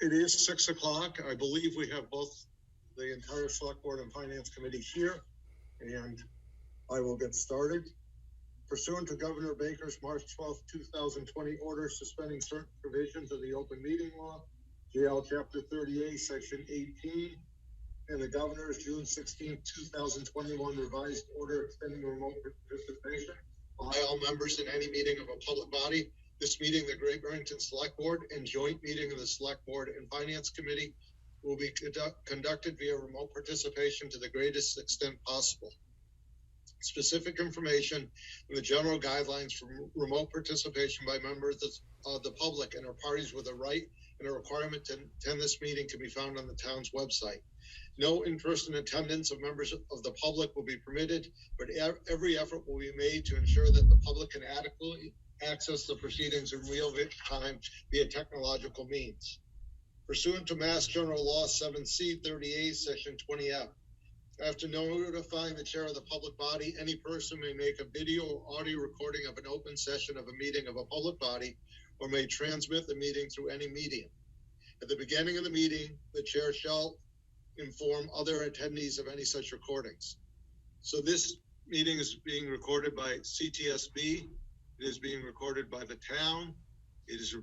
It is 6 o'clock. I believe we have both the entire Select Board and Finance Committee here, and I will get started. Pursuant to Governor Baker's March 12, 2020 order suspending certain provisions of the open meeting law, GL Chapter 38, Section 18, and the Governor's June 16, 2021 revised order extending remote participation by all members in any meeting of a public body. This meeting, the Great Barrington Select Board and joint meeting of the Select Board and Finance Committee will be conducted via remote participation to the greatest extent possible. Specific information and the general guidelines for remote participation by members of the public and are parties with a right and a requirement to attend this meeting can be found on the town's website. No in-person attendance of members of the public will be permitted, but every effort will be made to ensure that the public can adequately access the proceedings in real time via technological means. Pursuant to Mass General Law 7C 38, Section 20F, after notifying the chair of the public body, any person may make a video or audio recording of an open session of a meeting of a public body or may transmit the meeting through any medium. At the beginning of the meeting, the chair shall inform other attendees of any such recordings. So this meeting is being recorded by CTSB. It is being recorded by the town. It is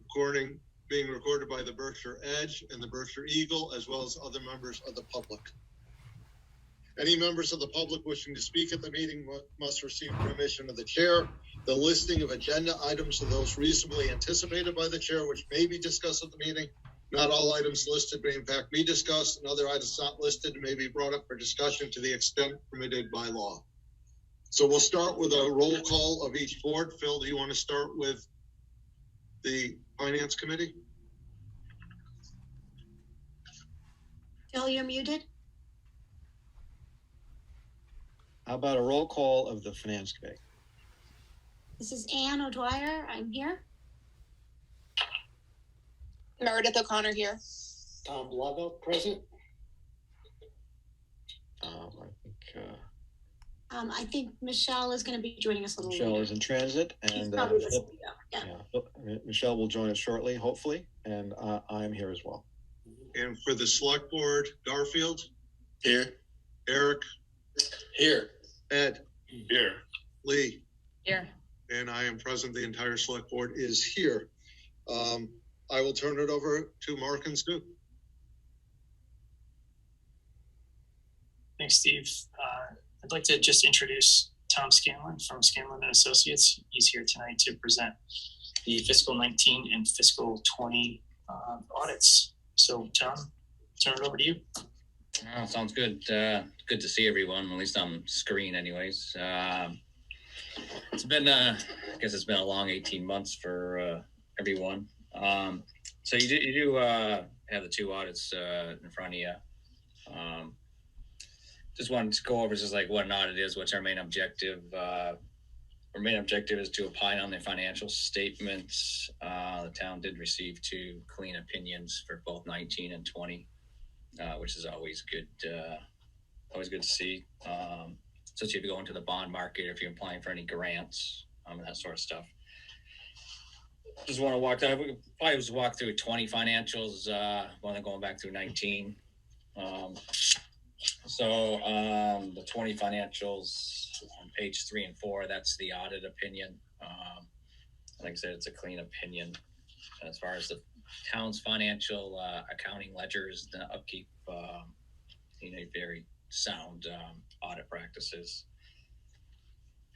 being recorded by the Berkshire Edge and the Berkshire Eagle, as well as other members of the public. Any members of the public wishing to speak at the meeting must receive permission of the chair. The listing of agenda items are those reasonably anticipated by the chair, which may be discussed at the meeting. Not all items listed may in fact be discussed, and other items not listed may be brought up for discussion to the extent permitted by law. So we'll start with a roll call of each board. Phil, do you want to start with the Finance Committee? Phil, you're muted. How about a roll call of the Finance Committee? This is Ann O'Dwyer. I'm here. Meredith O'Connor here. Tom Blago, present. I think Michelle is going to be joining us a little Michelle later. is in transit, and Michelle will join us shortly, hopefully, and I'm here as well. And for the Select Board, Garfield? Here. Eric? Here. Ed? Here. Lee? Here. And I am present. The entire Select Board is here. I will turn it over to Mark and Stu. Thanks, Steve. I'd like to just introduce Tom Scanlon from Scanlon & Associates. He's here tonight to present the fiscal 19 and fiscal 20 audits. So, Tom, turn it over to you. Oh, sounds good. Good to see everyone, at least on screen anyways. It's been, I guess it's been a long 18 months for everyone. So you do have the two audits in front of you. Just wanted to go over just like what an audit is, what's our main objective. Our main objective is to opine on the financial statements. The town did receive 2 clean opinions for both 19 and 20, which is always good to see. Especially if you go into the bond market, if you're applying for any grants, that sort of stuff. Just want to walk through. We probably just walk through 20 financials, while they're going back through 19. So the 20 financials on page 3 and 4, that's the audit opinion. Like I said, it's a clean opinion. As far as the town's financial accounting ledgers, the upkeep, very sound audit practices.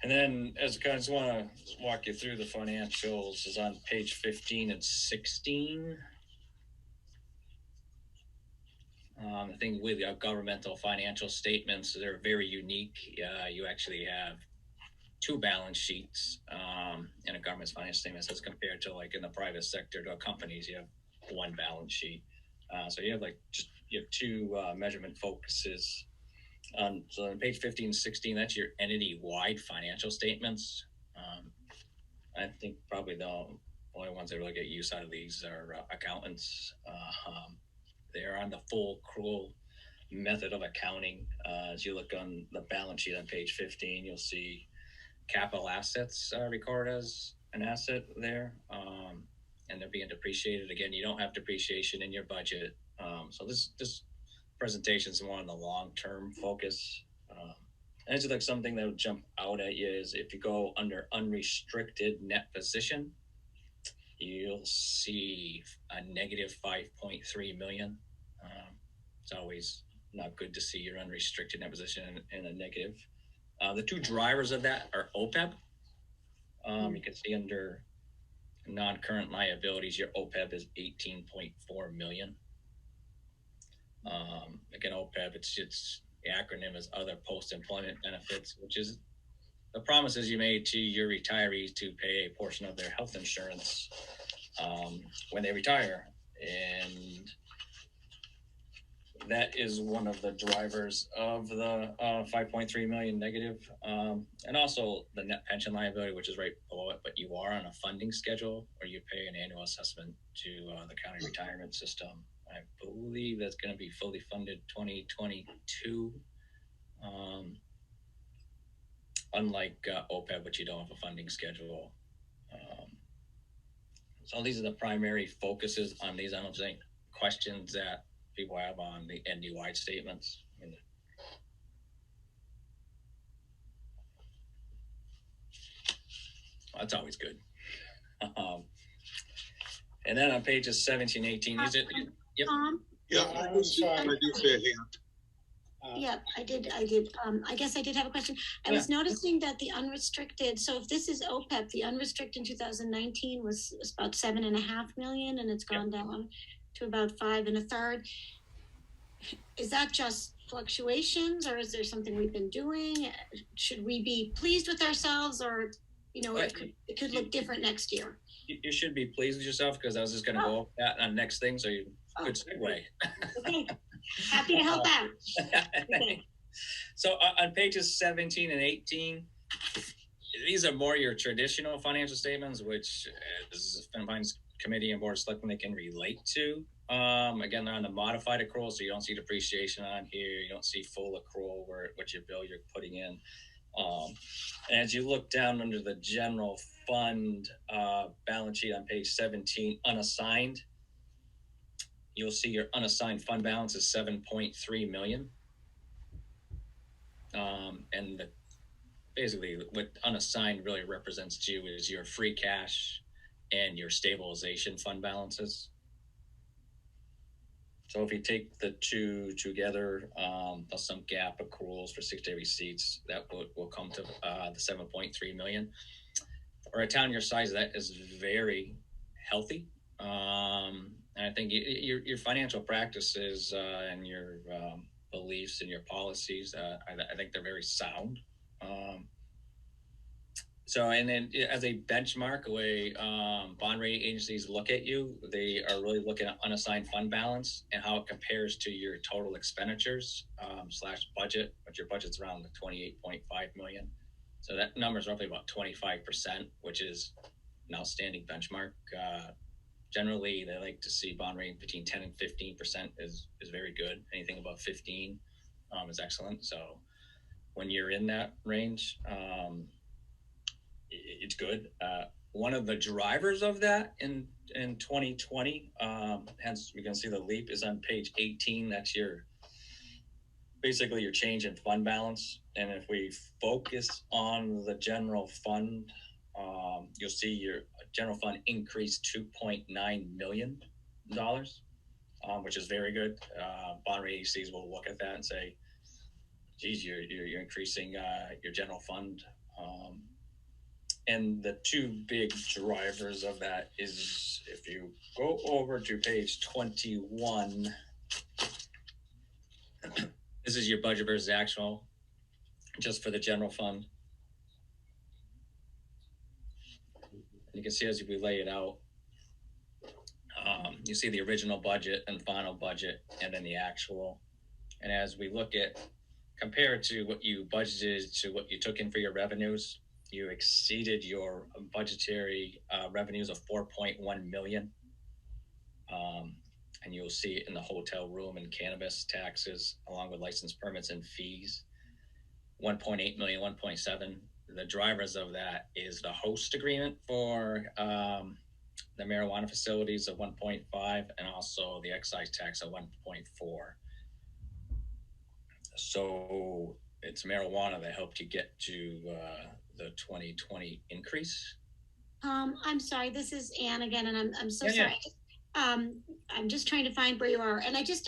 And then, as I just want to walk you through the financials, is on page 15 and 16. The thing with governmental financial statements, they're very unique. You actually have 2 balance sheets in a government's financial statements as compared to like in the private sector to companies, you have 1 balance sheet. So you have you have 2 measurement focuses. So on page 15 and 16, that's your entity-wide financial statements. I think probably the only ones that really get use out of these are accountants. They're on the full accrual method of accounting. As you look on the balance sheet on page 15, you'll see capital assets recorded as an asset there. and they're being depreciated. Again, you don't have depreciation in your budget. So this presentation is more on the long-term focus. And it's like something that would jump out at you is if you go under unrestricted net position, you'll see a negative 5.3 million. It's always not good to see your unrestricted net position in a negative. The two drivers of that are OPEB. You can see under non-current liabilities, your OPEB is 18.4 million. Again, OPEB, it's the acronym is other post-employment benefits, which is the promises you made to your retirees to pay a portion of their health insurance when they retire. And that is one of the drivers of the 5.3 million negative. And also the net pension liability, which is right below it, but you are on a funding schedule where you pay an annual assessment to the county retirement system. I believe that's going to be fully funded 2022. Unlike OPEB, which you don't have a funding schedule. So these are the primary focuses on these. I don't think questions that people have on the ND-wide statements. That's always good. And then on pages 17, 18, is it? Yep. Tom? Yeah, I'm sorry. I do see a hand. Yeah, I did. I guess I did have a question. I was noticing that the unrestricted, so if this is OPEB, the unrestricted in 2019 was about 7.5 million, and it's gone down to about 5 1/3. Is that just fluctuations, or is there something we've been doing? Should we be pleased with ourselves, or it could look different next year? You should be pleased with yourself, because I was just going to go over that on next thing. So good segue. Okay. Happy to help out. Okay. So on pages 17 and 18, these are more your traditional financial statements, which the Finance Committee and Board of Selectmen they can relate to. Again, they're on the modified accrual, so you don't see depreciation on here. You don't see full accrual where what your bill you're putting in. And as you look down under the general fund balance sheet on page 17, unassigned, you'll see your unassigned fund balance is 7.3 million. And basically what unassigned really represents to you is your free cash and your stabilization fund balances. So if you take the two together, plus some gap accruals for 6-day receipts, that will come to the 7.3 million. For a town your size, that is very healthy. And I think your financial practices and your beliefs and your policies, I think they're very sound. So, and then as a benchmark, the way bond rating agencies look at you, they are really looking at unassigned fund balance and how it compares to your total expenditures / budget, but your budget's around the 28.5 million. So that number is roughly about 25%, which is an outstanding benchmark. Generally, they like to see bond rating between 10 and 15% is very good. Anything above 15 is excellent. So when you're in that range, it's good. One of the drivers of that in 2020, hence we can see the leap, is on page 18. That's basically your change in fund balance. And if we focus on the general fund, you'll see your general fund increased $2.9 million, which is very good. Bond rating agencies will look at that and say, geez, you're increasing your general fund. And the two big drivers of that is, if you go over to page 21, this is your budget versus actual, just for the general fund. You can see as we lay it out, you see the original budget and final budget, and then the actual. And as we look at, compared to what you budgeted to what you took in for your revenues, you exceeded your budgetary revenues of 4.1 million. And you'll see it in the hotel room and cannabis taxes, along with license permits and fees, 1.8 million, 1.7. The drivers of that is the host agreement for the marijuana facilities of 1.5, and also the excise tax of 1.4. So it's marijuana that helped you get to the 2020 increase. I'm sorry, this is Anne again, and I'm so Yeah, sorry. I'm just trying to find where you are, and I just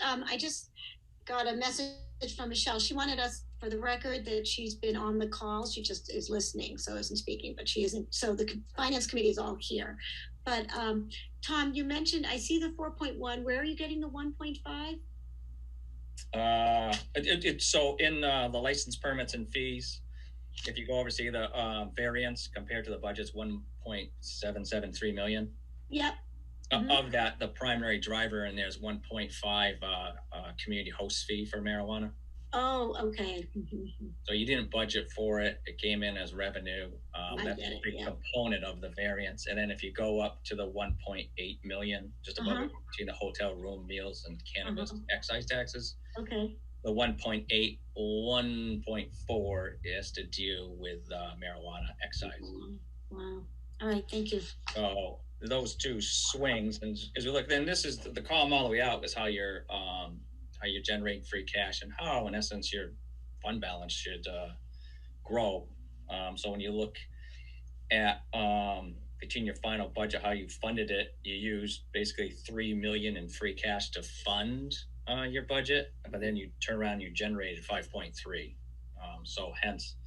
got a message from Michelle. She wanted us, for the record, that she's been on the call. She just is listening, so isn't speaking, but she isn't. So the finance committee is all here. But Tom, you mentioned, I see the 4.1. Where are you getting the 1.5? So in the license permits and fees, if you go over, see the variance compared to the budget's 1.773 million. Yep. Of that, the primary driver in there is 1.5 community host fee for marijuana. Oh, okay. So you didn't budget for it. It came in as revenue. That's a big component of the variance. And then if you go up to the 1.8 million, just above it, between the hotel room, meals, and cannabis excise taxes. Okay. The 1.8, 1.4 is to deal with marijuana excise. Wow. All right. Thank you. So those two swings, and as we look, then this is the column all the way out is how you're generating free cash and how, in essence, your fund balance should grow. So when you look at between your final budget, how you funded it, you used basically $3 million in free cash to fund your budget, but then you turn around and you generated 5.3. So hence,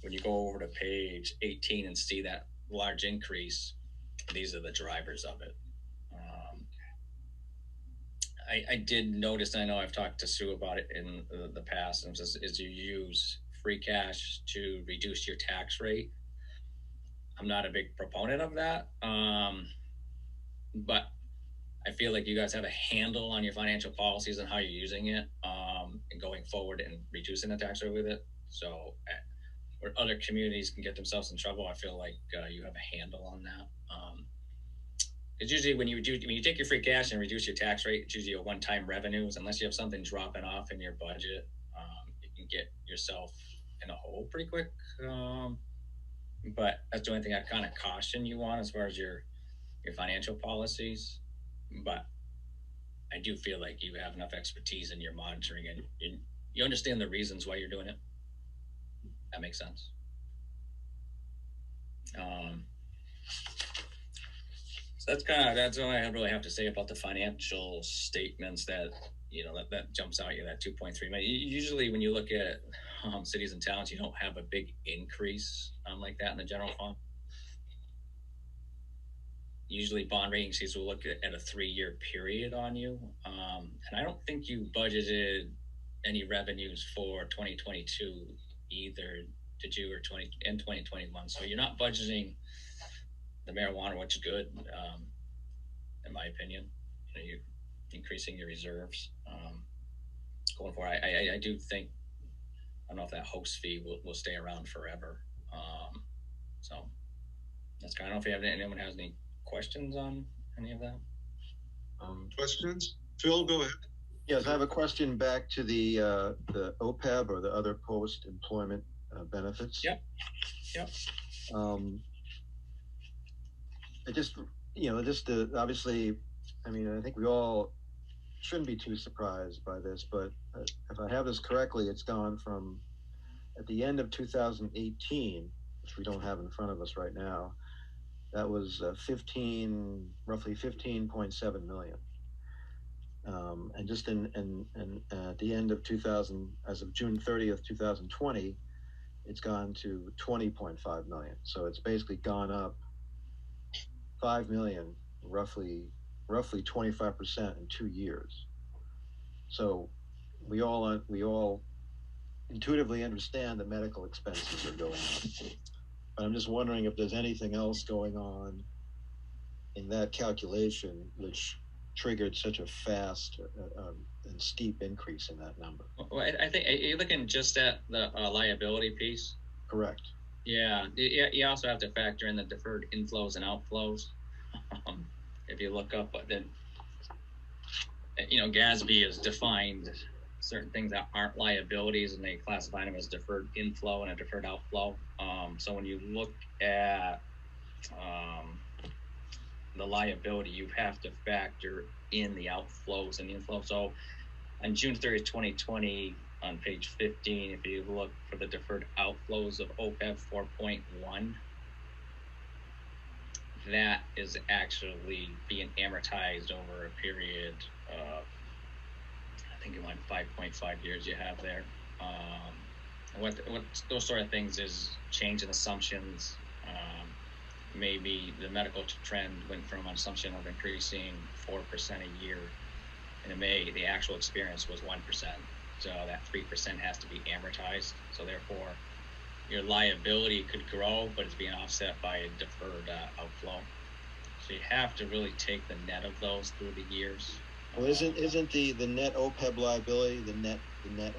when you go over to page 18 and see that large increase, these are the drivers of it. I did notice, and I know I've talked to Sue about it in the past, is you use free cash to reduce your tax rate. I'm not a big proponent of that, but I feel like you guys have a handle on your financial policies and how you're using it, and going forward and reducing the tax rate with it. So where other communities can get themselves in trouble, I feel like you have a handle on that. It's usually when you take your free cash and reduce your tax rate, it's usually a one-time revenues. Unless you have something dropping off in your budget, you can get yourself in a hole pretty quick. But that's the only thing I kind of caution you on as far as your financial policies. But I do feel like you have enough expertise in your monitoring, and you understand the reasons why you're doing it. That makes sense. So that's all I really have to say about the financial statements. That that jumps out at you, that 2.3 million. Usually when you look at cities and towns, you don't have a big increase like that in the general fund. Usually bond agencies will look at a 3-year period on you, and I don't think you budgeted any revenues for 2022 either, did you, or 2021? So you're not budgeting the marijuana, which is good, in my opinion. You're increasing your reserves going forward. I do think, I don't know if that host fee will stay around forever. So that's kind of, I don't know if anyone has any questions on any of that. Questions? Phil, go ahead. Yes, I have a question back to the OPEB, or the other post-employment benefits. Yep. Obviously, I mean, I think we all shouldn't be too surprised by this, but if I have this correctly, it's gone from, at the end of 2018, which we don't have in front of us right now, that was roughly 15.7 million. And just in at the end of 2000, as of June 30th, 2020, it's gone to 20.5 million. So it's basically gone up 5 million, roughly 25% in 2 years. So we all intuitively understand that medical expenses are going up. But I'm just wondering if there's anything else going on in that calculation which triggered such a fast and steep increase in that number. Well, I think you're looking just at the liability piece. Correct. Yeah, you also have to factor in the deferred inflows and outflows. If you look up, then GASB has defined certain things that aren't liabilities, and they classify them as deferred inflow and a deferred outflow. So when you look at the liability, you have to factor in the outflows and the inflows. So on June 30th, 2020, on page 15, if you look for the deferred outflows of OPEB 4.1, that is actually being amortized over a period of, I think you want 5.5 years you have there. What those sort of things is change in assumptions. Maybe the medical trend went from an assumption of increasing 4% a year. In May, the actual experience was 1%. So that 3% has to be amortized. So therefore, your liability could grow, but it's being offset by a deferred outflow. So you have to really take the net of those through the years. Well, isn't the net OPEB liability the net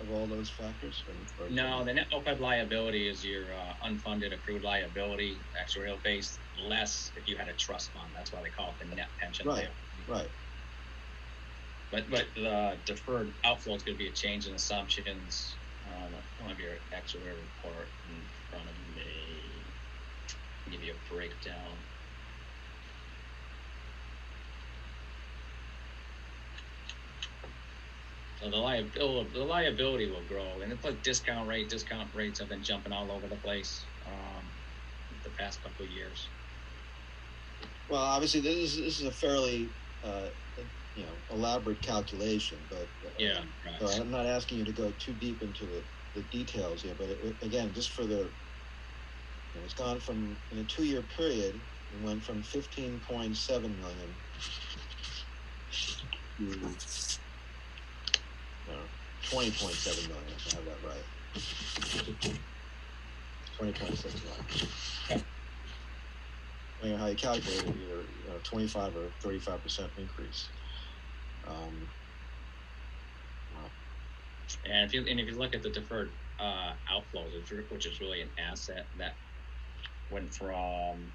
of all those factors? No, the net OPEB liability is your unfunded accrued liability, actuarial based, less if you had a trust fund. That's why they call it the net pension liability. Right. But the deferred outflow is going to be a change in assumptions. I don't have your actuarial report in front of me. I'll give you a breakdown. So the liability will grow, and it's like discount rates have been jumping all over the place the past couple of years. Well, obviously this is a fairly elaborate calculation, but yeah, right. So I'm not asking you to go too deep into the details here, but again, just for it's gone from, in a 2-year period, it went from 15.7 million to 20.7 million, if I have that right. 20.6 million. Depending on how you calculate it, either 25 or 35% increase. And if you look at the deferred outflows, which is really an asset, that went from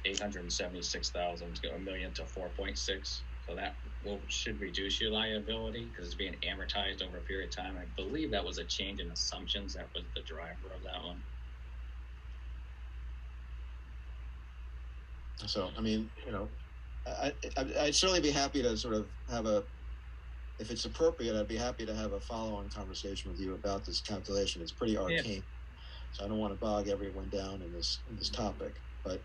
876,000 to $1 million to 4.6. So that should reduce your liability because it's being amortized over a period of time. I believe that was a change in assumptions. That was the driver of that one. So, I mean, I'd certainly be happy to sort of have if it's appropriate, I'd be happy to have a follow-on conversation with you about this calculation. It's pretty arcane, so I don't want to bog everyone down in this topic, but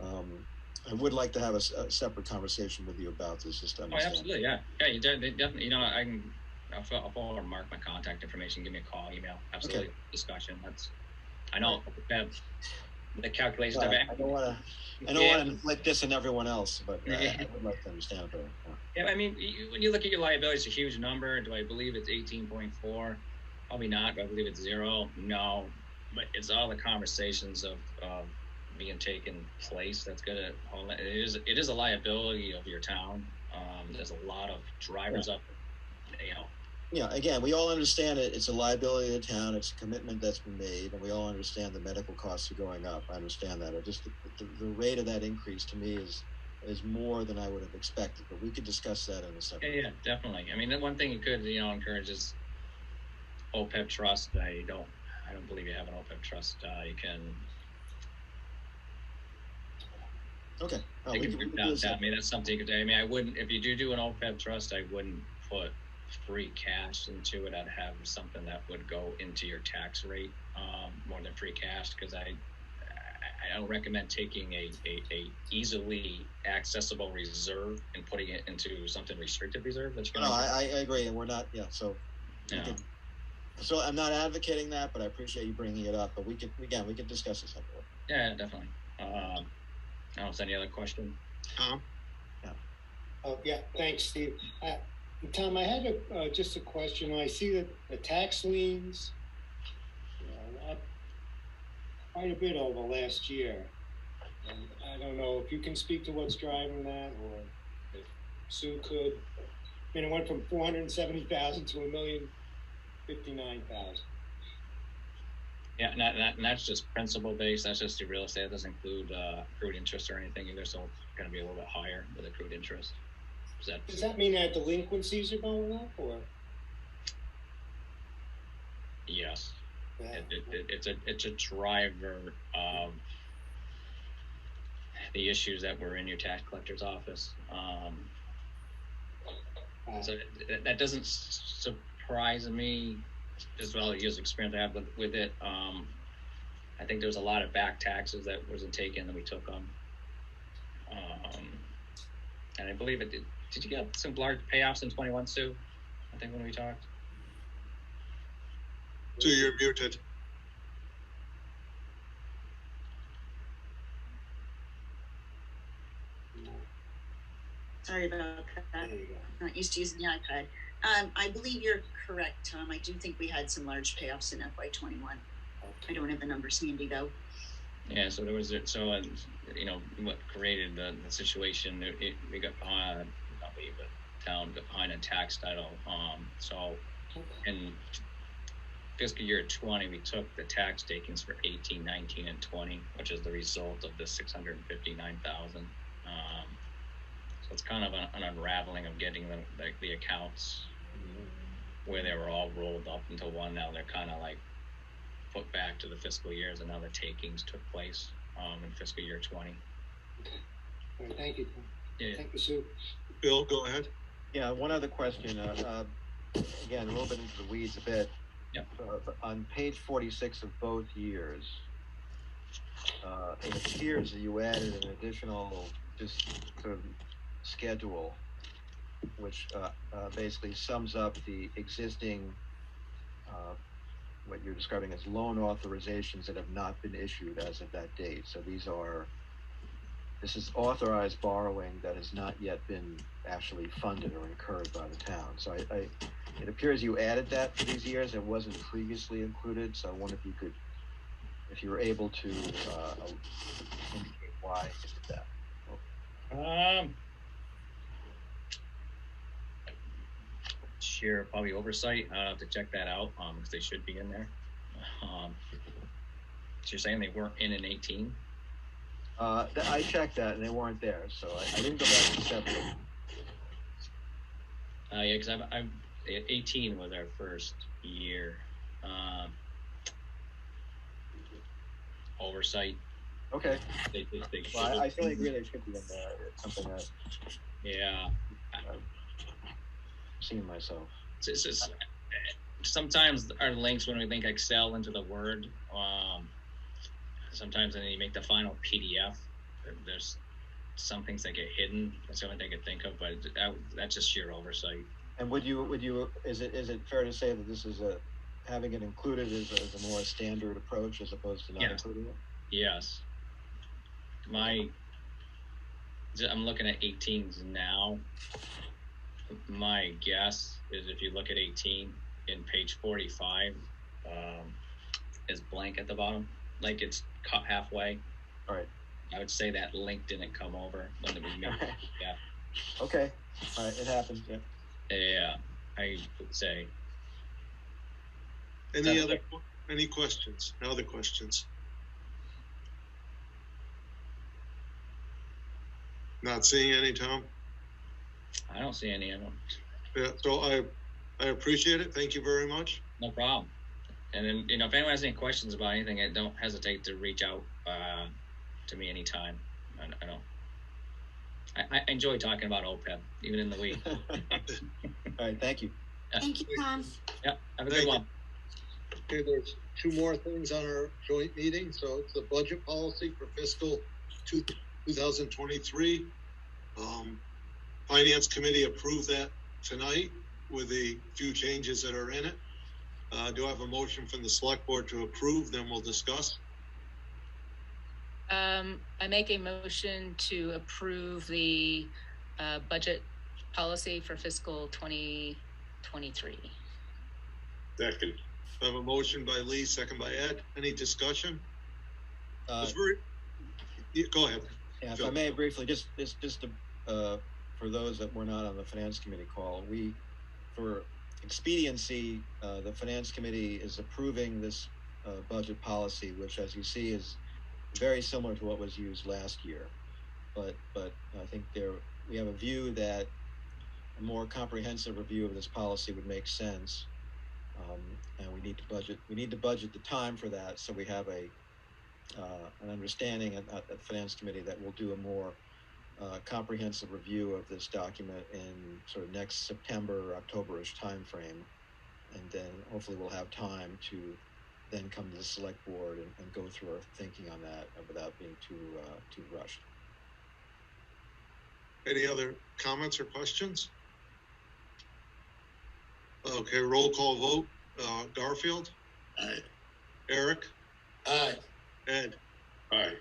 I would like to have a separate conversation with you about this, just to understand. Oh, absolutely, yeah. You definitely, I'll follow Mark my contact information, give me a call, email, absolutely, okay. Discussion. I know the calculations. I don't want to inflict this on everyone else, but I would like to understand it better. Yeah, I mean, when you look at your liability, it's a huge number. Do I believe it's 18.4? Probably not. Do I believe it's 0? No. But it's all the conversations of being taken place that's going to hold it. It is a liability of your town. There's a lot of drivers up, Yeah, again, we all understand it. It's a liability of the town. It's a commitment that's been made, and we all understand the medical costs are going up. I understand that. Just the rate of that increase to me is more than I would have expected. But we could discuss that in a second. Yeah, definitely. I mean, the one thing you could encourage is OPEB trust. I don't believe you have an OPEB trust. You can. Okay. I mean, that's something you could do. I mean, I wouldn't. If you do an OPEB trust, I wouldn't put free cash into it. I'd have something that would go into your tax rate more than free cash, because I don't recommend taking a easily accessible reserve and putting it into something restricted reserve. I agree, and we're not. Yeah, so. So I'm not advocating that, but I appreciate you bringing it up. But we could discuss this separately. Yeah, definitely. I don't know if there's any other question. Tom? Yeah. Oh, yeah. Thanks, Steve. Tom, I had just a question. I see that the tax liens up quite a bit over last year. And I don't know if you can speak to what's driving that, or if Sue could. I mean, it went from 470,000 to 1,059,000. Yeah, and that's just principal based. That's just the real estate. It doesn't include accrued interest or anything either. So it's going to be a little bit higher with accrued interest. Does that mean that delinquencies are going up, or? Yes, it's a driver of the issues that were in your tax collector's office. So that doesn't surprise me, as well as years of experience I have with it. I think there was a lot of back taxes that wasn't taken that we took on. And I believe it did you get some large payoffs in 21, Sue? I think when we talked. So you're muted. Sorry about that. There you go. I'm not used to using the iPad. I believe you're correct, Tom. I do think we had some large payoffs in FY21. I don't have the numbers handy though. Yeah, so there was you know what created the situation. We got behind, not we, but town got behind a tax title. So in fiscal year 20, we took the tax takings for 18, 19, and 20, which is the result of the 659,000. So it's kind of an unraveling of getting the accounts where they were all rolled up into one. Now they're kind of like put back to the fiscal years, and now the takings took place in fiscal year 20. All right, thank you. Yeah. Thank you, Sue. Bill, go ahead. Yeah, one other question. Again, a little bit into the weeds a bit. Yep. On page 46 of both years, it appears that you added an additional just sort of schedule, which basically sums up the existing, what you're describing as loan authorizations that have not been issued as of that date. So this is authorized borrowing that has not yet been actually funded or incurred by the town. So it appears you added that for these years. It wasn't previously included. So I wonder if you were able to indicate why you did that. Sheer probably oversight. I have to check that out because they should be in there. So you're saying they weren't in 18? I checked that and they weren't there, so I didn't go back to 7. Yeah, because I'm 18 was our first year. Oversight. Okay. They Well, I fully agree they should be in there. It's something that yeah. I've seen myself. It's just, sometimes our links when we link Excel into the Word, sometimes when you make the final PDF, there's some things that get hidden. That's the only thing I could think of, but that's just sheer oversight. And would you is it fair to say that this is having it included is a more standard approach as opposed to not including it? Yes. I'm looking at 18s now. My guess is if you look at 18 in page 45, is blank at the bottom, like it's cut halfway. All right. I would say that link didn't come over when it was made. Yeah. Okay. All right. It happens. Yeah. Yeah. I would say. Any questions? No other questions? Not seeing any, Tom? I don't see any of them. Yeah, so I appreciate it. Thank you very much. No problem. And then, if anyone has any questions about anything, don't hesitate to reach out to me anytime. I enjoy talking about OPEB, even in the week. All right, thank you. Thank you, Tom. Yeah, have a good one. Okay, there's 2 more things on our joint meeting. So it's the budget policy for fiscal 2023. Finance Committee approved that tonight with the few changes that are in it. Do I have a motion from the Select Board to approve? Then we'll discuss. I make a motion to approve the budget policy for fiscal 2023. Second. I have a motion by Lee, second by Ed. Any discussion? Go ahead. Yeah, if I may briefly, just to, for those that were not on the Finance Committee call, for expediency, the Finance Committee is approving this budget policy, which, as you see, is very similar to what was used last year. But I think we have a view that a more comprehensive review of this policy would make sense, and we need to budget the time for that, so we have a an understanding at the Finance Committee that we'll do a more comprehensive review of this document in sort of next September, October-ish timeframe, and then hopefully we'll have time to then come to the select board and go through our thinking on that without being too rushed. Any other comments or questions? Okay, roll call vote. Garfield? Aye. Eric? Aye. Ed? Aye.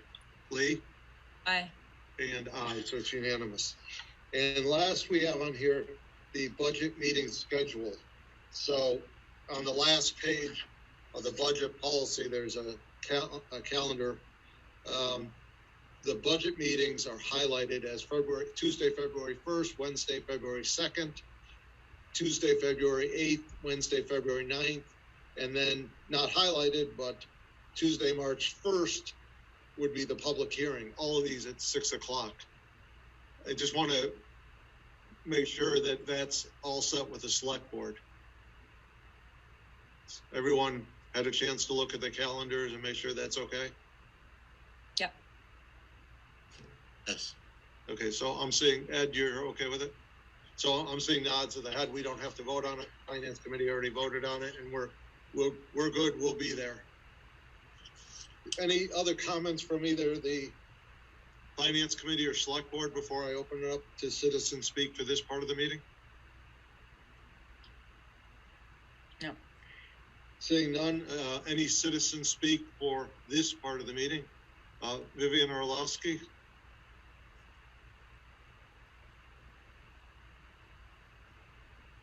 Lee? Aye. And aye, so it's unanimous. And last we have on here the budget meeting schedule. So on the last page of the budget policy, there's a calendar. The budget meetings are highlighted as Tuesday, February 1st, Wednesday, February 2nd, Tuesday, February 8th, Wednesday, February 9th, and then not highlighted, but Tuesday, March 1st would be the public hearing. All of these at 6 o'clock. I just want to make sure that that's all set with the select board. Everyone had a chance to look at the calendars and make sure that's okay? Yep. Yes. Okay, so I'm seeing, Ed, you're okay with it? So I'm seeing nods of the head. We don't have to vote on it. Finance Committee already voted on it, and we're good. We'll be there. Any other comments from either the Finance Committee or Select Board before I open it up to citizen speak for this part of the meeting? No. Seeing none, any citizen speak for this part of the meeting? Vivian Orlowski?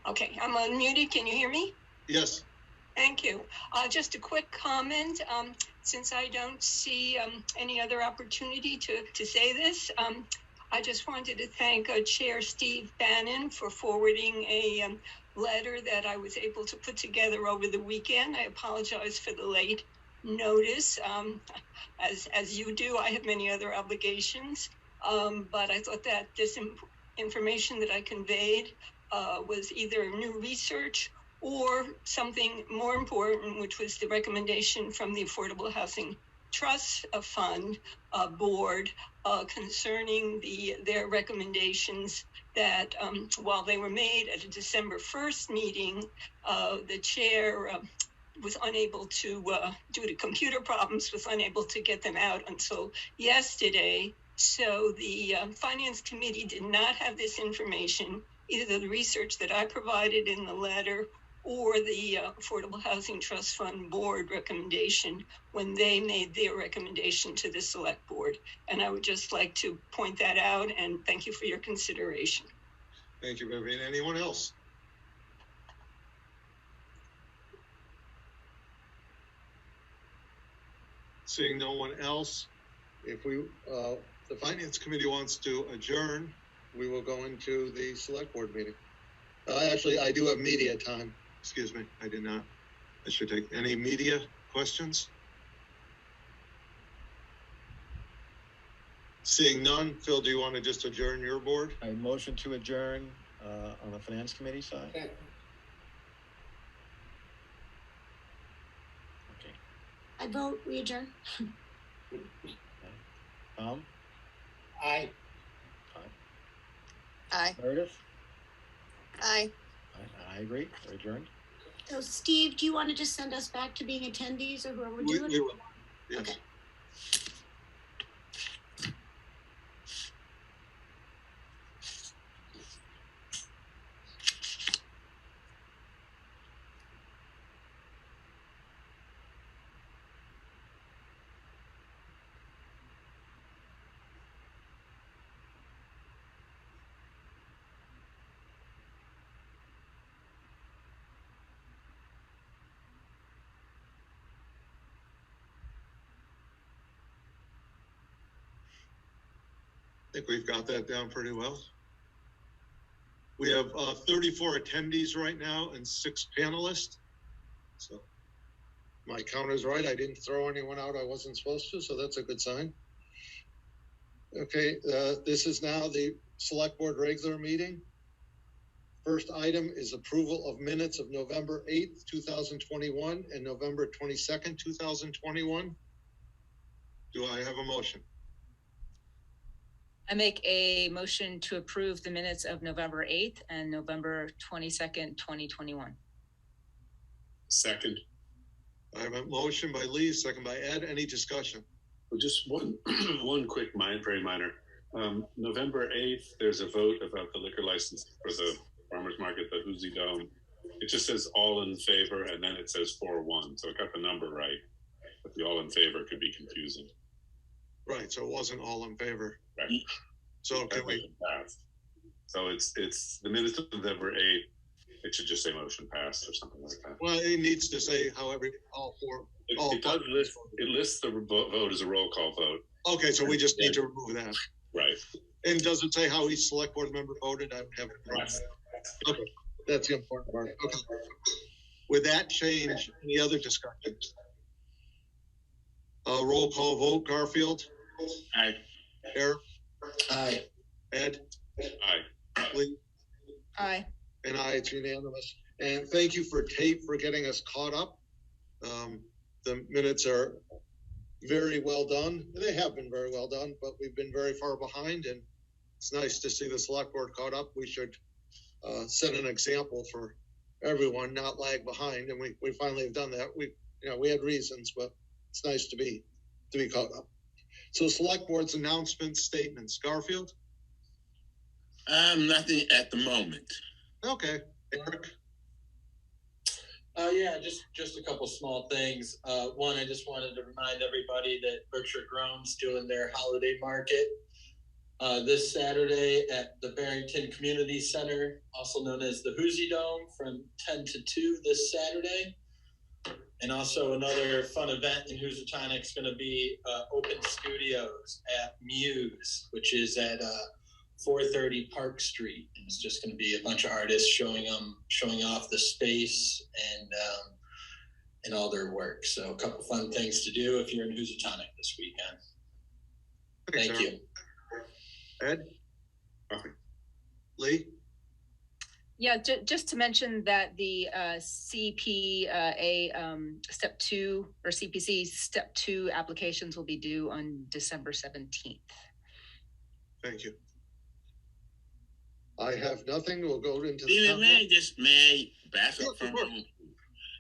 Okay, I'm unmuted. Can you hear me? Yes. Thank you. Just a quick comment. Since I don't see any other opportunity to say this, I just wanted to thank Chair Steve Bannon for forwarding a letter that I was able to put together over the weekend. I apologize for the late notice. As you do, I have many other obligations, but I thought that this information that I conveyed was either new research or something more important, which was the recommendation from the Affordable Housing Trust Fund board concerning their recommendations that while they were made at a December 1st meeting, the chair was unable to, due to computer problems, was unable to get them out until yesterday. So the Finance Committee did not have this information, either the research that I provided in the letter or the Affordable Housing Trust Fund board recommendation when they made their recommendation to the select board. And I would just like to point that out and thank you for your consideration. Thank you, Vivian. Anyone else? Seeing no one else, if we, the Finance Committee wants to adjourn, we will go into the select board meeting. Actually, I do have media time. Excuse me, I did not. I should take any media questions. Seeing none, Phil, do you want to just adjourn your board? I motion to adjourn on the Finance Committee side. Okay. Okay. I vote we adjourn. Tom? Aye. Aye. Meredith? Aye. I agree. We're adjourned. So Steve, do you want to just send us back to being attendees or whoever we're doing? We will. Yes. Okay. I think we've got that down pretty well. We have 34 attendees right now and 6 panelists. So my count is right. I didn't throw anyone out I wasn't supposed to, so that's a good sign. Okay, this is now the Select Board regular meeting. First item is approval of minutes of November 8th, 2021 and November 22nd, 2021. Do I have a motion? I make a motion to approve the minutes of November 8th and November 22nd, 2021. Second. I have a motion by Lee, second by Ed. Any discussion? Well, just one, one quick, very minor. November 8th, there's a vote about the liquor license for the farmers market, the Hoosie Dome. It just says all in favor, and then it says 4-1. So it got the number right, but the all in favor could be confusing. Right, so it wasn't all in favor. Right. So can we? So it's the minutes of November 8th. It should just say motion passed or something like that. Well, it needs to say however all four. It does list. It lists the vote as a roll call vote. Okay, so we just need to remove that. Right. And does it say how each select board member voted? I haven't. Right. Okay, that's the important part. Okay. With that change, any other discussion? Roll call vote. Garfield. Aye. Eric. Aye. Ed. Aye. Lee. Aye. And it's unanimous. And thank you for Tate for getting us caught up. The minutes are very well done. They have been very well done, but we've been very far behind, and it's nice to see the select board caught up. We should set an example for everyone, not lag behind, and we finally have done that. We had reasons, but it's nice to be caught up. So select board's announcements, statements. Garfield? Nothing at the moment. Okay. Eric? Yeah, just a couple small things. One, I just wanted to remind everybody that Berkshire Grown's doing their holiday market this Saturday at the Barrington Community Center, also known as the Hoosie Dome, from 10 to 2 this Saturday. And also another fun event in Housatonic is going to be Open Studios at Muse, which is at 430 Park Street. And it's just going to be a bunch of artists showing off the space and all their work. So a couple fun things to do if you're in Housatonic this weekend. Thank you. Ed? Lee? Yeah, just to mention that the CPA Step 2 or CPC Step 2 applications will be due on December 17th. Thank you. I have nothing. We'll go into Steven, may I back up for a moment?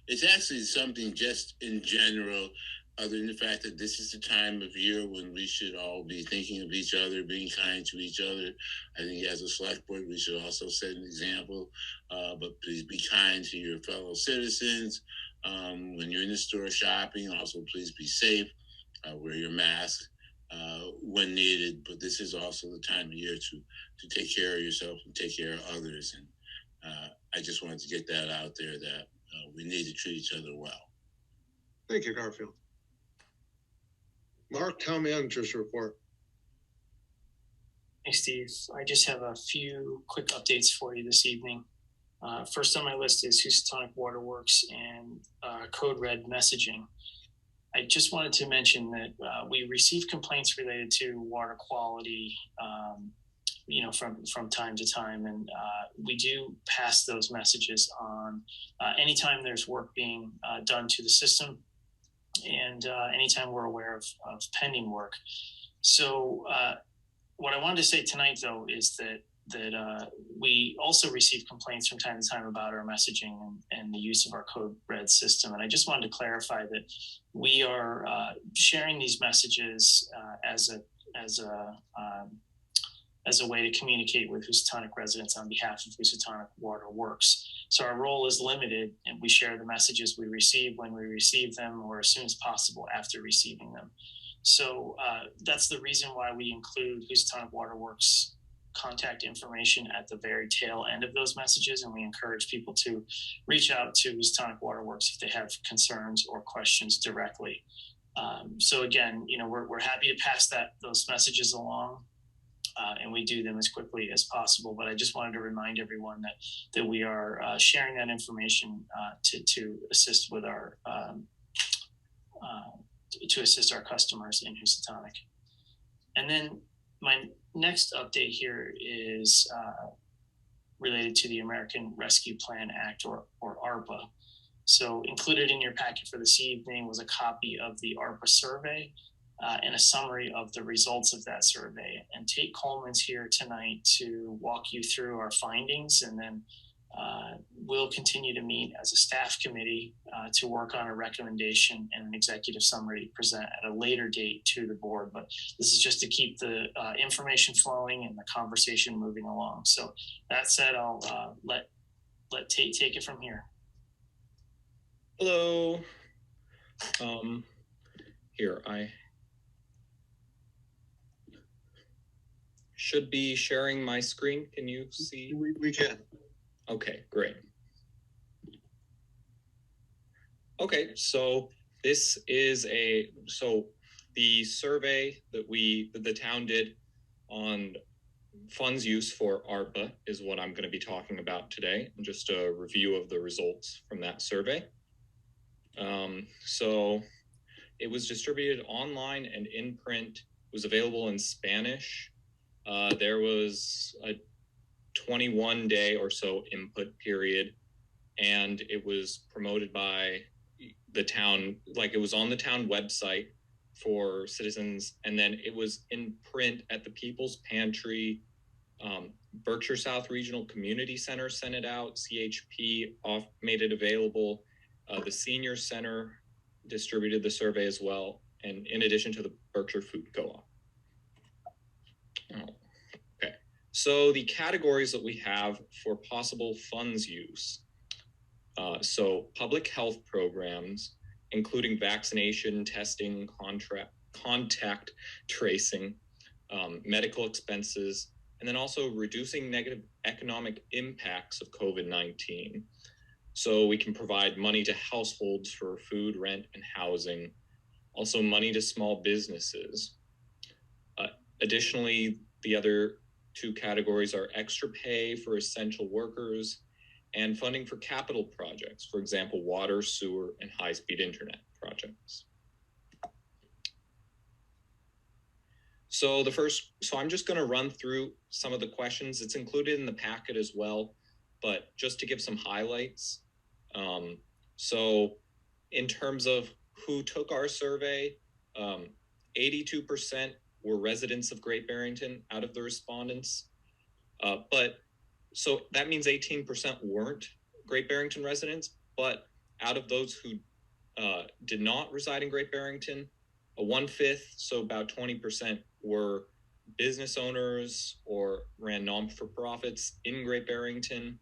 It's actually something just in general, other than the fact that this is the time of year when we should all be thinking of each other, being kind to each other. I think as a select board, we should also set an example, but please be kind to your fellow citizens. When you're in the store shopping, also please be safe, wear your mask when needed, but this is also the time of year to take care of yourself and take care of others. And I just wanted to get that out there that we need to treat each other well. Thank you, Garfield. Mark, town manager's report. Hey, Steve. I just have a few quick updates for you this evening. First on my list is Housatonic Waterworks and Code Red messaging. I just wanted to mention that we received complaints related to water quality, from time to time, and we do pass those messages on anytime there's work being done to the system, and anytime we're aware of pending work. So what I wanted to say tonight, though, is that we also receive complaints from time to time about our messaging and the use of our Code Red system. And I just wanted to clarify that we are sharing these messages as a way to communicate with Housatonic residents on behalf of Housatonic Waterworks. So our role is limited, and we share the messages we receive when we receive them, or as soon as possible after receiving them. So that's the reason why we include Housatonic Waterworks contact information at the very tail end of those messages, and we encourage people to reach out to Housatonic Waterworks if they have concerns or questions directly. So again, we're happy to pass those messages along, and we do them as quickly as possible. But I just wanted to remind everyone that we are sharing that information to assist with our to assist our customers in Housatonic. And then my next update here is related to the American Rescue Plan Act, or ARPA. So included in your packet for this evening was a copy of the ARPA survey. and a summary of the results of that survey. And Tate Coleman's here tonight to walk you through our findings, and then we'll continue to meet as a staff committee to work on a recommendation and an executive summary to present at a later date to the board. But this is just to keep the information flowing and the conversation moving along. So that said, I'll let Tate take it from here. Hello. Here, I should be sharing my screen. Can you see? We can. Okay, great. Okay, so this is the survey that the town did on funds use for ARPA is what I'm going to be talking about today, and just a review of the results from that survey. So it was distributed online and in print. It was available in Spanish. There was a 21-day or so input period, and it was promoted by the town, like it was on the town website for citizens, and then it was in print at the People's Pantry. Berkshire South Regional Community Center sent it out. CHP made it available. The Senior Center distributed the survey as well, and in addition to the Berkshire Food Co-op. Okay, so the categories that we have for possible funds use. So public health programs, including vaccination, testing, contact tracing, medical expenses, and then also reducing negative economic impacts of COVID-19. So we can provide money to households for food, rent, and housing. Also money to small businesses. Additionally, the other two categories are extra pay for essential workers and funding for capital projects, for example, water, sewer, and high-speed internet projects. So I'm just going to run through some of the questions. It's included in the packet as well, but just to give some highlights. So in terms of who took our survey, 82% were residents of Great Barrington out of the respondents. But so that means 18% weren't Great Barrington residents, but out of those who did not reside in Great Barrington, a 1/5, so about 20% were business owners or ran non-for-profits in Great Barrington.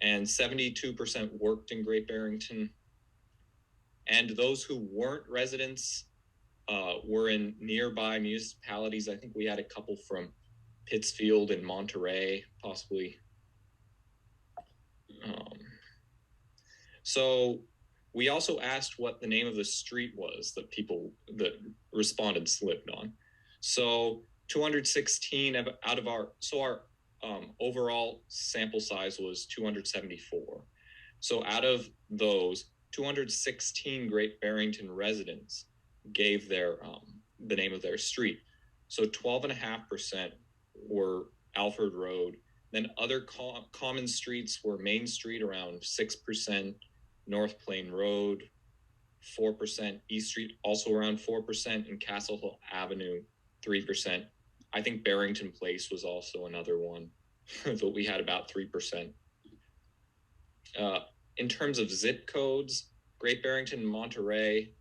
And 72% worked in Great Barrington. And those who weren't residents were in nearby municipalities. I think we had a couple from Pittsfield and Monterey, possibly. So we also asked what the name of the street was that respondents lived on. So 216 out of our overall sample size was 274. So out of those, 216 Great Barrington residents gave their the name of their street. So 12.5% were Alfred Road. Then other common streets were Main Street, around 6%, North Plain Road, 4%, East Street, also around 4%, and Castle Hill Avenue, 3%. I think Barrington Place was also another one, but we had about 3%. In terms of zip codes, Great Barrington, Monterey,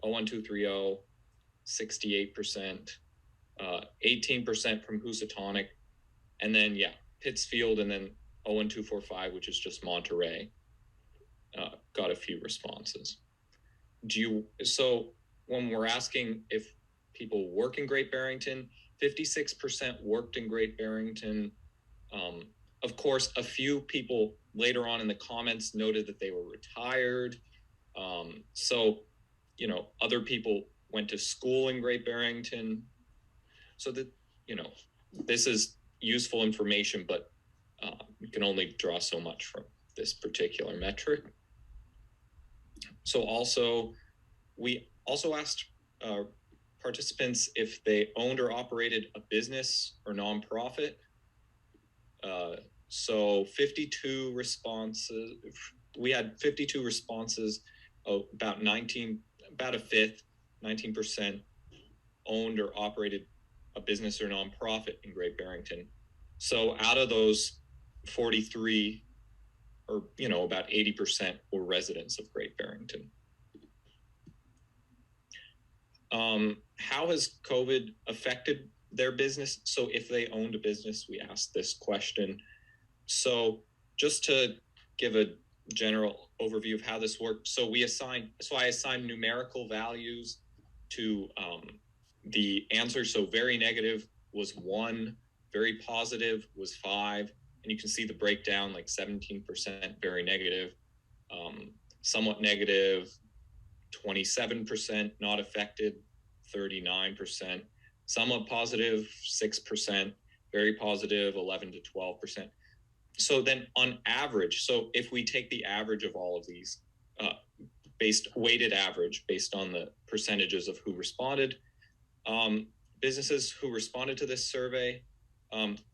01230, 68%, 18% from Housatonic, and then Pittsfield, and then 01245, which is just Monterey, got a few responses. So when we're asking if people work in Great Barrington, 56% worked in Great Barrington. Of course, a few people later on in the comments noted that they were retired. So, other people went to school in Great Barrington. So that, this is useful information, but you can only draw so much from this particular metric. So we also asked participants if they owned or operated a business or nonprofit. So 52 responses. We had 52 responses. About 19% about a fifth, 19%, owned or operated a business or nonprofit in Great Barrington. So out of those 43, or about 80% were residents of Great Barrington. How has COVID affected their business? So if they owned a business, we asked this question. So just to give a general overview of how this worked. So I assigned numerical values to the answer. So very negative was 1, very positive was 5, and you can see the breakdown, like 17% very negative, somewhat negative, 27% not affected, 39%, somewhat positive, 6%, very positive, 11 to 12%. So then on average, so if we take the average of all of these, weighted average based on the percentages of who responded, businesses who responded to this survey,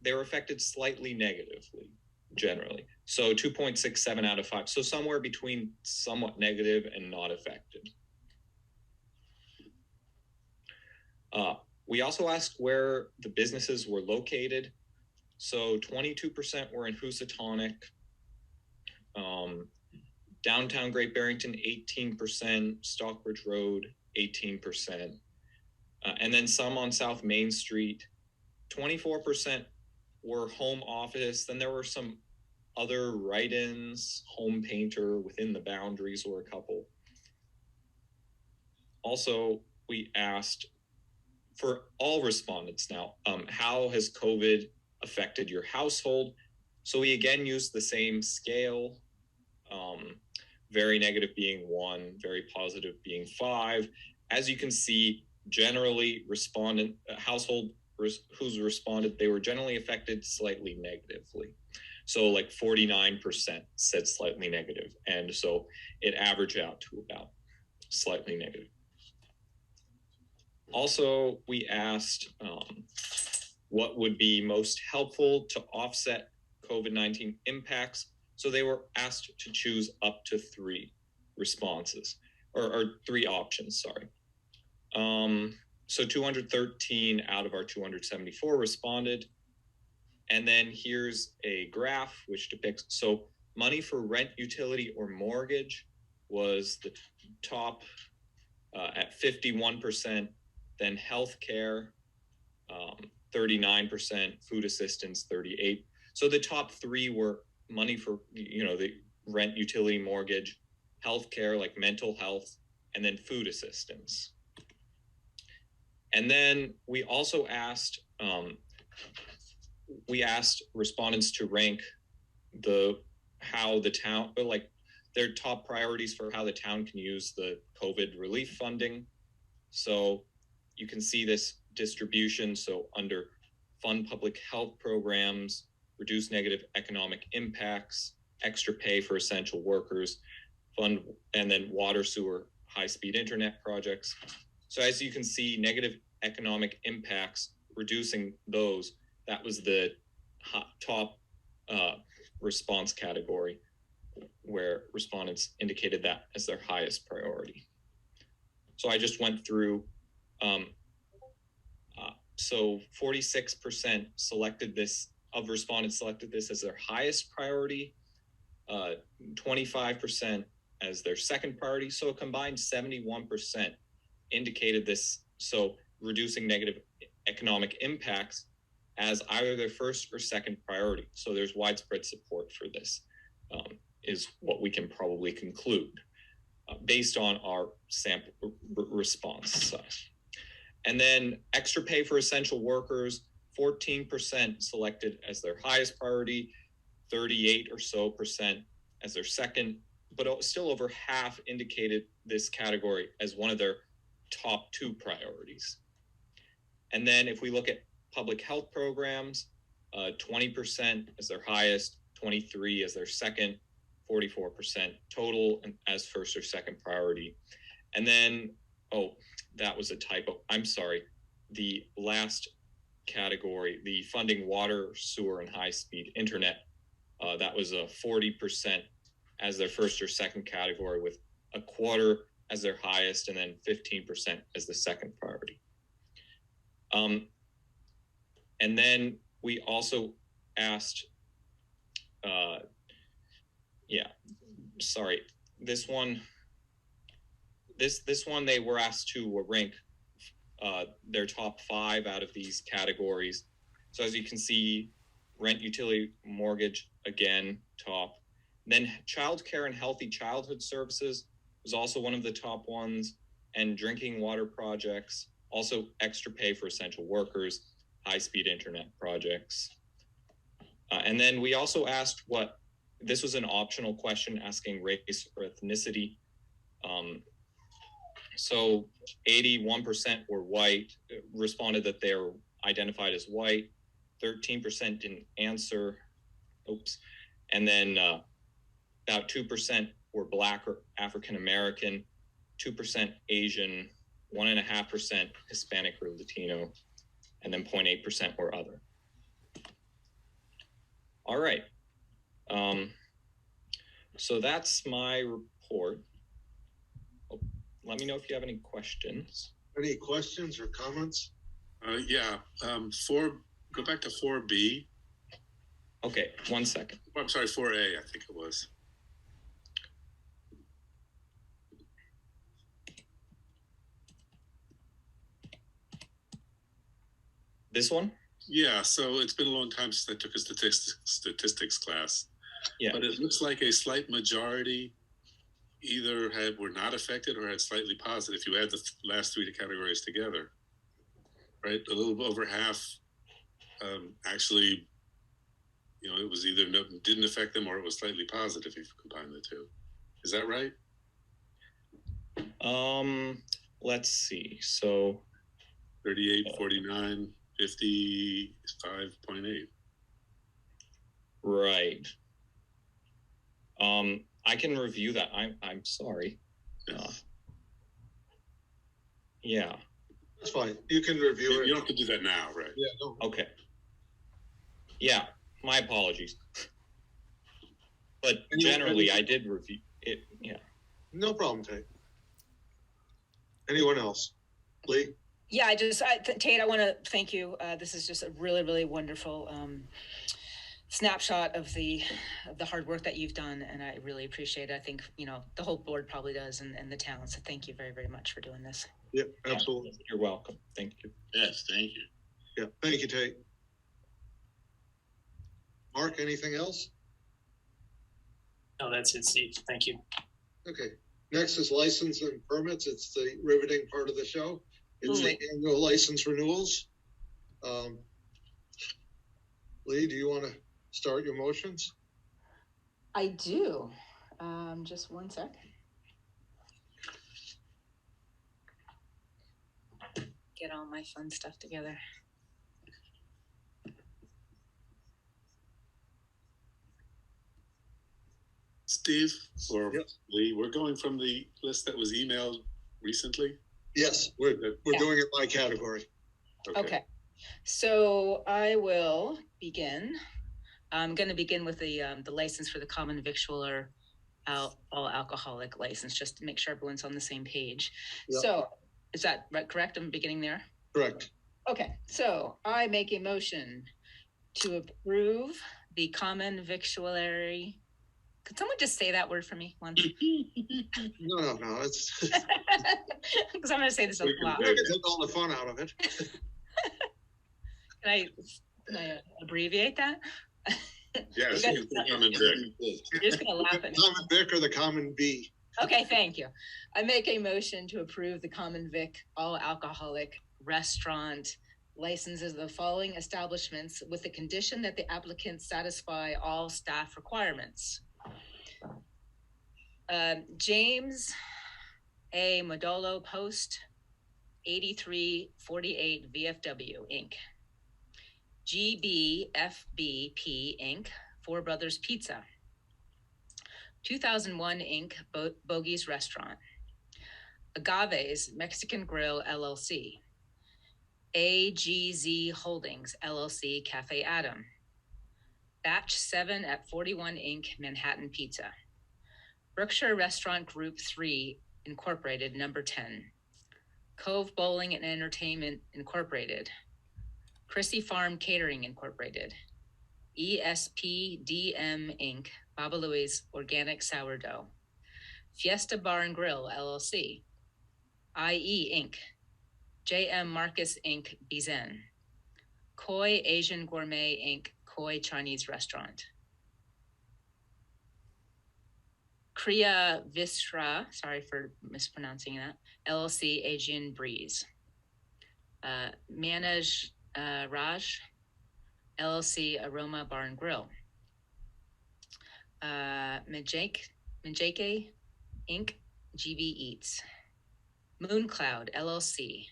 they were affected slightly negatively, generally. So 2.67 out of 5. So somewhere between somewhat negative and not affected. We also asked where the businesses were located. So 22% were in Housatonic, downtown Great Barrington, 18%, Stockbridge Road, 18%, and then some on South Main Street. 24% were home office. Then there were some other write-ins, home painter within the boundaries were a couple. Also, we asked for all respondents now, how has COVID affected your household? So we again used the same scale, very negative being 1, very positive being 5. As you can see, generally household who's responded, they were generally affected slightly negatively. So like 49% said slightly negative. And so it averaged out to about slightly negative. Also, we asked what would be most helpful to offset COVID-19 impacts. So they were asked to choose up to 3 responses, or 3 options, sorry. So 213 out of our 274 responded. And then here's a graph which depicts, so money for rent, utility, or mortgage was the top at 51%, then healthcare, 39%, food assistance, 38%. So the top 3 were money for, the rent, utility, mortgage, healthcare, like mental health, and then food assistance. And then we also asked, respondents to rank how the town, or like their top priorities for how the town can use the COVID relief funding. So you can see this distribution. So under fund public health programs, reduce negative economic impacts, extra pay for essential workers, fund, and then water, sewer, high-speed internet projects. So as you can see, negative economic impacts, reducing those, that was the top response category where respondents indicated that as their highest priority. So I just went through, so 46% selected this, of respondents selected this as their highest priority, 25% as their second priority. So a combined 71% indicated this, so reducing negative economic impacts as either their first or second priority. So there's widespread support for this, is what we can probably conclude based on our sample response. And then extra pay for essential workers, 14% selected as their highest priority, 38 or so % as their second, but still over half indicated this category as one of their top 2 priorities. And then if we look at public health programs, 20% as their highest, 23 as their second, 44% total as first or second priority. And then, that was a typo. I'm sorry. The last category, the funding water, sewer, and high-speed internet, that was a 40% as their first or second category, with a quarter as their highest, and then 15% as the second priority. And then we also asked, this one they were asked to rank their top 5 out of these categories. So as you can see, rent, utility, mortgage, again, top. Then childcare and healthy childhood services was also one of the top ones, and drinking water projects, also extra pay for essential workers, high-speed internet projects. And then we also asked this was an optional question asking race or ethnicity. So 81% were white, responded that they were identified as white, 13% didn't answer, and then about 2% were Black or African American, 2% Asian, 1.5% Hispanic or Latino, and then 0.8% were other. All right. So that's my report. Let me know if you have any questions. Any questions or comments? Go back to 4B. Okay, 1 second. I'm sorry, 4A, I think it was. This one? Yeah, so it's been a long time since I took a statistics class. Yeah. But it looks like a slight majority either were not affected or had slightly positive. If you add the last 3 categories together, right? A little over half actually, it was either didn't affect them or it was slightly positive if you combine the two. Is that right? Let's see. So 38, 49, 55.8. Right. I can review that. I'm sorry. Yeah. That's fine. You can review it. You don't have to do that now, right? Yeah. No. Okay. Yeah. My apologies. But generally, I did review it. Yeah. No problem, Tate. Anyone else? Lee? Yeah, Tate, I want to thank you. This is just a really, really wonderful snapshot of the hard work that you've done, and I really appreciate it. I think the whole board probably does, and the town. So thank you very, very much for doing this. Yeah, absolutely. Yeah, you're welcome. Thank you. Yes, thank you. Yeah, thank you, Tate. Mark, anything else? No, that's it, Steve. Thank you. Okay. Next is license and permits. It's the riveting part of the show. It's the annual license renewals. Lee, do you want to start your motions? I do. Just 1 sec. Get all my fun stuff together. Steve or Lee, we're going from the list that was emailed recently? Yes, we're doing it by category. Okay. So I will begin. I'm going to begin with the license for the common victualler all alcoholic license, just to make sure everyone's on the same page. Yep. So is that correct? I'm beginning there? Correct. Okay. So I make a motion to approve the common victualary. Could someone just say that word for me once? No. It's because I'm going to say this a lot. We're going to take all the fun out of it. Can I abbreviate that? Yes. You're just going to laugh at me. Common Vic or the Common B? Okay, thank you. I make a motion to approve the Common Vic all alcoholic restaurant licenses of the following establishments with the condition that the applicants satisfy all staff requirements. James A. Modolo Post, 8348 VFW, Inc. GBFBP, Inc., Four Brothers Pizza. 2001, Inc., Bogey's Restaurant. Agave's Mexican Grill, LLC. AGZ Holdings, LLC, Cafe Adam. Batch 7 at 41, Inc., Manhattan Pizza. Berkshire Restaurant Group 3, Incorporated, number 10. Cove Bowling and Entertainment Incorporated. Chrissy Farm Catering Incorporated. ESPDM Inc., Baba Louie's Organic Sourdough. Fiesta Bar and Grill, LLC. IE Inc., JM Marcus Inc., Bizen. Koi Asian Gourmet Inc., Koi Chinese Restaurant. Kriya Visra, sorry for mispronouncing that, LLC, Asian Breeze. Manaj Raj, LLC, Aroma Bar and Grill. Majake Inc., GB Eats. Mooncloud, LLC.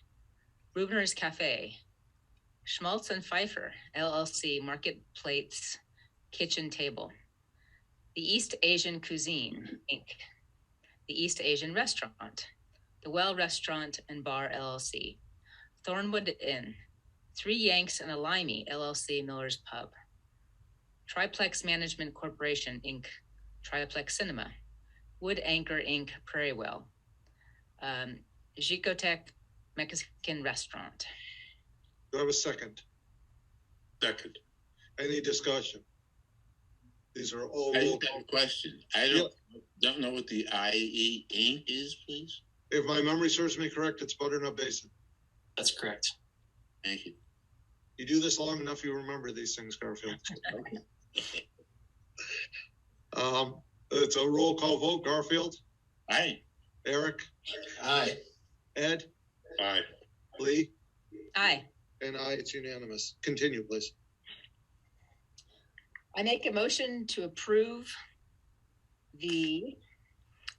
Rubner's Cafe. Schmaltz and Pfeiffer, LLC, Market Plates Kitchen Table. The East Asian Cuisine, Inc., the East Asian Restaurant, the Well Restaurant and Bar, LLC, Thornwood Inn, Three Yanks and a Limey, LLC, Miller's Pub, Triplex Management Corporation, Inc., Triplex Cinema, Wood Anchor, Inc., Prairie Well, Jicotech Mexican Restaurant. Do I have a second? Second. Any discussion? These are all. I just have a question. I don't know what the IE Inc. is, please. If my memory serves me correct, it's Butternut Basin. That's correct. Thank you. You do this long enough, you remember these things, Garfield. It's a roll call vote. Garfield? Aye. Eric? Aye. Ed? Aye. Lee? Aye. And aye, it's unanimous. Continue, please. I make a motion to approve the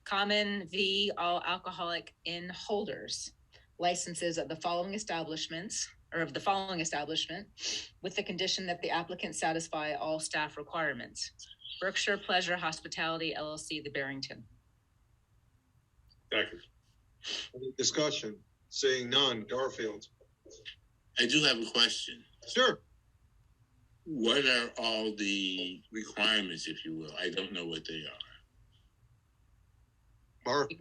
common V all alcoholic inn holders licenses of the following establishments, or of the following establishment, with the condition that the applicant satisfy all staff requirements. Berkshire Pleasure Hospitality, LLC, the Barrington. Second. Any discussion? Seeing none. Garfield? I do have a question. Sure. What are all the requirements, if you will? I don't know what they are. Mark?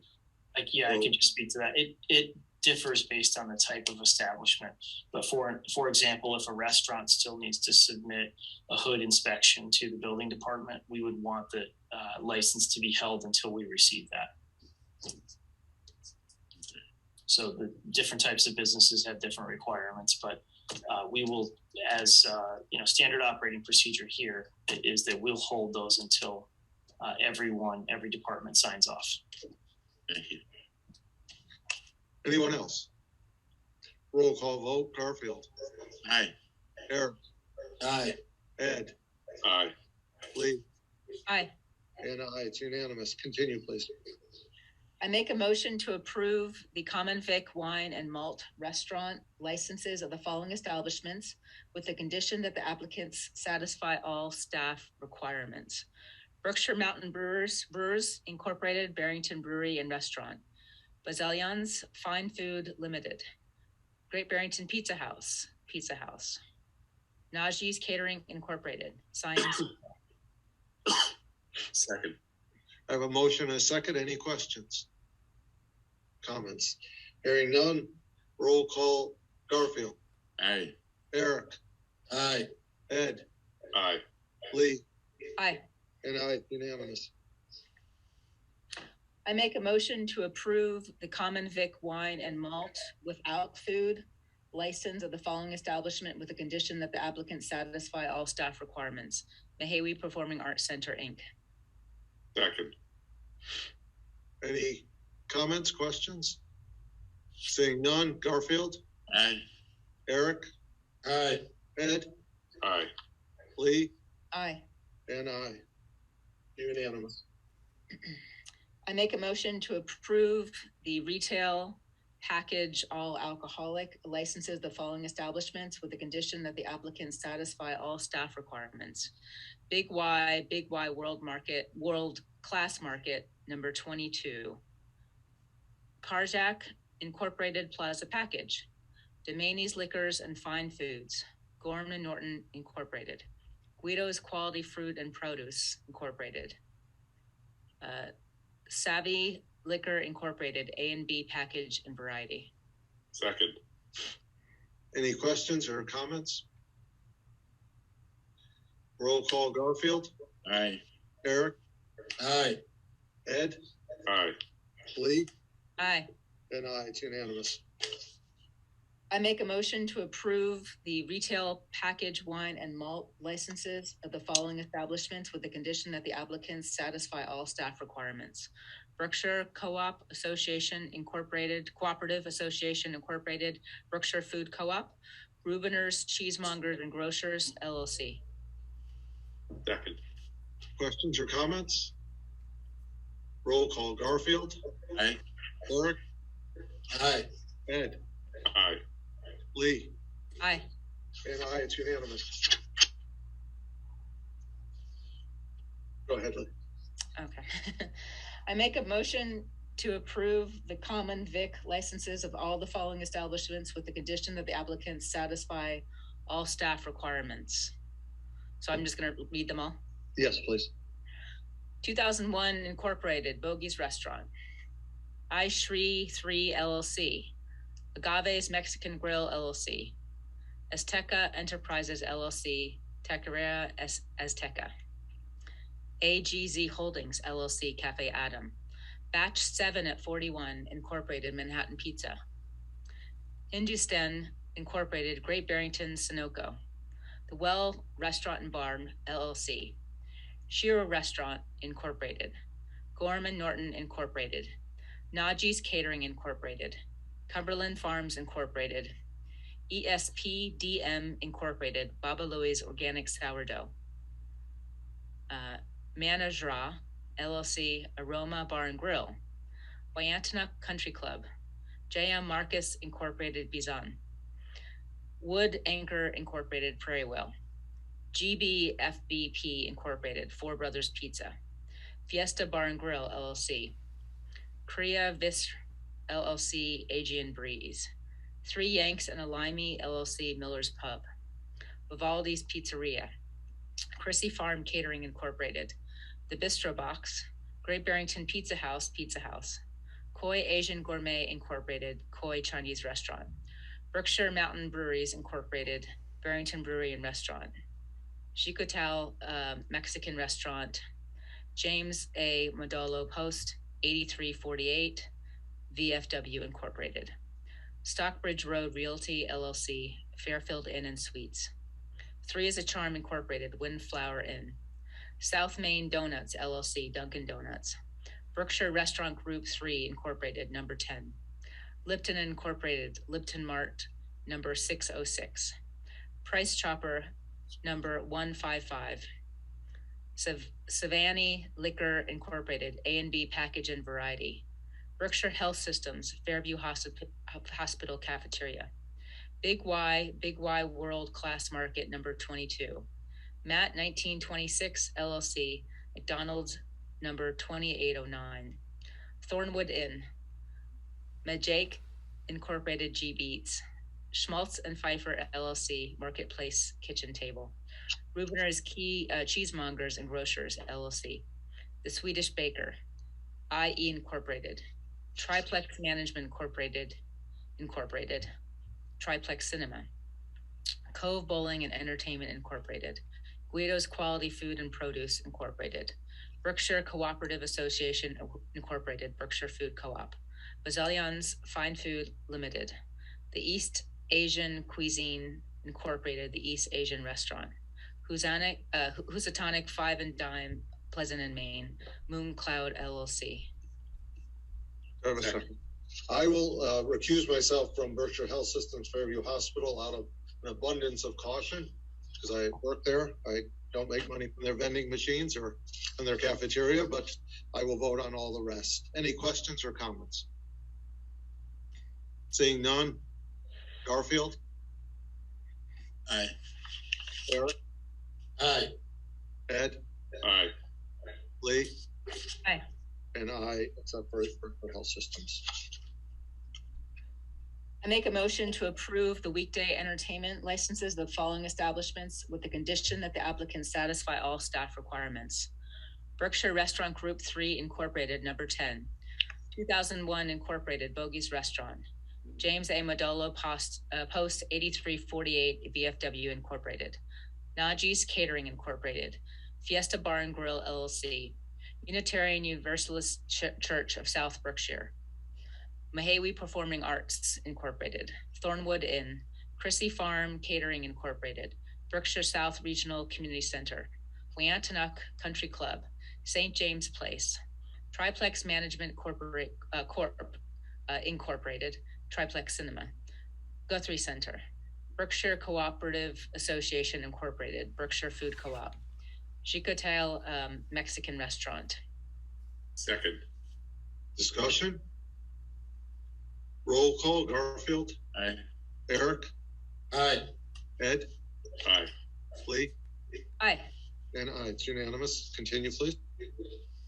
I can just speak to that. It differs based on the type of establishment. But for example, if a restaurant still needs to submit a hood inspection to the building department, we would want the license to be held until we receive that. So the different types of businesses have different requirements, but we will, as standard operating procedure here is that we'll hold those until every department signs off. Thank you. Anyone else? Roll call vote. Garfield? Aye. Eric? Aye. Ed? Aye. Lee? Aye. And aye, it's unanimous. Continue, please. I make a motion to approve the Common Vic Wine and Malt Restaurant licenses of the following establishments with the condition that the applicants satisfy all staff requirements. Berkshire Mountain Brewers Incorporated, Barrington Brewery and Restaurant. Bazillion's Fine Food Limited. Great Barrington Pizza House. Najee's Catering Incorporated. Science. Second. I have a motion and a second. Any questions? Comments? Hearing none. Roll call. Garfield? Aye. Eric? Aye. Ed? Aye. Lee? Aye. And aye, unanimous. I make a motion to approve the Common Vic Wine and Malt without food license of the following establishment with the condition that the applicants satisfy all staff requirements. Mahawi Performing Arts Center, Inc. Second. Any comments, questions? Seeing none. Garfield? Aye. Eric? Aye. Ed? Aye. Lee? Aye. And aye. Unanimous. I make a motion to approve the retail package all alcoholic licenses of the following establishments with the condition that the applicants satisfy all staff requirements. Big Y World Class Market, number 22. Carjack Incorporated Plaza Package. Domaney's Liquors and Fine Foods. Gorman and Norton Incorporated. Guido's Quality Fruit and Produce Incorporated. Savvy Liquor Incorporated, A and B Package and Variety. Second. Any questions or comments? Roll call, Garfield, Aye. Eric, Aye. Ed, Aye. Lee, Aye. and I, it's unanimous. I make a motion to approve the retail package wine and malt licenses of the following establishments with the condition that the applicants satisfy all staff requirements. Berkshire Co-op Association Incorporated, Cooperative Association Incorporated, Berkshire Food Co-op, Rubiners Cheesemongers and Grocers, LLC. Second. Questions or comments? Roll call, Garfield, Aye. Eric, Aye. Ed, Aye. Lee, Aye. and I, it's unanimous. Go ahead, Lee. Okay. I make a motion to approve the common vic licenses of all the following establishments with the condition that the applicants satisfy all staff requirements. So I'm just going to read them all. Yes, please. 2001 Incorporated, Bogey's Restaurant. I Shri 3 LLC. Agave's Mexican Grill LLC. Azteca Enterprises LLC. Taqueria Azteca. AGZ Holdings LLC, Cafe Adam. Batch 7 at 41 Incorporated, Manhattan Pizza. Hindustan Incorporated, Great Barrington, Sunoco. The Well Restaurant and Bar LLC. Shiro Restaurant Incorporated. Gorman Norton Incorporated. Najee's Catering Incorporated. Cumberland Farms Incorporated. ESPDM Incorporated, Baba Louie's Organic Sourdough. Manajra LLC, Aroma Bar and Grill. Wayantana Country Club. J.M. Marcus Incorporated, Bizan. Wood Anchor Incorporated, Prairie Well. GBFBP Incorporated, Four Brothers Pizza. Fiesta Bar and Grill LLC. Korea Vis LLC, Aegean Breeze. Three Yanks and a Limey LLC, Miller's Pub. Vivaldi's Pizzeria. Chrissy Farm Catering Incorporated. The Bistro Box. Great Barrington Pizza House, Koi Asian Gourmet Incorporated, Koi Chinese Restaurant. Berkshire Mountain Breweries Incorporated, Barrington Brewery and Restaurant. Chicotal Mexican Restaurant. James A. Modolo Post, 8348, VFW Incorporated. Stockbridge Road Realty LLC, Fairfield Inn and Suites. Three is a Charm Incorporated, Windflower Inn. South Main Donuts LLC, Dunkin' Donuts. Berkshire Restaurant Group 3 Incorporated, number 10. Lipton Incorporated, Lipton Mart, number 606. Price Chopper, number 155. Savannah Liquor Incorporated, A&B Package and Variety. Berkshire Health Systems, Fairview Hospital Cafeteria. Big Y World Class Market, number 22. Matt 1926 LLC, McDonald's, number 2809. Thornwood Inn. Majake Incorporated, G Beats. Schmaltz and Pfeiffer LLC, Marketplace Kitchen Table. Rubiners Cheesemongers and Grocers LLC. The Swedish Baker. IE Incorporated. Triplex Management Incorporated. Triplex Cinema. Cove Bowling and Entertainment Incorporated. Guido's Quality Food and Produce Incorporated. Berkshire Cooperative Association Incorporated, Berkshire Food Co-op. Bazillion's Fine Food Limited. The East Asian Cuisine Incorporated, the East Asian Restaurant. Housatonic 5 and Dime, Pleasant and Maine. Moon Cloud LLC. I will recuse myself from Berkshire Health Systems Fairview Hospital out of an abundance of caution, because I work there. I don't make money from their vending machines or from their cafeteria, but I will vote on all the rest. Any questions or comments? Seeing none. Garfield? Aye. Eric? Aye. Ed? Aye. Lee? Aye. And I, except for Health Systems. I make a motion to approve the weekday entertainment licenses of the following establishments with the condition that the applicants satisfy all staff requirements. Berkshire Restaurant Group 3 Incorporated, number 10. 2001 Incorporated, Bogey's Restaurant. James A. Modolo, Post 8348 VFW Incorporated. Najee's Catering Incorporated. Fiesta Bar and Grill LLC. Unitarian Universalist Church of South Berkshire. Mahawi Performing Arts Incorporated. Thornwood Inn. Chrissy Farm Catering Incorporated. Berkshire South Regional Community Center. Weantenuck Country Club. St. James Place. Triplex Management Incorporated. Triplex Cinema. Guthrie Center. Berkshire Cooperative Association Incorporated. Berkshire Food Co-op. Chicotel Mexican Restaurant. Second. Discussion? Roll call, Garfield, Aye. Eric, Aye. Ed, Aye. Lee, Aye. and aye. It's unanimous. Continue, please.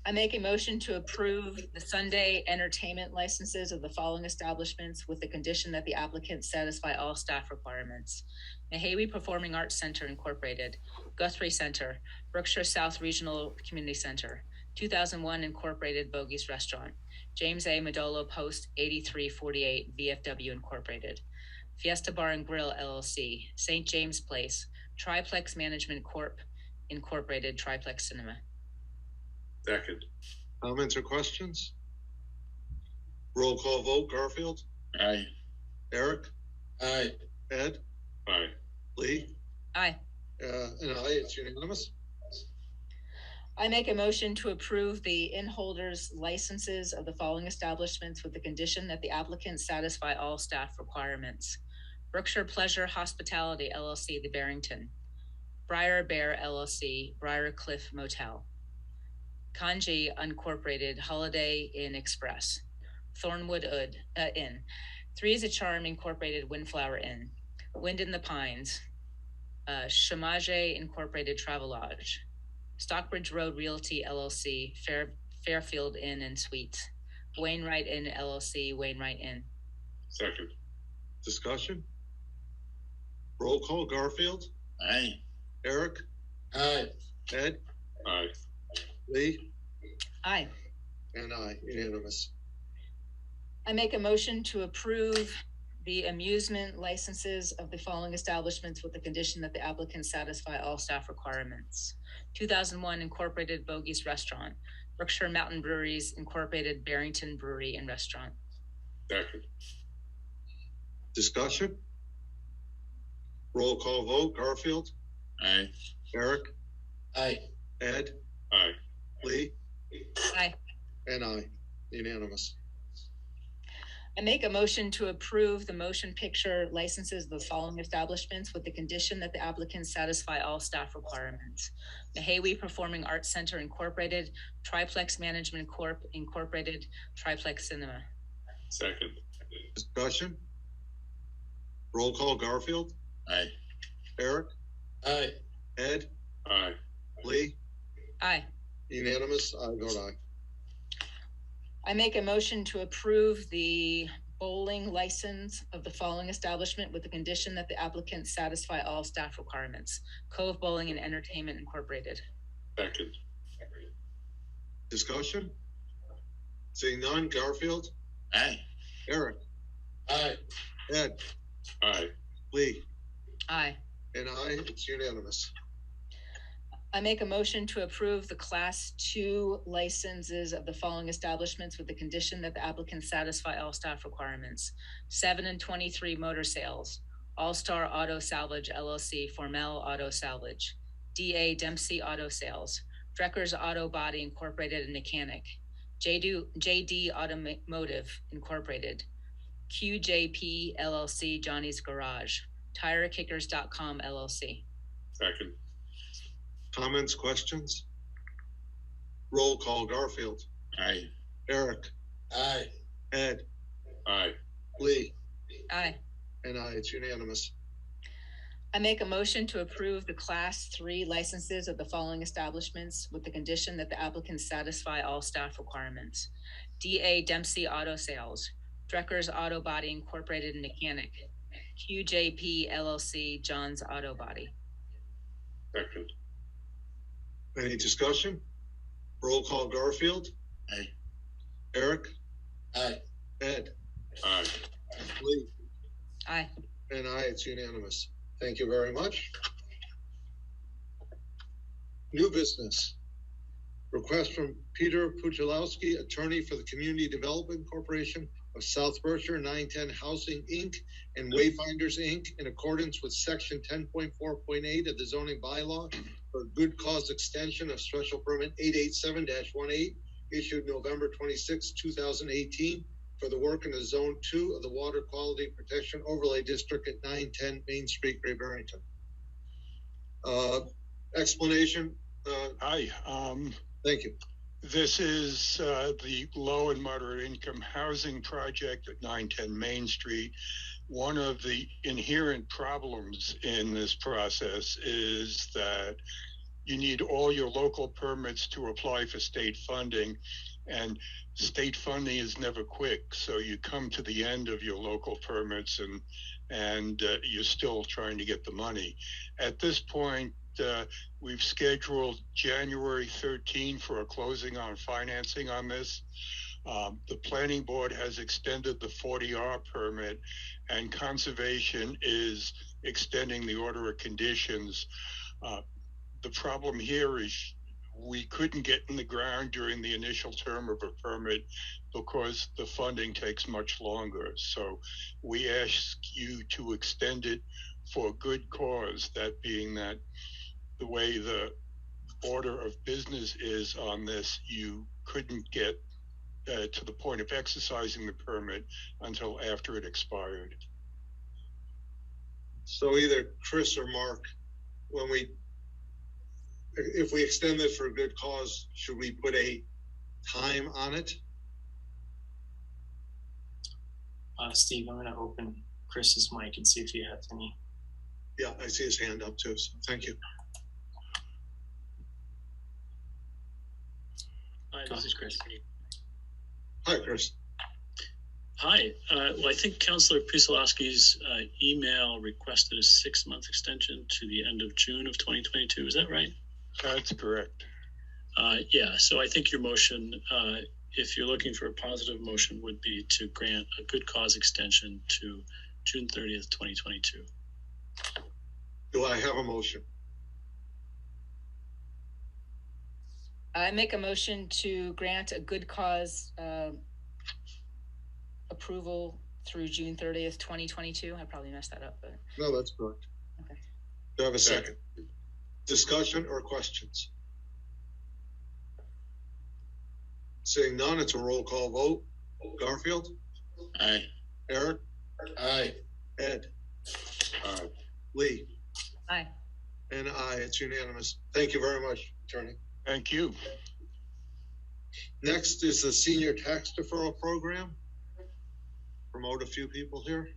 I make a motion to approve the Sunday entertainment licenses of the following establishments with the condition that the applicants satisfy all staff requirements. Mahawi Performing Arts Center Incorporated, Guthrie Center, Berkshire South Regional Community Center, 2001 Incorporated Bogey's Restaurant, James A. Modolo Post 8348 VFW Incorporated, Fiesta Bar and Grill LLC, St. James Place, Triplex Management Corp. Incorporated, Triplex Cinema. Second. Comments or questions? Roll call vote, Garfield, Aye. Eric, Aye. Ed, Aye. Lee, Aye. and aye. It's unanimous. I make a motion to approve the in-holders licenses of the following establishments with the condition that the applicants satisfy all staff requirements. Berkshire Pleasure Hospitality LLC, the Barrington. Briar Bear LLC, Briar Cliff Motel. Kanji Uncorporated Holiday Inn Express. Thornwood Inn. Three is a Charm Incorporated Windflower Inn. Wind in the Pines. Shamaje Incorporated Travelodge. Stockbridge Road Realty LLC, Fairfield Inn and Suites. Wainwright Inn LLC, Wainwright Inn. Second. Discussion? Roll call, Garfield, Aye. Eric, Aye. Ed, Aye. Lee, Aye. and aye. Unanimous. I make a motion to approve the amusement licenses of the following establishments with the condition that the applicants satisfy all staff requirements. 2001 Incorporated Bogey's Restaurant, Berkshire Mountain Breweries Incorporated Barrington Brewery and Restaurant. Second. Discussion? Roll call vote, Garfield, Aye. Eric, Aye. Ed, Aye. Lee, Aye. and aye. Unanimous. I make a motion to approve the motion picture licenses of the following establishments with the condition that the applicants satisfy all staff requirements. Mahawi Performing Arts Center Incorporated, Triplex Management Corp. Incorporated, Triplex Cinema. Second. Discussion? Roll call, Garfield, Aye. Eric, Aye. Ed, Aye. Lee, Aye. unanimous. I vote aye. I make a motion to approve the bowling license of the following establishment with the condition that the applicants satisfy all staff requirements. Cove Bowling and Entertainment Incorporated. Second. Discussion? Seeing none, Garfield, Aye. Eric, Aye. Ed, Aye. Lee, Aye. and aye. It's unanimous. I make a motion to approve the Class 2 licenses of the following establishments with the condition that the applicants satisfy all staff requirements. 7 and 23 Motor Sales, All-Star Auto Salvage LLC, Formel Auto Salvage, D.A. Dempsey Auto Sales, Drecker's Auto Body Incorporated and Mechanic, J.D. Automotive Incorporated, QJP LLC, Johnny's Garage, TireKickers.com LLC. Second. Comments, questions? Roll call, Garfield, Aye. Eric, Aye. Ed, Aye. Lee, Aye. and aye. It's unanimous. I make a motion to approve the Class 3 licenses of the following establishments with the condition that the applicants satisfy all staff requirements. D.A. Dempsey Auto Sales, Drecker's Auto Body Incorporated and Mechanic, QJP LLC, John's Auto Body. Second. Any discussion? Roll call, Garfield, Aye. Eric, Aye. Ed, Aye. Lee, Aye. and I, it's unanimous. Thank you very much. New business. Request from Peter Puchalowski, attorney for the Community Development Corporation of South Berkshire, 910 Housing, Inc., and Wayfinders, Inc., in accordance with Section 10.4.8 of the zoning bylaw for a good cause extension of special permit 887-18, issued November 26, 2018, for the work in the Zone 2 of the Water Quality Protection Overlay District at 910 Main Street, Great Barrington. Explanation. Hi. Thank you. This is the low and moderate income housing project at 910 Main Street. One of the inherent problems in this process is that you need all your local permits to apply for state funding, and state funding is never quick. So you come to the end of your local permits and you're still trying to get the money. At this point, we've scheduled January 13 for a closing on financing on this. The planning board has extended the 40R permit, and conservation is extending the order of conditions. The problem here is we couldn't get in the ground during the initial term of a permit because the funding takes much longer. So we ask you to extend it for a good cause, that being that the way the order of business is on this, you couldn't get to the point of exercising the permit until after it expired. So either Chris or Mark, if we extend it for a good cause, should we put a time on it? Steve, I'm going to open Chris's mic and see if he has any. Yeah, I see his hand up too, so thank you. Hi, this is Chris. Hi, Chris. Hi. Well, I think Councilor Puchalowski's email requested a 6-month extension to the end of June of 2022. Is that right? That's correct. Yeah. So I think your motion, if you're looking for a positive motion, would be to grant a good cause extension to June 30th, 2022. Do I have a motion? I make a motion to grant a good cause approval through June 30th, 2022. I probably messed that up, but No, that's correct. Okay. Do I have a second? Discussion or questions? Seeing none, it's a roll call vote. Garfield? Aye. Eric? Aye. Ed? Aye. Lee? Aye. And I, it's unanimous. Thank you very much, Attorney. Thank you. Next is the Senior Tax Deferral Program. Promote a few people here.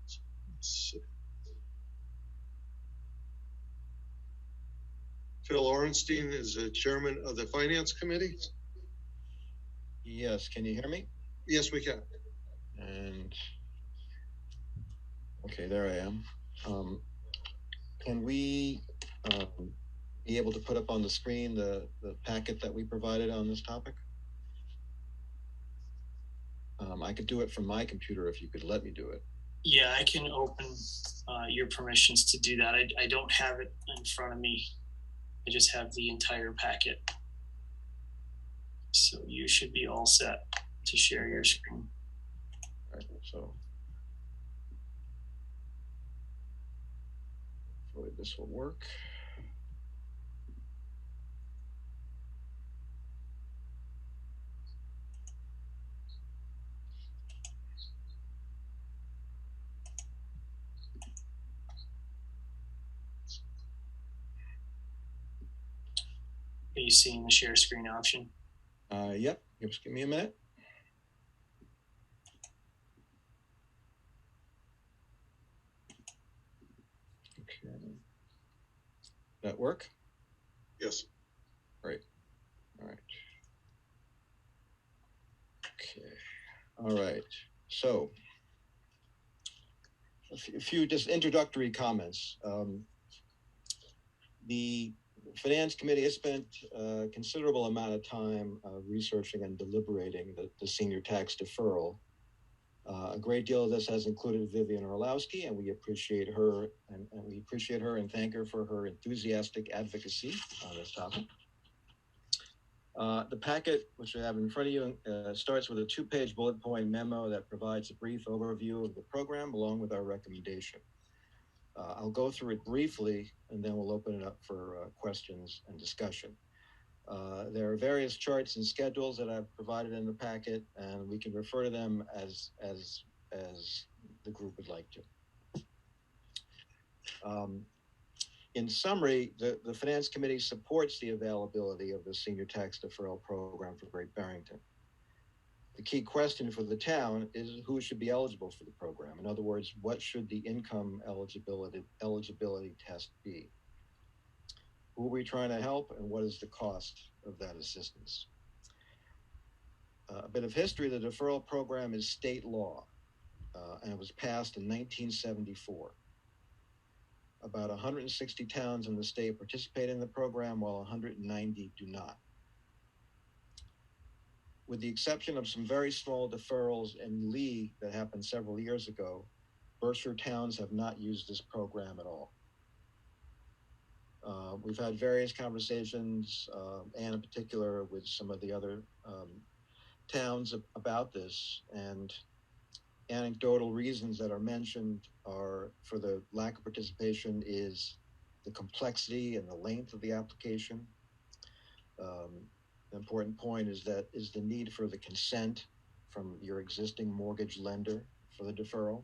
Let's see. Phil Orenstein is the chairman of the Finance Committee. Yes, can you hear me? Yes, we can. And okay, there I am. Can we be able to put up on the screen the packet that we provided on this topic? I could do it from my computer if you could let me do it. Yeah, I can open your permissions to do that. I don't have it in front of me. I just have the entire packet. So you should be all set to share your screen. All right, so hopefully this will work. Are you seeing the share screen option? Yep, just give me a minute. Okay. That work? Yes. Great. All right. Okay. All right. So a few just introductory comments. The Finance Committee has spent a considerable amount of time researching and deliberating the senior tax deferral. A great deal of this has included Vivian Orlowski, and we appreciate her and thank her for her enthusiastic advocacy on this topic. The packet, which I have in front of you, starts with a 2-page bullet point memo that provides a brief overview of the program along with our recommendation. I'll go through it briefly, and then we'll open it up for questions and discussion. There are various charts and schedules that I've provided in the packet, and we can refer to them as the group would like to. In summary, the Finance Committee supports the availability of the Senior Tax Deferral Program for Great Barrington. The key question for the town is who should be eligible for the program. In other words, what should the income eligibility test be? Who are we trying to help, and what is the cost of that assistance? A bit of history: the deferral program is state law, and it was passed in 1974. About 160 towns in the state participate in the program, while 190 do not. With the exception of some very small deferrals in Lee that happened several years ago, Berkshire towns have not used this program at all. We've had various conversations, and in particular with some of the other towns about this, and anecdotal reasons that are mentioned are for the lack of participation is the complexity and the length of the application. The important point is the need for the consent from your existing mortgage lender for the deferral.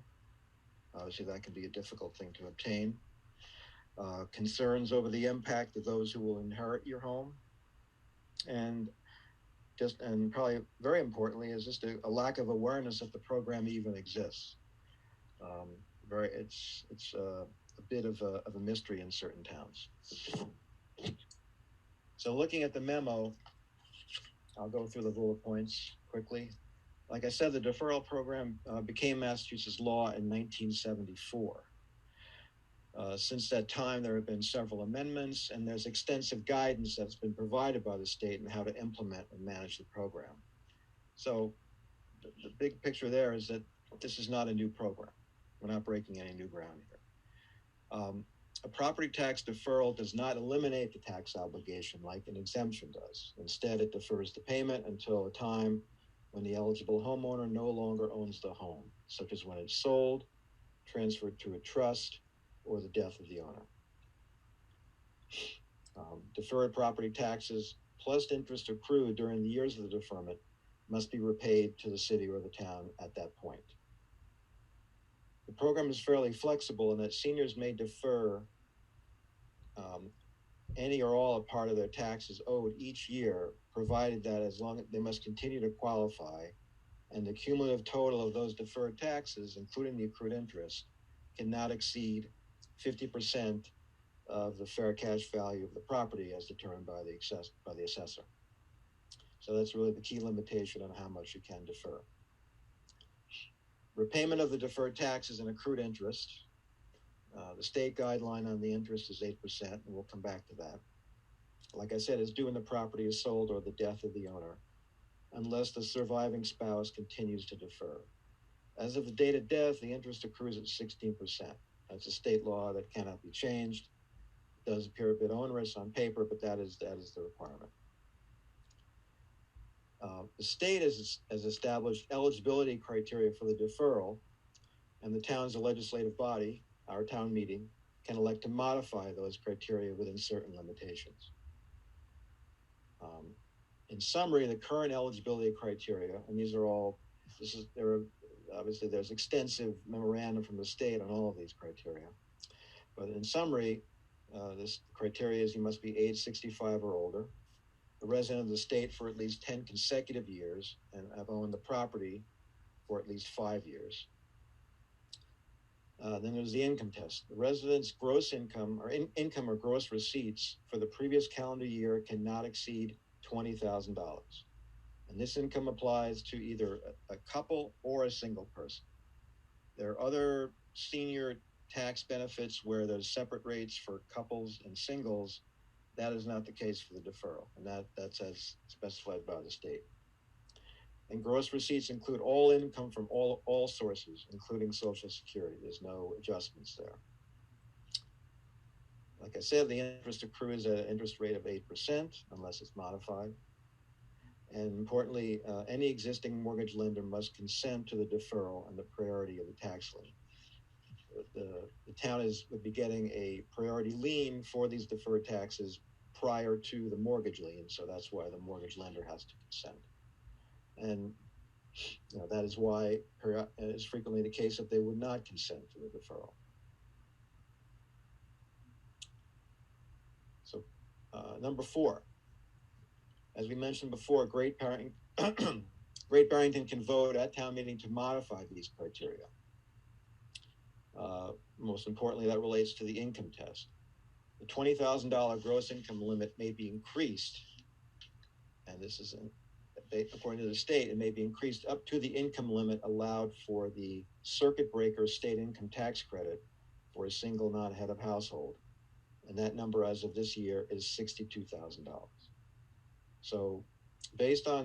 Obviously, that can be a difficult thing to obtain. Concerns over the impact of those who will inherit your home, and probably very importantly is just a lack of awareness that the program even exists. It's a bit of a mystery in certain towns. So looking at the memo, I'll go through the bullet points quickly. Like I said, the deferral program became Massachusetts law in 1974. Since that time, there have been several amendments, and there's extensive guidance that's been provided by the state on how to implement and manage the program. So the big picture there is that this is not a new program. We're not breaking any new ground here. A property tax deferral does not eliminate the tax obligation like an exemption does. Instead, it defers the payment until a time when the eligible homeowner no longer owns the home, such as when it's sold, transferred to a trust, or the death of the owner. Deferred property taxes plus interest accrued during the years of the deferment must be repaid to the city or the town at that point. The program is fairly flexible in that seniors may defer any or all a part of their taxes owed each year, provided that as long as they must continue to qualify, and the cumulative total of those deferred taxes, including the accrued interest, cannot exceed 50% of the fair cash value of the property as determined by the assessor. So that's really the key limitation on how much you can defer. Repayment of the deferred taxes and accrued interest. The state guideline on the interest is 8%, and we'll come back to that. Like I said, is due when the property is sold or the death of the owner, unless the surviving spouse continues to defer. As of the date of death, the interest accrues at 16%. That's a state law that cannot be changed. It does appear a bit onerous on paper, but that is the requirement. The state has established eligibility criteria for the deferral, and the town's legislative body, our town meeting, can elect to modify those criteria within certain limitations. In summary, the current eligibility criteria, and obviously there's extensive memorandum from the state on all of these criteria, but in summary, this criteria is you must be age 65 or older, a resident of the state for at least 10 consecutive years, and have owned the property for at least 5 years. Then there's the income test. The resident's gross income or income or gross receipts for the previous calendar year cannot exceed $20,000. And this income applies to either a couple or a single person. There are other senior tax benefits where there's separate rates for couples and singles, that is not the case for the deferral, and that's as specified by the state. And gross receipts include all income from all sources, including Social Security. There's no adjustments there. Like I said, the interest accrues at an interest rate of 8% unless it's modified. And importantly, any existing mortgage lender must consent to the deferral and the priority of the tax lien. The town would be getting a priority lien for these deferred taxes prior to the mortgage lien, so that's why the mortgage lender has to consent. And that is why it is frequently the case that they would not consent to the deferral. So, number 4, as we mentioned before, Great Barrington can vote at town meeting to modify these criteria. Most importantly, that relates to the income test. The $20,000 gross income limit may be increased, and this is according to the state, it may be increased up to the income limit allowed for the circuit breaker state income tax credit for a single non-head of household. And that number as of this year is $62,000. So based on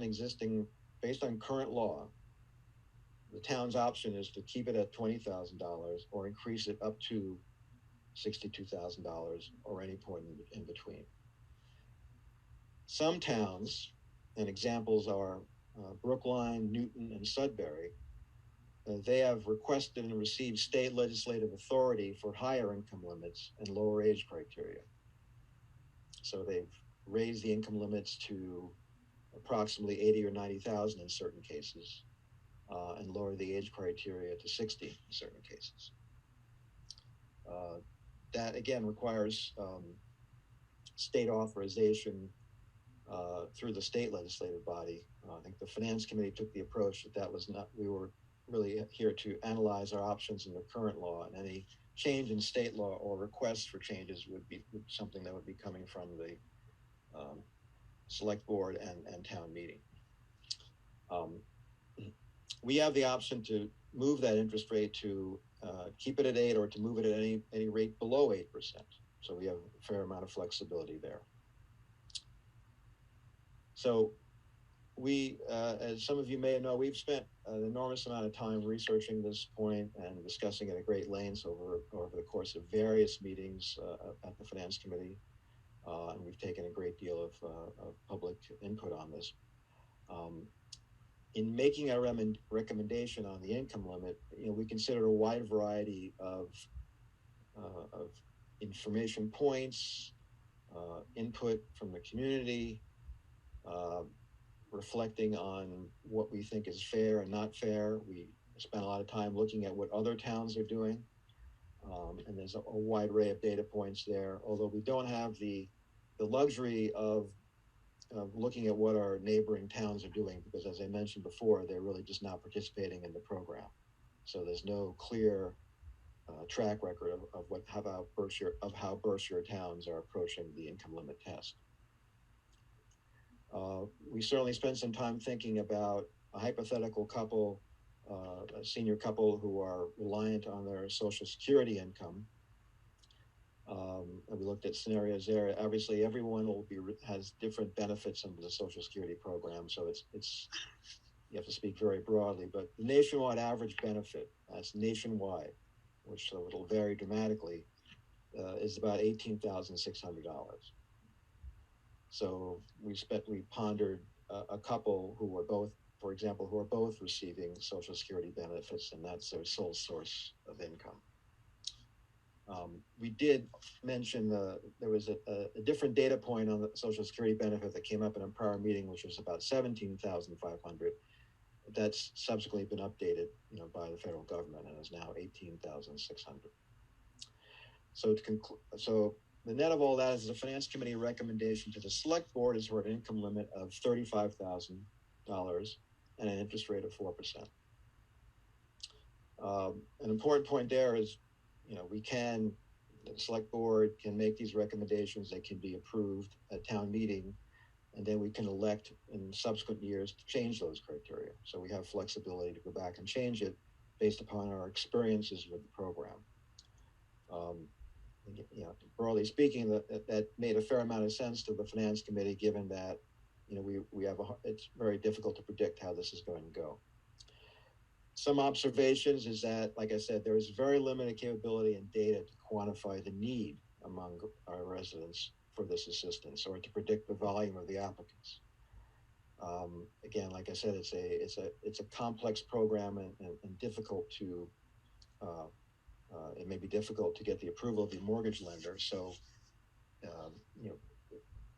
current law, the town's option is to keep it at $20,000 or increase it up to $62,000 or any point in between. Some towns, and examples are Brookline, Newton, and Sudbury, they have requested and received state legislative authority for higher income limits and lower age criteria. So they've raised the income limits to approximately 80 or 90,000 in certain cases, and lower the age criteria to 60 in certain cases. That again requires state authorization through the state legislative body. I think the Finance Committee took the approach that was not, we were really here to analyze our options in the current law, and any change in state law or requests for changes would be something that would be coming from the select board and town meeting. We have the option to move that interest rate to keep it at 8 or to move it at any rate below 8%. So we have a fair amount of flexibility there. So we, as some of you may know, we've spent an enormous amount of time researching this point and discussing it at great lengths over the course of various meetings at the Finance Committee, and we've taken a great deal of public input on this. In making our recommendation on the income limit, we consider a wide variety of information points, input from the community, reflecting on what we think is fair and not fair. We spent a lot of time looking at what other towns are doing, and there's a wide array of data points there, although we don't have the luxury of looking at what our neighboring towns are doing, because as I mentioned before, they're really just not participating in the program. So there's no clear track record of how Berkshire towns are approaching the income limit test. We certainly spent some time thinking about a hypothetical couple, a senior couple who are reliant on their Social Security income. And we looked at scenarios there. Obviously, everyone has different benefits under the Social Security program, so it's you have to speak very broadly. But the nationwide average benefit, that's nationwide, which so it'll vary dramatically, is about $18,600. So we pondered a couple who were both, for example, who are both receiving Social Security benefits, and that's their sole source of income. We did mention there was a different data point on the Social Security benefit that came up in a prior meeting, which was about $17,500. That's subsequently been updated, by the federal government, and is now $18,600. So the net of all that is the Finance Committee recommendation to the Select Board is for an income limit of $35,000 and an interest rate of 4%. An important point there is, the Select Board can make these recommendations. They can be approved at town meeting, and then we can elect in subsequent years to change those criteria. So we have flexibility to go back and change it based upon our experiences with the program. Broadly speaking, that made a fair amount of sense to the Finance Committee, given that, it's very difficult to predict how this is going to go. Some observations is that, like I said, there is very limited capability and data to quantify the need among our residents for this assistance or to predict the volume of the applicants. Again, like I said, it's a complex program and difficult to, it may be difficult to get the approval of the mortgage lender. So,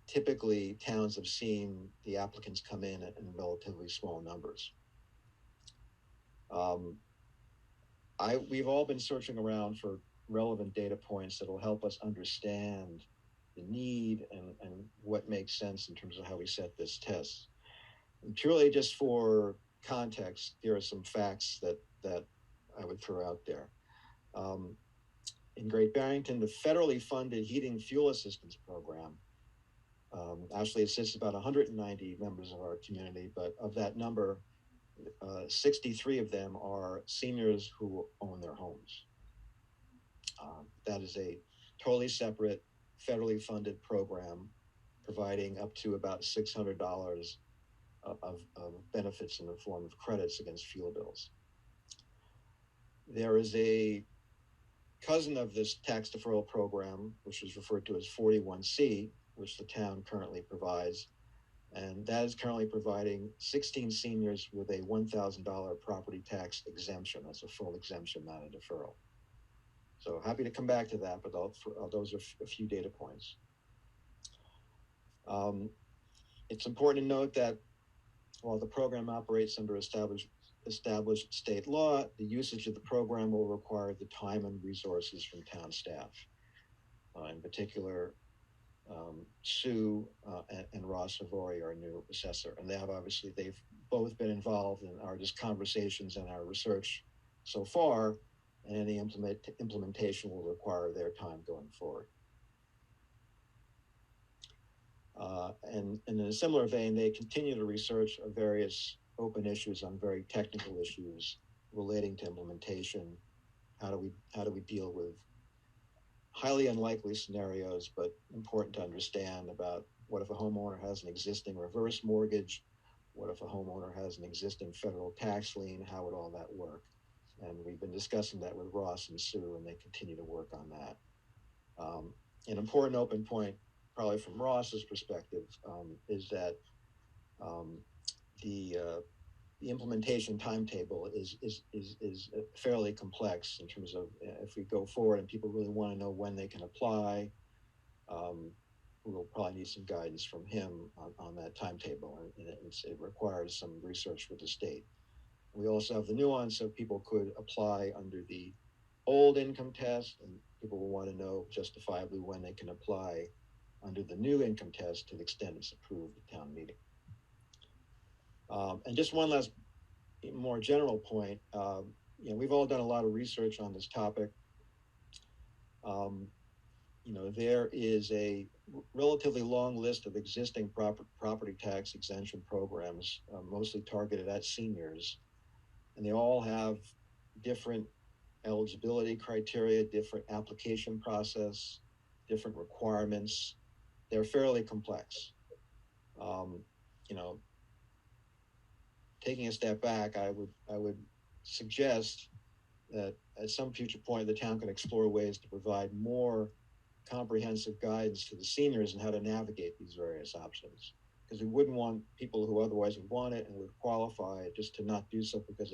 typically towns have seen the applicants come in relatively small numbers. We've all been searching around for relevant data points that will help us understand the need and what makes sense in terms of how we set this test. And purely just for context, here are some facts that I would throw out there. In Great Barrington, the federally funded heating fuel assistance program actually assists about 190 members of our community, but of that number, 63 of them are seniors who own their homes. That is a totally separate, federally funded program, providing up to about $600 of benefits in the form of credits against fuel bills. There is a cousin of this tax deferral program, which is referred to as 41C, which the town currently provides. And that is currently providing 16 seniors with a $1,000 property tax exemption. That's a full exemption, not a deferral. So happy to come back to that, but those are a few data points. It's important to note that while the program operates under established state law, the usage of the program will require the time and resources from town staff. In particular, Sue and Ross Savori, our new assessor, and they've both been involved in our just conversations and our research so far, and any implementation will require their time going forward. And in a similar vein, they continue to research various open issues on very technical issues relating to implementation. How do we deal with highly unlikely scenarios, but important to understand about what if a homeowner has an existing reverse mortgage? What if a homeowner has an existing federal tax lien? How would all that work? And we've been discussing that with Ross and Sue, and they continue to work on that. An important open point, probably from Ross's perspective, is that the implementation timetable is fairly complex in terms of if we go forward and people really want to know when they can apply, we'll probably need some guidance from him on that timetable, and it requires some research with the state. We also have the nuance of people could apply under the old income test, and people will want to know justifiably when they can apply under the new income test to the extent it's approved at town meeting. And just one last more general point, we've all done a lot of research on this topic. There is a relatively long list of existing property tax exemption programs, mostly targeted at seniors, and they all have different eligibility criteria, different application process, different requirements. They're fairly complex. Taking a step back, I would suggest that at some future point, the town can explore ways to provide more comprehensive guidance to the seniors on how to navigate these various options. Because we wouldn't want people who otherwise would want it and would qualify just to not do so because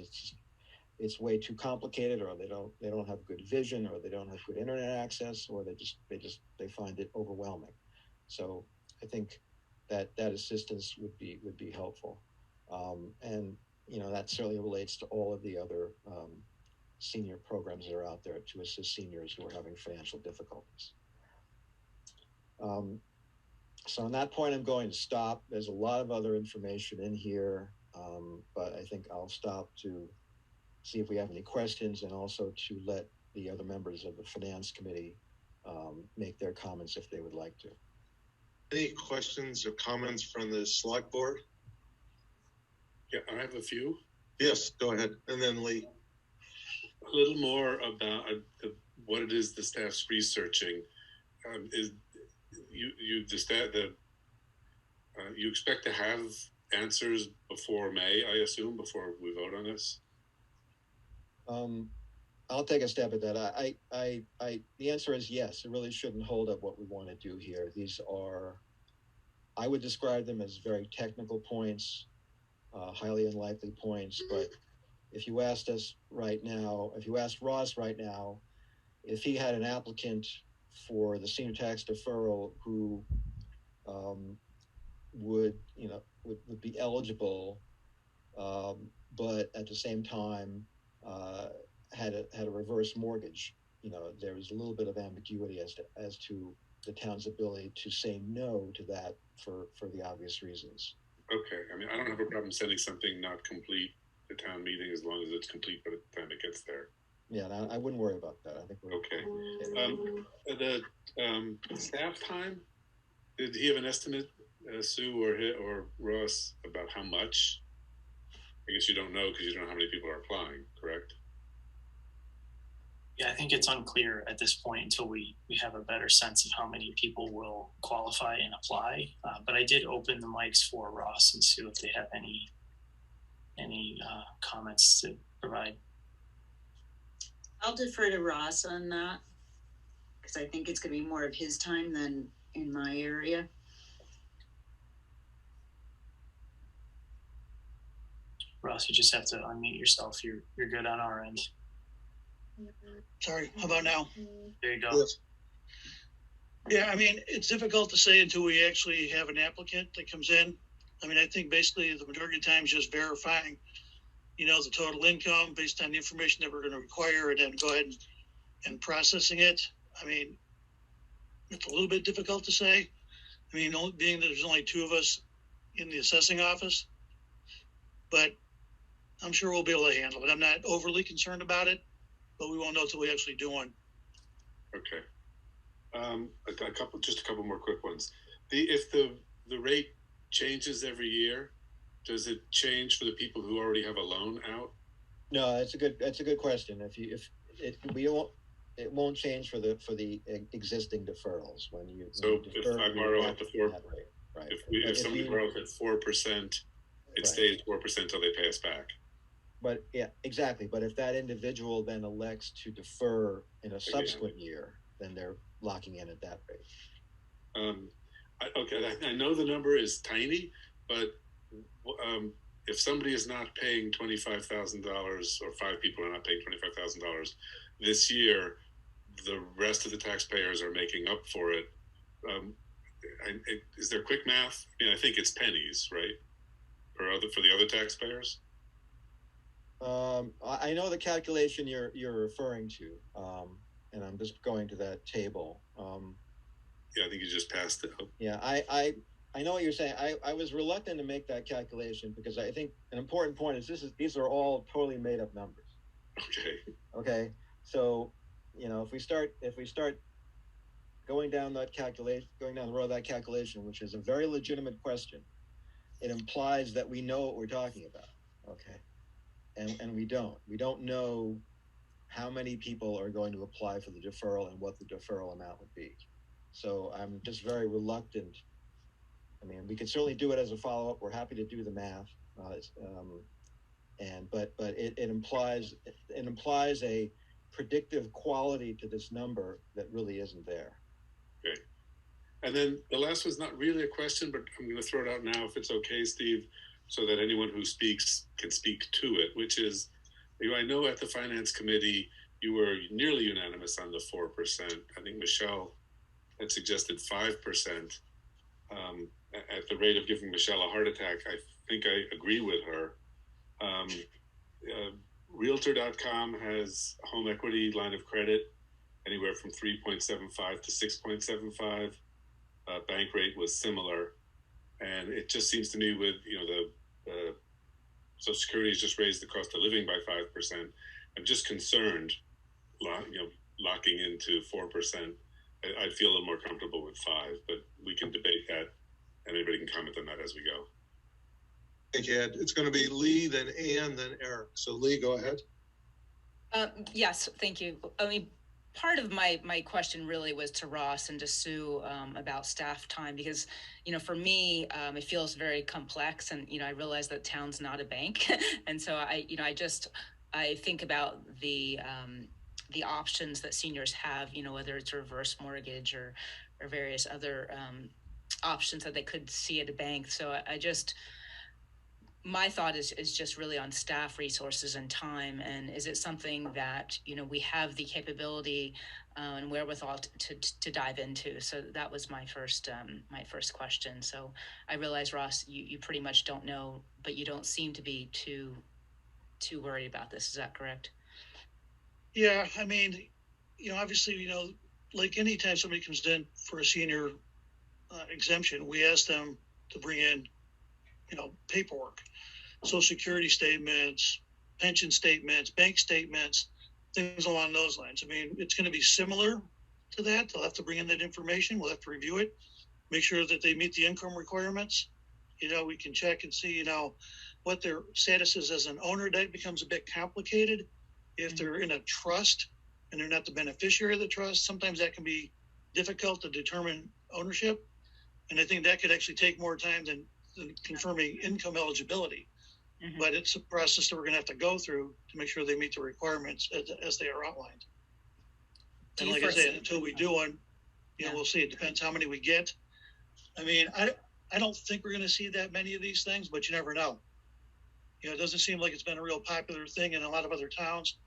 it's way too complicated, or they don't have good vision, or they don't have good internet access, or they find it overwhelming. So I think that assistance would be helpful. And that certainly relates to all of the other senior programs that are out there to assist seniors who are having financial difficulties. So on that point, I'm going to stop. There's a lot of other information in here, but I think I'll stop to see if we have any questions, and also to let the other members of the Finance Committee make their comments if they would like to. Any questions or comments from the Select Board? Yeah, I have a few. Yes, go ahead. And then Lee. A little more about what it is the staff's researching. Is you expect to have answers before May, I assume, before we vote on this? I'll take a stab at that. The answer is yes. It really shouldn't hold up what we want to do here. These are, I would describe them as very technical points, highly unlikely points. But if you asked us right now, if you asked Ross right now, if he had an applicant for the senior tax deferral who would be eligible, but at the same time had a reverse mortgage, there was a little bit of ambiguity as to the town's ability to say no to that for the obvious reasons. Okay, I mean, I don't have a problem sending something not complete to town meeting as long as it's complete by the time it gets there. Yeah, I wouldn't worry about that. I think we're okay. The staff time, did he have an estimate, Sue or Ross, about how much? I guess you don't know because you don't know how many people are applying, correct? Yeah, I think it's unclear at this point until we have a better sense of how many people will qualify and apply. But I did open the mics for Ross and Sue if they have any comments to provide. I'll defer to Ross on that because I think it's going to be more of his time than in my area. Ross, you just have to unmute yourself. You're good on our end. Sorry, how about now? There you go. Yes. Yeah, I mean, it's difficult to say until we actually have an applicant that comes in. I mean, I think basically the majority of times just verifying, the total income based on the information that we're going to require and then go ahead and processing it. I mean, it's a little bit difficult to say. I mean, being that there's only two of us in the assessing office, but I'm sure we'll be able to handle it. I'm not overly concerned about it, but we won't know until we actually do one. Okay. Just a couple more quick ones. If the rate changes every year, does it change for the people who already have a loan out? No, that's a good question. It won't change for the existing deferrals when you. If I borrow at the 4%, right? If somebody borrows at 4%, it stays 4% until they pay us back. But yeah, exactly. But if that individual then elects to defer in a subsequent year, then they're locking in at that rate. Okay, I know the number is tiny, but if somebody is not paying $25,000 or 5 people are not paying $25,000 this year, the rest of the taxpayers are making up for it. Is there quick math? I mean, I think it's pennies, right? For the other taxpayers. I know the calculation you're referring to, and I'm just going to that table. Yeah, I think you just passed it. Yeah, I know what you're saying. I was reluctant to make that calculation because I think an important point is these are all totally made up numbers. Okay. So, if we start going down the road of that calculation, which is a very legitimate question, it implies that we know what we're talking about. Okay. And we don't know how many people are going to apply for the deferral and what the deferral amount would be. So I'm just very reluctant. I mean, we could certainly do it as a follow-up. We're happy to do the math. But it implies a predictive quality to this number that really isn't there. Okay. And then the last one's not really a question, but I'm going to throw it out now if it's okay, Steve, so that anyone who speaks can speak to it, which is, I know at the Finance Committee, you were nearly unanimous on the 4%. I think Michelle had suggested 5%. At the rate of giving Michelle a heart attack, I think I agree with her. Realtor.com has a home equity line of credit anywhere from 3.75 to 6.75. Bank rate was similar. And it just seems to me with, the Social Security has just raised the cost of living by 5%. I'm just concerned, locking into 4%. I'd feel a little more comfortable with 5, but we can debate that, and anybody can comment on that as we go. Thank you, Ed. It's going to be Lee, then Ann, then Eric. So Lee, go ahead. Yes, thank you. I mean, part of my question really was to Ross and to Sue about staff time, because, for me, it feels very complex, and, I realize that town's not a bank. And so I think about the options that seniors have, whether it's a reverse mortgage or various other options that they could see at a bank. So my thought is just really on staff resources and time. And is it something that, we have the capability and wherewithal to dive into? So that was my first question. So I realize, Ross, you pretty much don't know, but you don't seem to be too worried about this. Is that correct? Yeah, I mean, obviously, like anytime somebody comes in for a senior exemption, we ask them to bring in, paperwork, Social Security statements, pension statements, bank statements, things along those lines. I mean, it's going to be similar to that. They'll have to bring in that information. We'll have to review it, make sure that they meet the income requirements. We can check and see, what their status is as an owner. That becomes a bit complicated. If they're in a trust and they're not the beneficiary of the trust, sometimes that can be difficult to determine ownership. And I think that could actually take more time than confirming income eligibility. Mm-hmm. But it's a process that we're going to have to go through to make sure they meet the requirements as they are outlined. And like I said, until we do one, we'll see. It depends how many we get. I mean, I don't think we're going to see that many of these things, but you never know. It doesn't seem like it's been a real popular thing in a lot of other towns,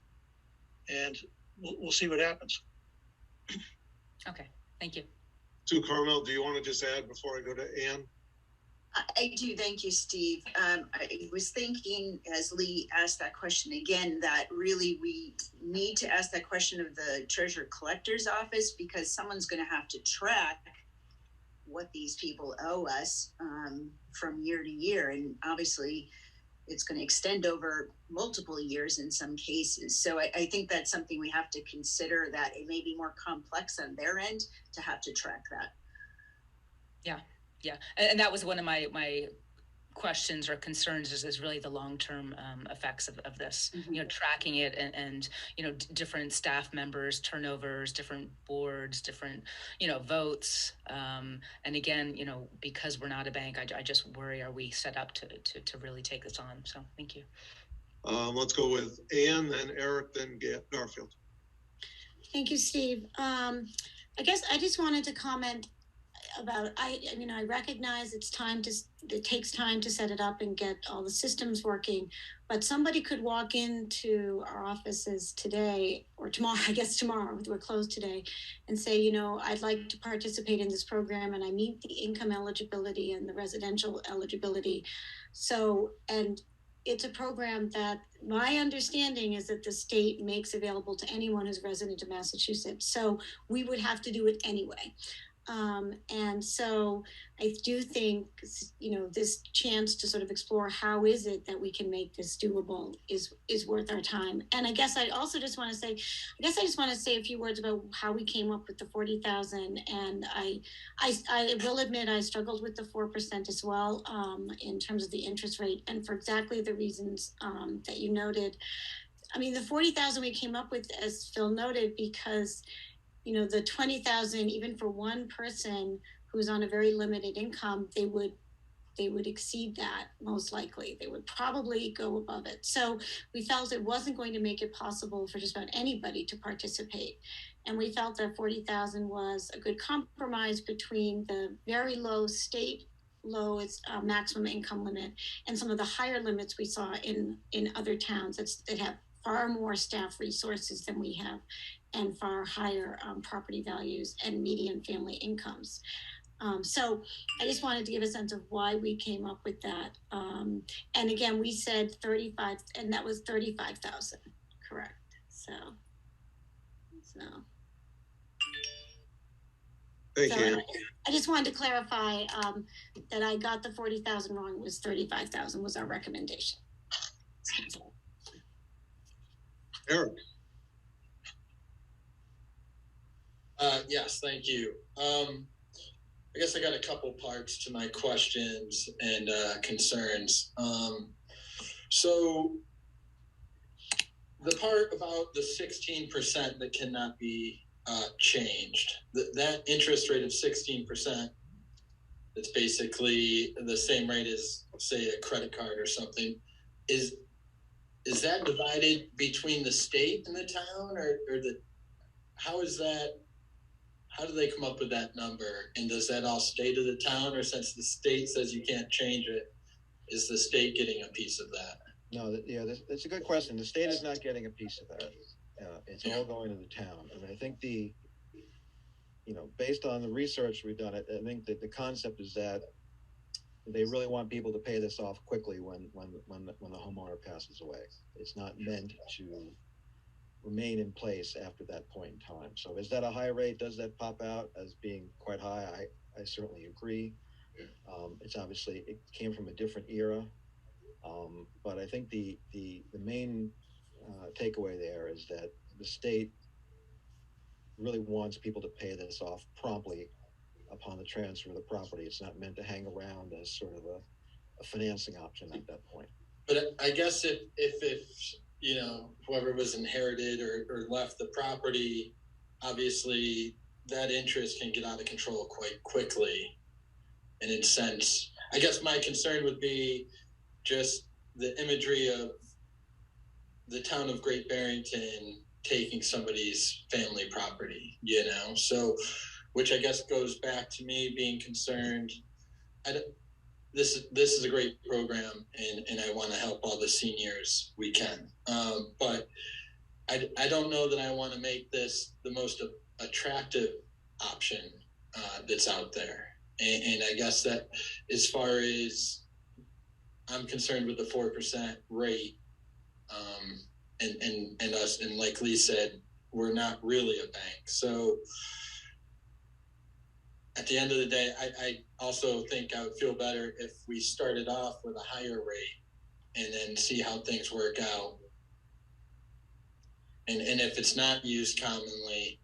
and we'll see what happens. Okay, thank you. Sue Carmel, do you want to just add before I go to Ann? I do. Thank you, Steve. I was thinking as Lee asked that question again, that really we need to ask that question of the Treasurer Collector's Office, because someone's going to have to track what these people owe us from year to year. And obviously it's going to extend over multiple years in some cases. So I think that's something we have to consider, that it may be more complex on their end to have to track that. Yeah. And that was one of my questions or concerns is really the long-term effects of this, mm-hmm. Tracking it and different staff members, turnovers, different boards, different, votes. And again, because we're not a bank, I just worry, are we set up to really take this on? So thank you. Let's go with Ann, then Eric, then Garfield. Thank you, Steve. I guess I just wanted to comment about, I recognize it takes time to set it up and get all the systems working, but somebody could walk into our offices today or tomorrow, we're closed today, and say, I'd like to participate in this program and I meet the income eligibility and the residential eligibility. So, and it's a program that my understanding is that the state makes available to anyone who's resident of Massachusetts. So we would have to do it anyway. And so I do think, this chance to sort of explore how is it that we can make this doable is worth our time. And I guess I also just want to say, a few words about how we came up with the 40,000. And I will admit I struggled with the 4% as well, in terms of the interest rate, and for exactly the reasons that you noted. I mean, the 40,000 we came up with, as Phil noted, because the 20,000, even for one person who's on a very limited income, they would exceed that most likely. They would probably go above it. So we felt it wasn't going to make it possible for just about anybody to participate. And we felt that 40,000 was a good compromise between the very low state lowest maximum income limit and some of the higher limits we saw in other towns that have far more staff resources than we have, and far higher property values and median family incomes. So I just wanted to give a sense of why we came up with that. And again, we said 35, and that was 35,000, correct? So. Thank you. I just wanted to clarify that I got the 40,000 wrong. It was 35,000 was our recommendation. Eric. Yes, thank you. I guess I got a couple parts to my questions and concerns. So the part about the 16% that cannot be changed, that interest rate of 16%, it's basically the same rate as, say, a credit card or something, is that divided between the state and the town, or how is that? How do they come up with that number? And does that all stay to the town, or since the state says you can't change it, is the state getting a piece of that? No, that's a good question. The state is not getting a piece of that. It's all going to the town. And I think based on the research we've done, I think that the concept is that they really want people to pay this off quickly when the homeowner passes away. It's not meant to remain in place after that point in time. So is that a high rate? Does that pop out as being quite high? I certainly agree. It's obviously, it came from a different era. But I think the main takeaway there is that the state really wants people to pay this off promptly upon the transfer of the property. It's not meant to hang around as sort of a financing option at that point. But I guess if whoever was inherited or left the property, obviously that interest can get out of control quite quickly. And in a sense, I guess my concern would be just the imagery of the town of Great Barrington taking somebody's family property, so, which I guess goes back to me being concerned. This is a great program, and I want to help all the seniors we can. But I don't know that I want to make this the most attractive option that's out there. And I guess that as far as I'm concerned with the 4% rate, and us, and like Lee said, we're not really a bank. So at the end of the day, I also think I would feel better if we started off with a higher rate and then see how things work out. And if it's not used commonly,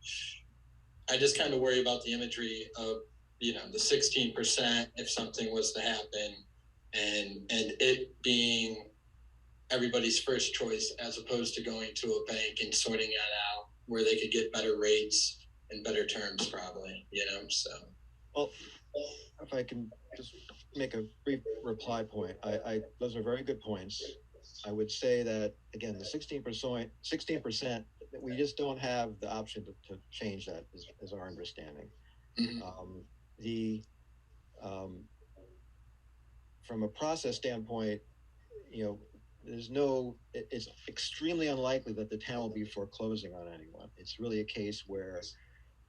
I just kind of worry about the imagery of, the 16% if something was to happen, and it being everybody's first choice as opposed to going to a bank and sorting that out where they could get better rates and better terms probably, so. Well, if I can just make a brief reply point, those are very good points. I would say that, again, the 16%, we just don't have the option to change that is our understanding. From a process standpoint, it's extremely unlikely that the town will be foreclosing on anyone. It's really a case where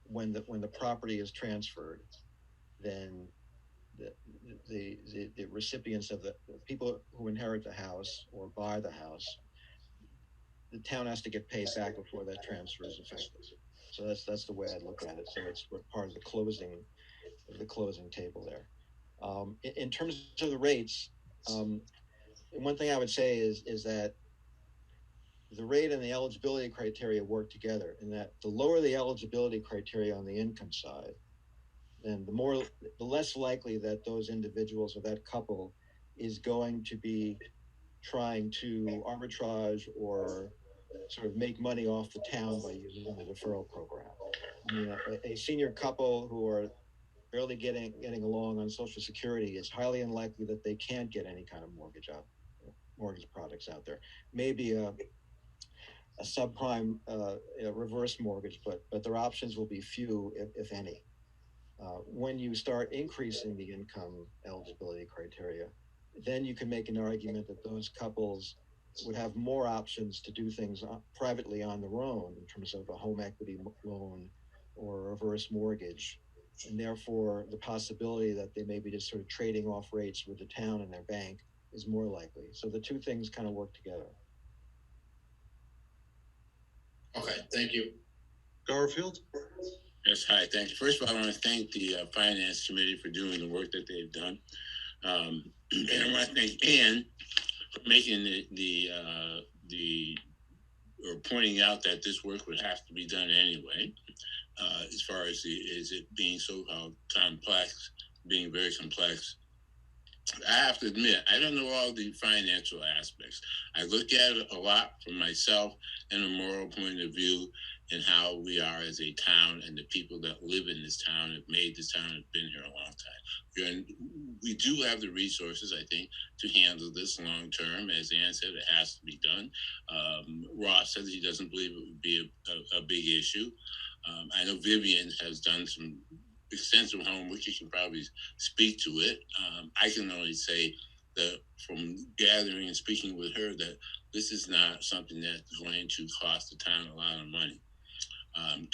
when the property is transferred, then the recipients of the people who inherit the house or buy the house, the town has to get paid back before that transfer is effective. So that's the way I look at it. So it's part of the closing table there. In terms of the rates, one thing I would say is that the rate and the eligibility criteria work together, in that the lower the eligibility criteria on the income side, then the less likely that those individuals or that couple is going to be trying to arbitrage or sort of make money off the town by using the deferral program. I mean, a senior couple who are barely getting along on Social Security, it's highly unlikely that they can't get any kind of mortgage products out there. Maybe a subprime reverse mortgage, but their options will be few, if any. When you start increasing the income eligibility criteria, then you can make an argument that those couples would have more options to do things privately on their own in terms of a home equity loan or a reverse mortgage. And therefore, the possibility that they may be just sort of trading off rates with the town and their bank is more likely. So the two things kind of work together. Okay, thank you. Garfield? Yes, hi, thanks. First of all, I want to thank the Finance Committee for doing the work that they've done. And I want to thank Ann for making or pointing out that this work would have to be done anyway, as far as it being so complex, being very complex. I have to admit, I don't know all the financial aspects. I look at it a lot from myself and a moral point of view and how we are as a town and the people that live in this town have made this town, have been here a long time. We do have the resources, I think, to handle this long term. As Ann said, it has to be done. Ross says he doesn't believe it would be a big issue. I know Vivian has done some extensive homework. You can probably speak to it. I can only say that from gathering and speaking with her that this is not something that's going to cost the town a lot of money.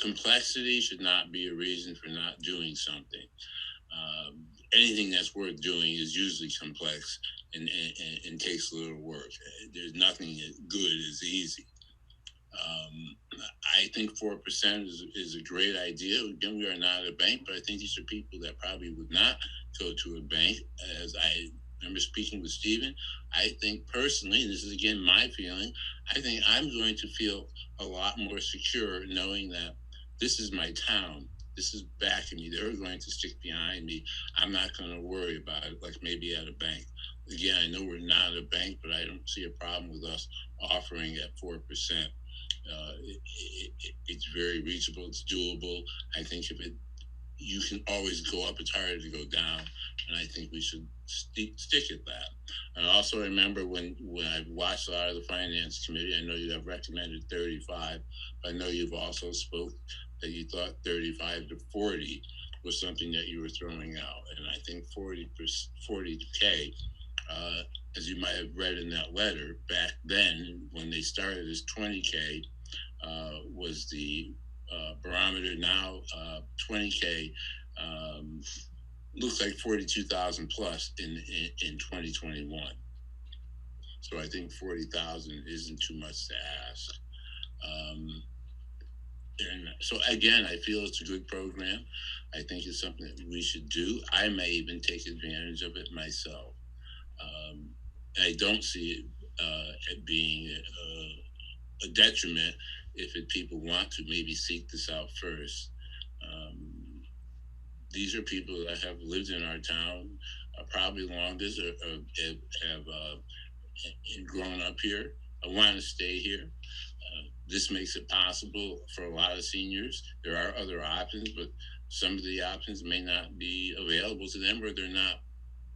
Complexity should not be a reason for not doing something. Anything that's worth doing is usually complex and takes a little work. There's nothing as good as easy. I think 4% is a great idea. Again, we are not a bank, but I think these are people that probably would not go to a bank. As I remember speaking with Stephen, I think personally, and this is again my feeling, I think I'm going to feel a lot more secure knowing that this is my town. This is backing me. They're going to stick behind me. I'm not going to worry about it like maybe at a bank. Again, I know we're not a bank, but I don't see a problem with us offering at 4%. It's very reachable. It's doable. I think you can always go up. It's harder to go down, and I think we should stick at that. And I also remember when I watched a lot of the finance committee, I know you have recommended 35, but I know you've also spoke that you thought 35 to 40 was something that you were throwing out, and I think 40K. As you might have read in that letter, back then when they started as 20K was the barometer. Now 20K looks like 42,000 plus in 2021. So I think 40,000 isn't too much to ask. And so again, I feel it's a good program. I think it's something that we should do. I may even take advantage of it myself. I don't see it being a detriment if people want to maybe seek this out first. These are people that have lived in our town probably longest or have grown up here. I want to stay here. This makes it possible for a lot of seniors. There are other options, but some of the options may not be available to them, or they're not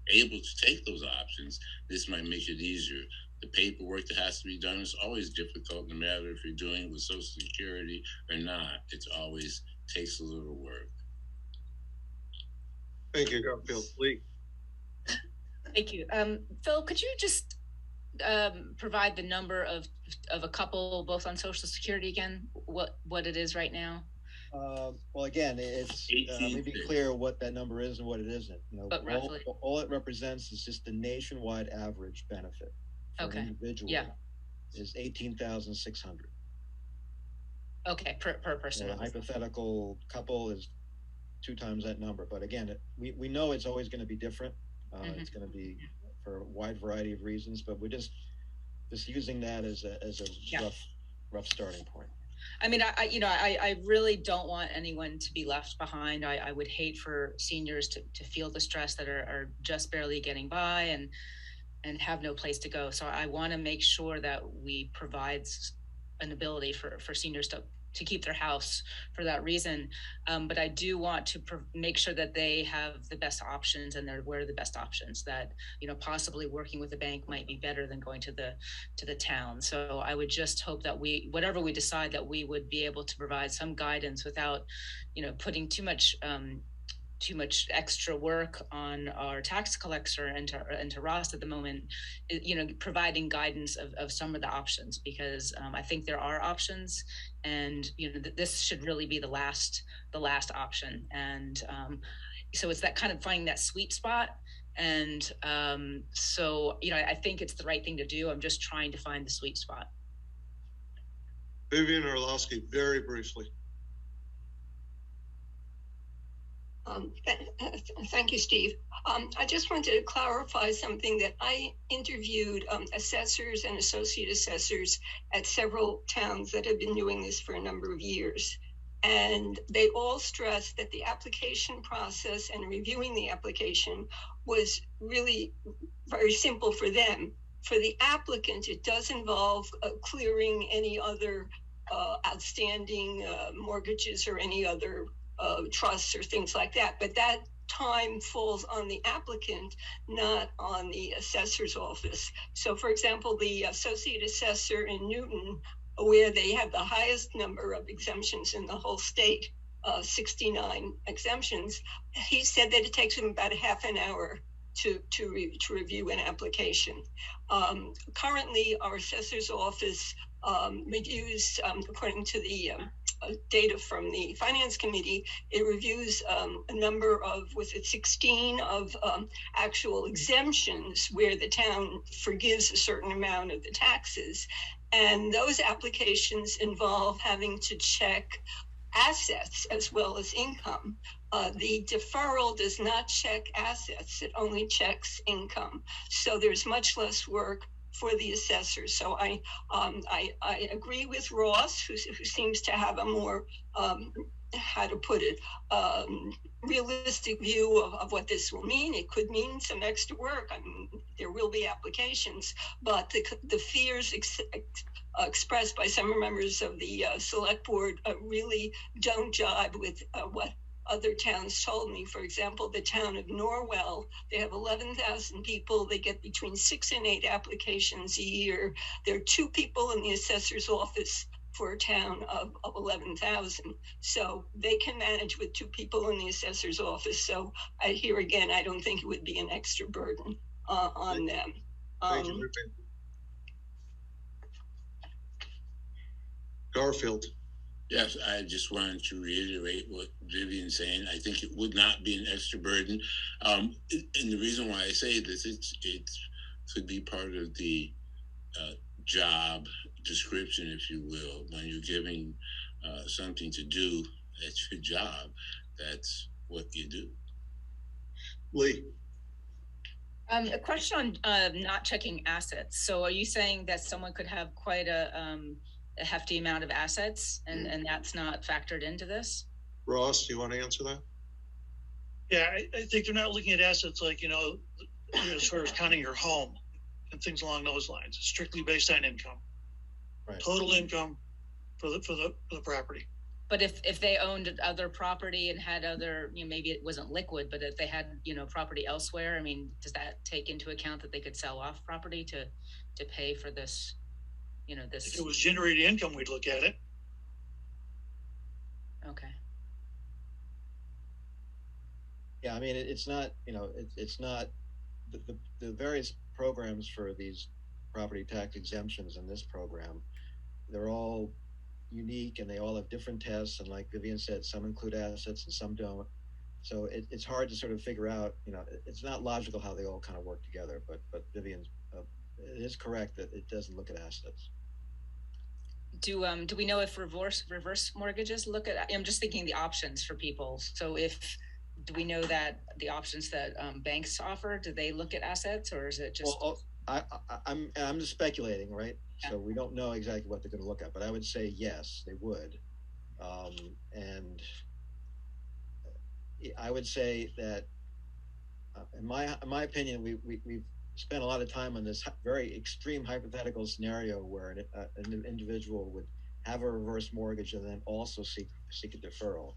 able to take those options. This might make it easier. The paperwork that has to be done is always difficult, no matter if you're doing with Social Security or not. It always takes a little work. Thank you, Garfield. Lee. Thank you. Phil, could you just provide the number of a couple both on Social Security again, what it is right now? Well, again, it's let me be clear what that number is and what it isn't. But roughly. All it represents is just the nationwide average benefit for an individual is $18,600. Okay, per person. A hypothetical couple is 2 times that number. But again, we know it's always going to be different. It's going to be for a wide variety of reasons, but we're just using that as a rough starting point. I mean, I really don't want anyone to be left behind. I would hate for seniors to feel the stress that are just barely getting by and have no place to go. So I want to make sure that we provide an ability for seniors to keep their house for that reason. But I do want to make sure that they have the best options and they're aware of the best options, that, possibly working with a bank might be better than going to the town. So I would just hope that whatever we decide, that we would be able to provide some guidance without, putting too much extra work on our tax collector and to Ross at the moment, providing guidance of some of the options, because I think there are options, and this should really be the last option. And so it's that kind of finding that sweet spot. And so I think it's the right thing to do. I'm just trying to find the sweet spot. Vivian Orlowski, very briefly. Thank you, Steve. I just wanted to clarify something that I interviewed assessors and associate assessors at several towns that have been doing this for a number of years. And they all stressed that the application process and reviewing the application was really very simple for them. For the applicant, it does involve clearing any other outstanding mortgages or any other trusts or things like that. But that time falls on the applicant, not on the assessor's office. So, for example, the associate assessor in Newton, where they have the highest number of exemptions in the whole state, 69 exemptions, he said that it takes him about a half an hour to review an application. Currently, our assessor's office reviews, according to the data from the Finance Committee, it reviews a number of, 16 of actual exemptions where the town forgives a certain amount of the taxes. And those applications involve having to check assets as well as income. The deferral does not check assets, it only checks income. So there's much less work for the assessors. So I agree with Ross, who seems to have a more, how to put it, realistic view of what this will mean. It could mean some extra work. I mean, there will be applications, but the fears expressed by some members of the select board really don't jibe with what other towns told me. For example, the town of Norwell, they have 11,000 people. They get between 6 and 8 applications a year. There are 2 people in the assessor's office for a town of 11,000. So they can manage with 2 people in the assessor's office. So here again, I don't think it would be an extra burden on them. Thank you. Garfield. Yes, I just wanted to reiterate what Vivian's saying. I think it would not be an extra burden. And the reason why I say this, it could be part of the job description, if you will. When you're giving something to do, that's your job. That's what you do. Lee. A question on not checking assets. So are you saying that someone could have quite a hefty amount of assets and that's not factored into this? Ross, do you want to answer that? Yeah, I think they're not looking at assets like, as far as counting your home and things along those lines. It's strictly based on income. Right. Total income for the property. But if they owned other property and had other, maybe it wasn't liquid, but if they had, property elsewhere, I mean, does that take into account that they could sell off property to pay for this? This. If it was generating income, we'd look at it. Okay. Yeah, I mean, it's not, it's not the various programs for these property tax exemptions in this program. They're all unique and they all have different tests. And like Vivian said, some include assets and some don't. So it's hard to sort of figure out, it's not logical how they all kind of work together. But Vivian's, it is correct that it doesn't look at assets. Do we know if reverse mortgages look at? I'm just thinking the options for people. So do we know that the options that banks offer, do they look at assets, or is it just? Well, I'm just speculating, right? Yeah. So we don't know exactly what they're going to look at, but I would say yes, they would, and I would say that, in my opinion, we've spent a lot of time on this very extreme hypothetical scenario where an individual would have a reverse mortgage and then also seek a deferral.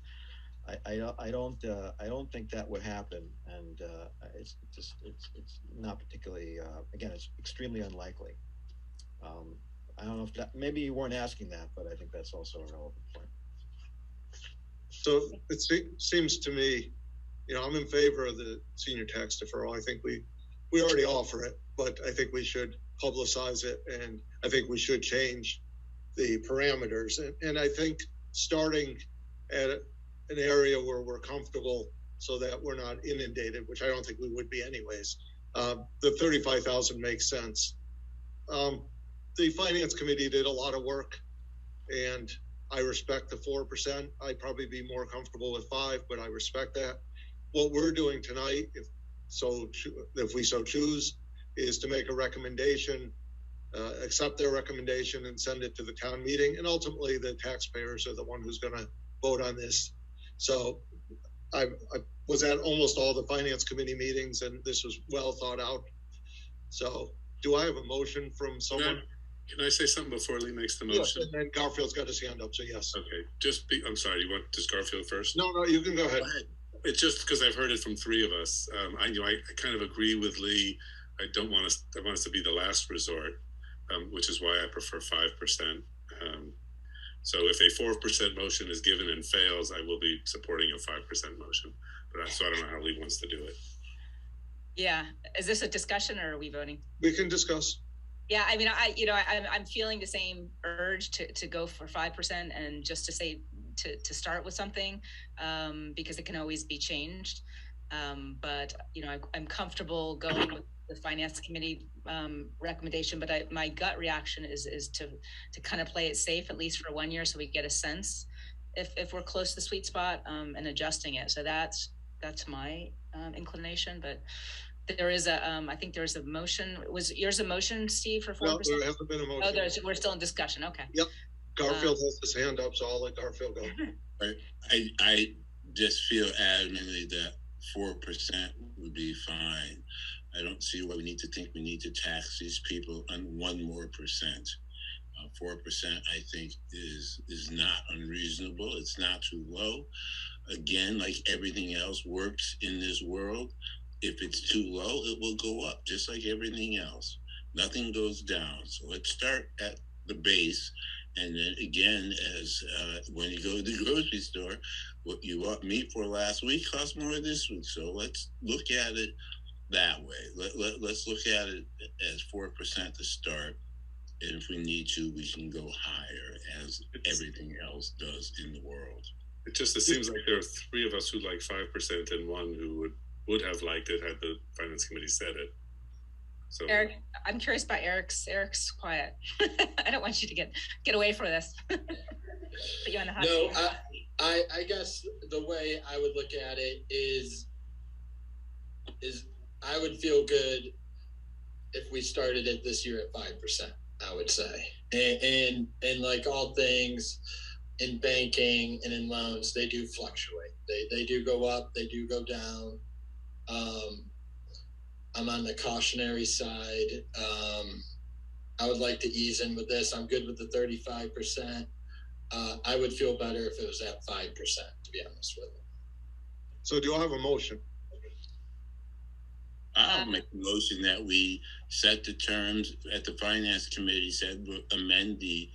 I don't think that would happen, and it's not particularly. Again, it's extremely unlikely. I don't know if that, maybe you weren't asking that, but I think that's also a relevant point. So it seems to me, I'm in favor of the senior tax deferral. I think we already offer it, but I think we should publicize it, and I think we should change the parameters. And I think starting at an area where we're comfortable so that we're not inundated, which I don't think we would be anyways, the 35,000 makes sense. The Finance Committee did a lot of work, and I respect the 4%. I'd probably be more comfortable with 5%, but I respect that. What we're doing tonight, if we so choose, is to make a recommendation, accept their recommendation and send it to the town meeting. And ultimately the taxpayers are the one who's going to vote on this. So I was at almost all the finance committee meetings, and this was well thought out. So do I have a motion from someone? Can I say something before Lee makes the motion? Yes, and then Garfield's got his hand up, so yes. Okay, I'm sorry, you want just Garfield first? No, you can go ahead. It's just because I've heard it from three of us. I kind of agree with Lee. I want us to be the last resort, which is why I prefer 5%. So if a 4% motion is given and fails, I will be supporting a 5% motion. So I don't know how Lee wants to do it. Yeah, is this a discussion or are we voting? We can discuss. Yeah, I mean, I'm feeling the same urge to go for 5% and just to say to start with something because it can always be changed. But I'm comfortable going with the finance committee recommendation. But my gut reaction is to kind of play it safe at least for 1 year so we get a sense if we're close to the sweet spot and adjusting it. So that's my inclination, but. There is I think there's a motion. Was yours a motion, Steve, for 4%? No, there hasn't been a motion. Oh, we're still in discussion. Okay. Yep. Garfield has his hand up, so I'll let Garfield go. I just feel adamantly that 4% would be fine. I don't see why we need to tax these people on 1 more percent. 4%, I think, is not unreasonable. It's not too low. Again, like everything else works in this world, if it's too low, it will go up, just like everything else. Nothing goes down. So let's start at the base. And then again, as when you go to the grocery store, what you bought meat for last week costs more this week. So let's look at it that way. Let's look at it as 4% to start. And if we need to, we can go higher, as everything else does in the world. It seems like there are 3 of us who like 5% and 1 who would have liked it had the finance committee said it. So Eric, I'm curious about Eric's quiet. I don't want you to get away from this. Put you on the hot seat. I guess the way I would look at it is I would feel good if we started it this year at 5%, I would say. And like all things in banking and in loans, they do fluctuate. They do go up, they do go down. I'm on the cautionary side. I would like to ease in with this. I'm good with the 35%. I would feel better if it was at 5%, to be honest with you. So do I have a motion? I'll make a motion that we set the terms at the finance committee, said we'll amend the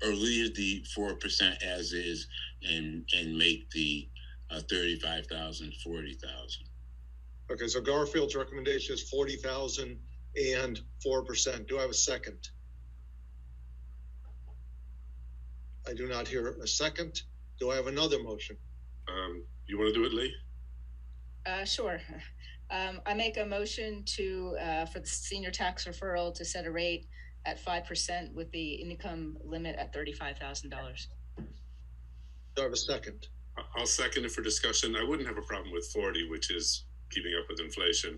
or leave the 4% as is and make the 35,000, 40,000. Okay, so Garfield's recommendation is 40,000 and 4%. Do I have a second? I do not hear a second. Do I have another motion? You want to do it, Lee? Sure. I make a motion for the senior tax referral to set a rate at 5% with the income limit at $35,000. Do I have a second? I'll second it for discussion. I wouldn't have a problem with 40, which is keeping up with inflation.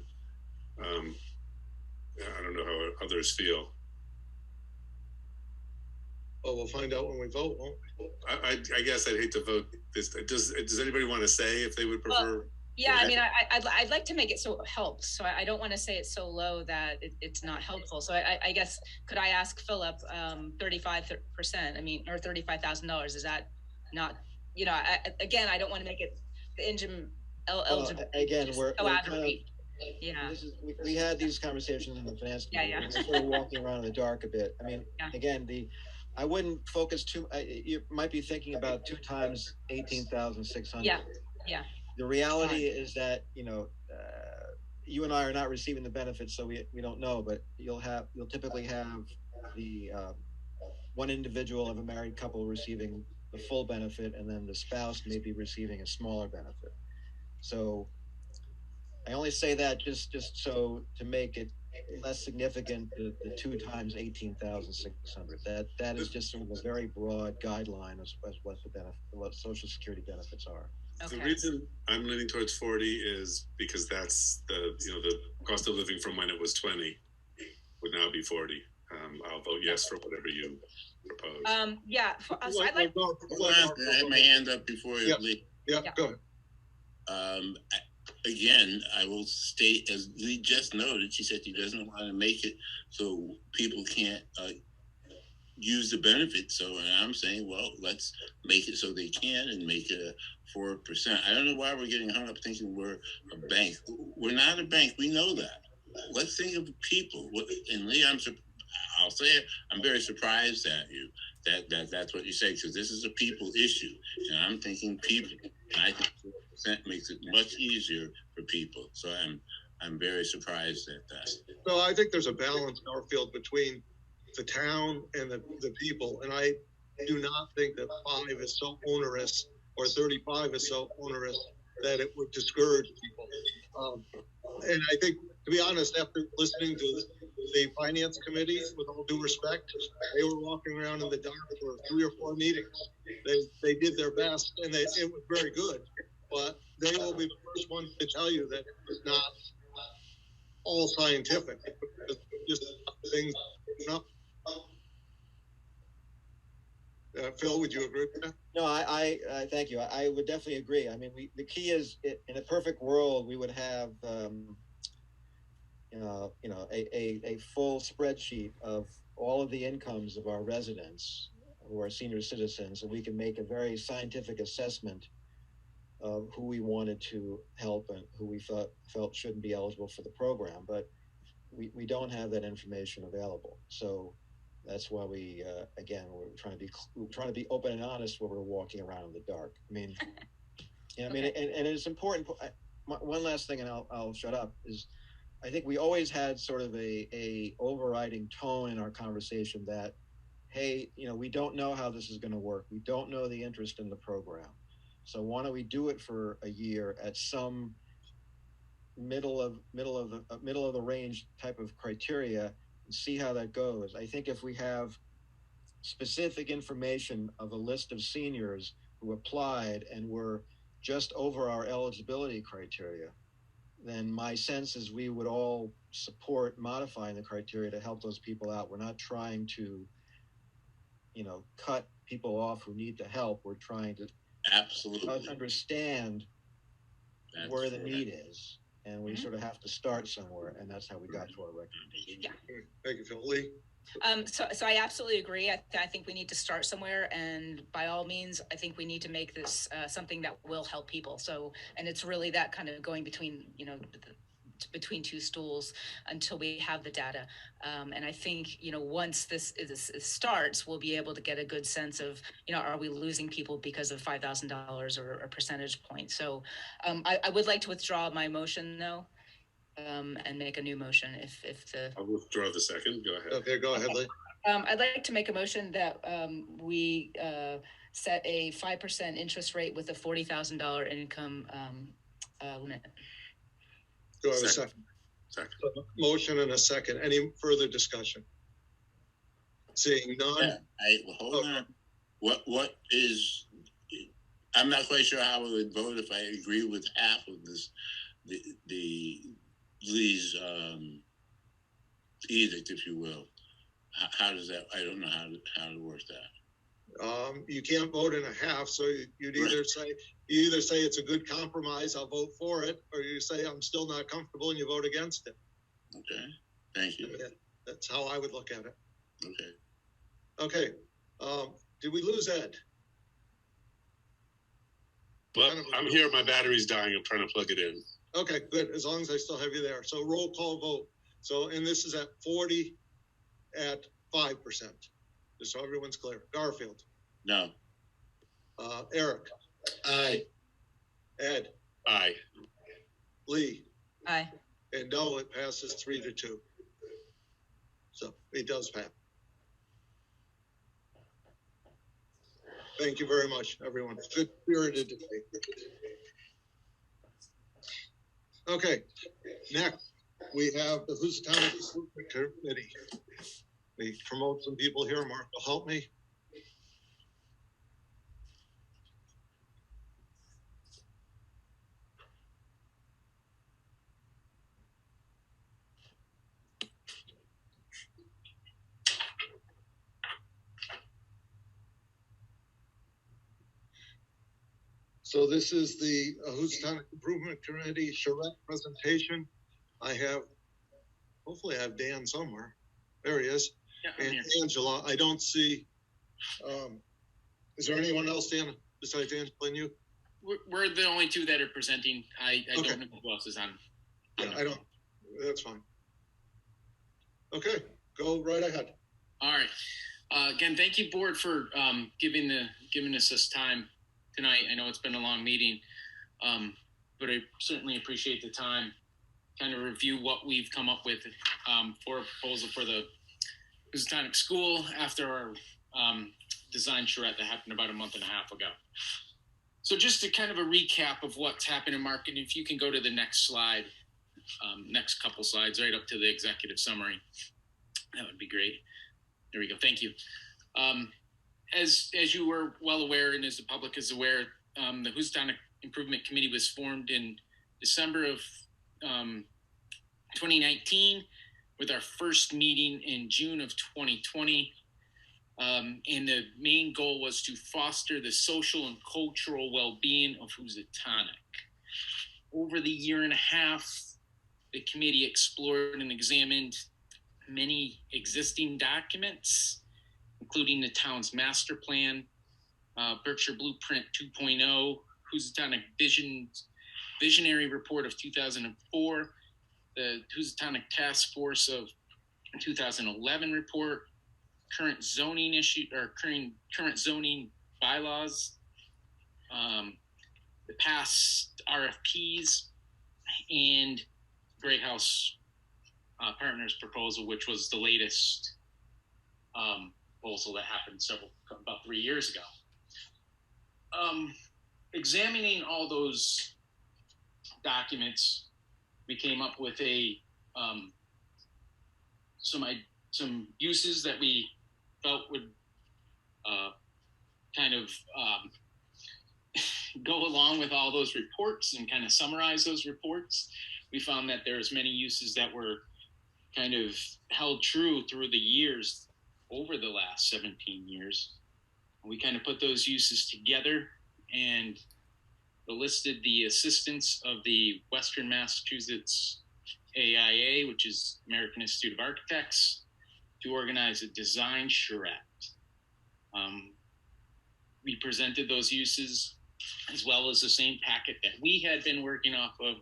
I don't know how others feel. Well, we'll find out when we vote, won't we? I guess I'd hate to vote this. Does anybody want to say if they would prefer? Well, yeah, I mean, I'd like to make it so it helps. So I don't want to say it's so low that it's not helpful. So I guess, could I ask Philip 35%, I mean, or $35,000? Is that not, again, I don't want to make it the engine eligible. Again, we're out of reach. Yeah. We had these conversations in the finance committee. Yeah. We're sort of walking around in the dark a bit. I mean, again, I wouldn't focus you might be thinking about 2 times 18,600. Yeah. The reality is that, you and I are not receiving the benefits, so we don't know, but you'll typically have the one individual of a married couple receiving the full benefit, and then the spouse may be receiving a smaller benefit. So I only say that just so to make it less significant, the 2 times 18,600. That is just sort of a very broad guideline as what Social Security benefits are. Okay. The reason I'm leaning towards 40 is because that's the cost of living from when it was 20 would now be 40. I'll vote yes for whatever you propose. Yeah, so I'd like. I had my hand up before you leave. Yeah, go ahead. Again, I will state, as Lee just noted, she said she doesn't want to make it so people can't use the benefits. So, and I'm saying, well, let's make it so they can and make it a 4%. I don't know why we're getting hung up thinking we're a bank. We're not a bank. We know that. Let's think of people. And Lee, I'll say it. I'm very surprised at you that's what you say, because this is a people issue, and I'm thinking people, and I think 4% makes it much easier for people. So I'm very surprised at that. So I think there's a balance, Garfield, between the town and the people, and I do not think that 5 is so onerous or 35 is so onerous that it would discourage people. And I think, to be honest, after listening to the finance committee, with all due respect, they were walking around in the dark for 3 or 4 meetings. They did their best, and it was very good. But they will be the first ones to tell you that it's not all scientific. It's just things. No. Phil, would you agree with that? No, I thank you. I would definitely agree. I mean, the key is, in a perfect world, we would have a full spreadsheet of all of the incomes of our residents who are senior citizens, and we can make a very scientific assessment of who we wanted to help and who we felt shouldn't be eligible for the program. But we don't have that information available. So that's why we again, we're trying to be open and honest when we're walking around in the dark. I mean, and it's important. One last thing, and I'll shut up, is I think we always had sort of a overriding tone in our conversation that, hey, we don't know how this is going to work. We don't know the interest in the program. So why don't we do it for a year at some middle of the range type of criteria and see how that goes. I think if we have specific information of a list of seniors who applied and were just over our eligibility criteria, then my sense is we would all support modifying the criteria to help those people out. We're not trying to, cut people off who need the help. We're trying to absolutely understand where the need is. And we sort of have to start somewhere, and that's how we got to our recommendation. Yeah. Thank you, Phil. Lee? So I absolutely agree. I think we need to start somewhere, and by all means, I think we need to make this something that will help people. So, and it's really that kind of going between, between two stools until we have the data. And I think, once this starts, we'll be able to get a good sense of, are we losing people because of $5,000 or a percentage point? So I would like to withdraw my motion, though, and make a new motion I'll withdraw the second. Go ahead. Okay, go ahead, Lee. I'd like to make a motion that we set a 5% interest rate with a $40,000 income limit. Do I have a second? Second. Motion and a second. Any further discussion? Seeing none. Yeah, hold on. What is? I'm not quite sure how I would vote if I agree with half of this. The Lee's edict, if you will. How does that? I don't know how to work that. You can't vote in a half, so you'd either say it's a good compromise, I'll vote for it, or you say I'm still not comfortable and you vote against it. Okay, thank you. That's how I would look at it. Okay. Okay. Did we lose Ed? Well, I'm here. My battery's dying. I'm trying to plug it in. Okay, good. As long as I still have you there. So roll call vote. So, and this is at 40 at 5%. Just so everyone's clear. Garfield. No. Eric. Aye. Ed. Aye. Lee. Aye. And no, it passes 3-2. So it does pass. Thank you very much, everyone. Good spirited debate. Okay, next we have the Housatonic Improvement Committee. We promote some people here. Mark will help me. So this is the Housatonic Improvement Committee charrette presentation. Hopefully I have Dan somewhere. There he is. Yeah, And Angela, I don't see, is there anyone else, Dan, besides Angela and you? We're the only two that are presenting. I Okay. don't know who else is on. Yeah, I don't, that's fine. Okay, go right ahead. All right. Again, thank you, board, for giving us this time tonight. I know it's been a long meeting, but I certainly appreciate the time. Kind of review what we've come up with for a proposal for the Housatonic School after our design charrette that happened about a month and a half ago. So just to kind of a recap of what's happened in marketing, if you can go to the next slide, next couple slides, right up to the executive summary, that would be great. There we go. Thank you. As you were well aware, and as the public is aware, the Housatonic Improvement Committee was formed in December of 2019, with our first meeting in June of 2020. And the main goal was to foster the social and cultural well-being of Housatonic. Over the year and a half, the committee explored and examined many existing documents, including the town's master plan, Berkshire Blueprint 2.0, Housatonic Visionary Report of 2004, the Housatonic Task Force of 2011 report, current zoning current zoning bylaws, the past RFPs, and Great House Partners proposal, which was the latest proposal that happened about 3 years ago. Examining all those documents, we came up with some uses that we felt would kind of go along with all those reports and kind of summarize those reports. We found that there's many uses that were kind of held true through the years over the last 17 years. We kind of put those uses together and enlisted the assistance of the Western Massachusetts AIA, which is American Institute of Architects, to organize a design charrette. We presented those uses as well as the same packet that we had been working off of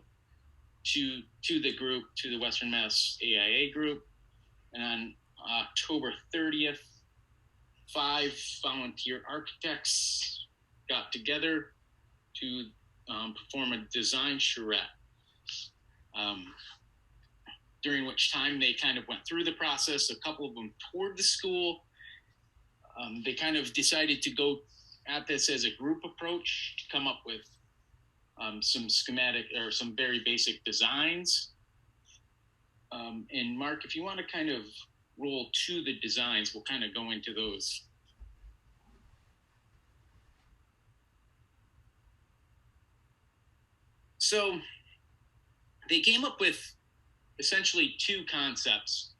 to the group, to the Western Mass AIA group. And on October 30th, 5 volunteer architects got together to perform a design charrette. During which time they kind of went through the process. A couple of them toured the school. They kind of decided to go at this as a group approach to come up with some schematic or some very basic designs. And Mark, if you want to kind of roll to the designs, we'll kind of go into those. So they came up with essentially 2 concepts,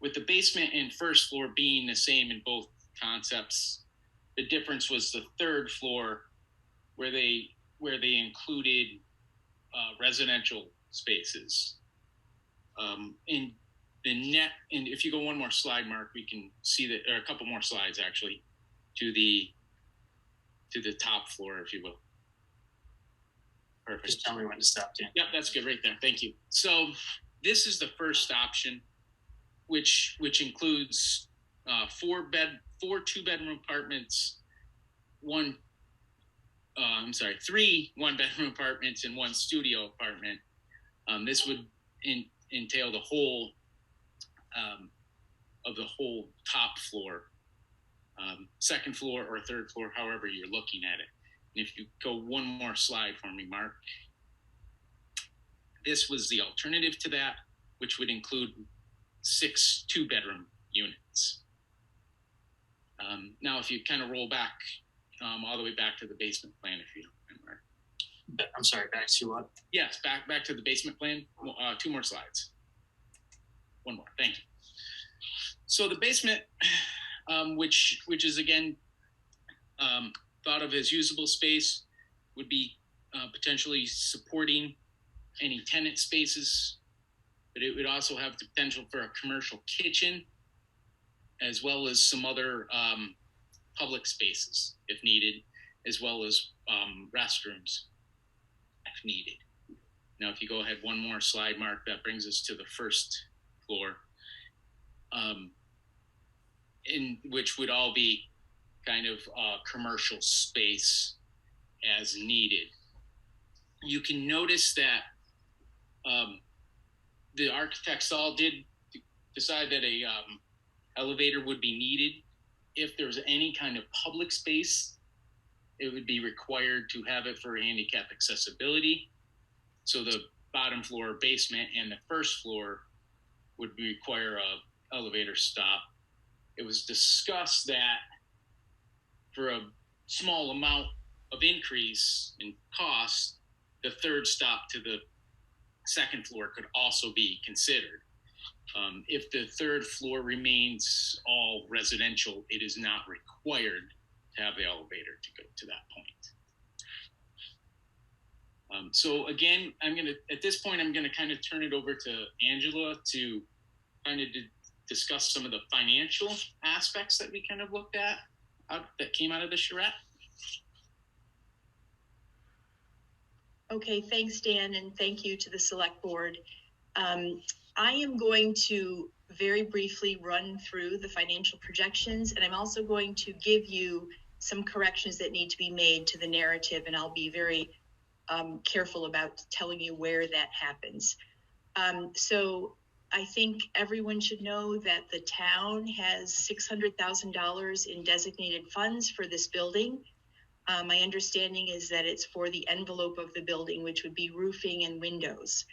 with the basement and first floor being the same in both concepts. The difference was the 3rd floor, where they included residential spaces. In the net, and if you go one more slide, Mark, we can see that, or a couple more slides actually, to the top floor, if you will. Perfect. Just tell me when to stop, Dan. Yep, that's good right there. Thank you. So this is the first option, which includes 4 2-bedroom apartments, 3 1-bedroom apartments and 1 studio apartment. This would entail the whole of the whole top floor, 2nd floor or 3rd floor, however you're looking at it. And if you go one more slide for me, Mark. This was the alternative to that, which would include 6 2-bedroom units. Now, if you kind of roll back all the way back to the basement plan, if you don't mind, Mark. I'm sorry, back to what? Yes, back to the basement plan. 2 more slides. 1 more, thank you. So the basement, which is again thought of as usable space, would be potentially supporting any tenant spaces, but it would also have the potential for a commercial kitchen, as well as some other public spaces if needed, as well as restrooms if needed. Now, if you go ahead one more slide, Mark, that brings us to the first floor, in which would all be kind of commercial space as needed. You can notice that the architects all did decide that a elevator would be needed. If there's any kind of public space, it would be required to have it for handicap accessibility. So the bottom floor, basement, and the first floor would require a elevator stop. It was discussed that for a small amount of increase in cost, the third stop to the second floor could also be considered. If the third floor remains all residential, it is not required to have the elevator to go to that point. So again, at this point, I'm gonna kind of turn it over to Angela to kind of discuss some of the financial aspects that we kind of looked at that came out of the charrette. Okay, thanks, Dan, and thank you to the Select Board. I am going to very briefly run through the financial projections, and I'm also going to give you some corrections that need to be made to the narrative, and I'll be very careful about telling you where that happens. So I think everyone should know that the town has $600,000 in designated funds for this building. My understanding is that it's for the envelope of the building, which would be roofing and windows.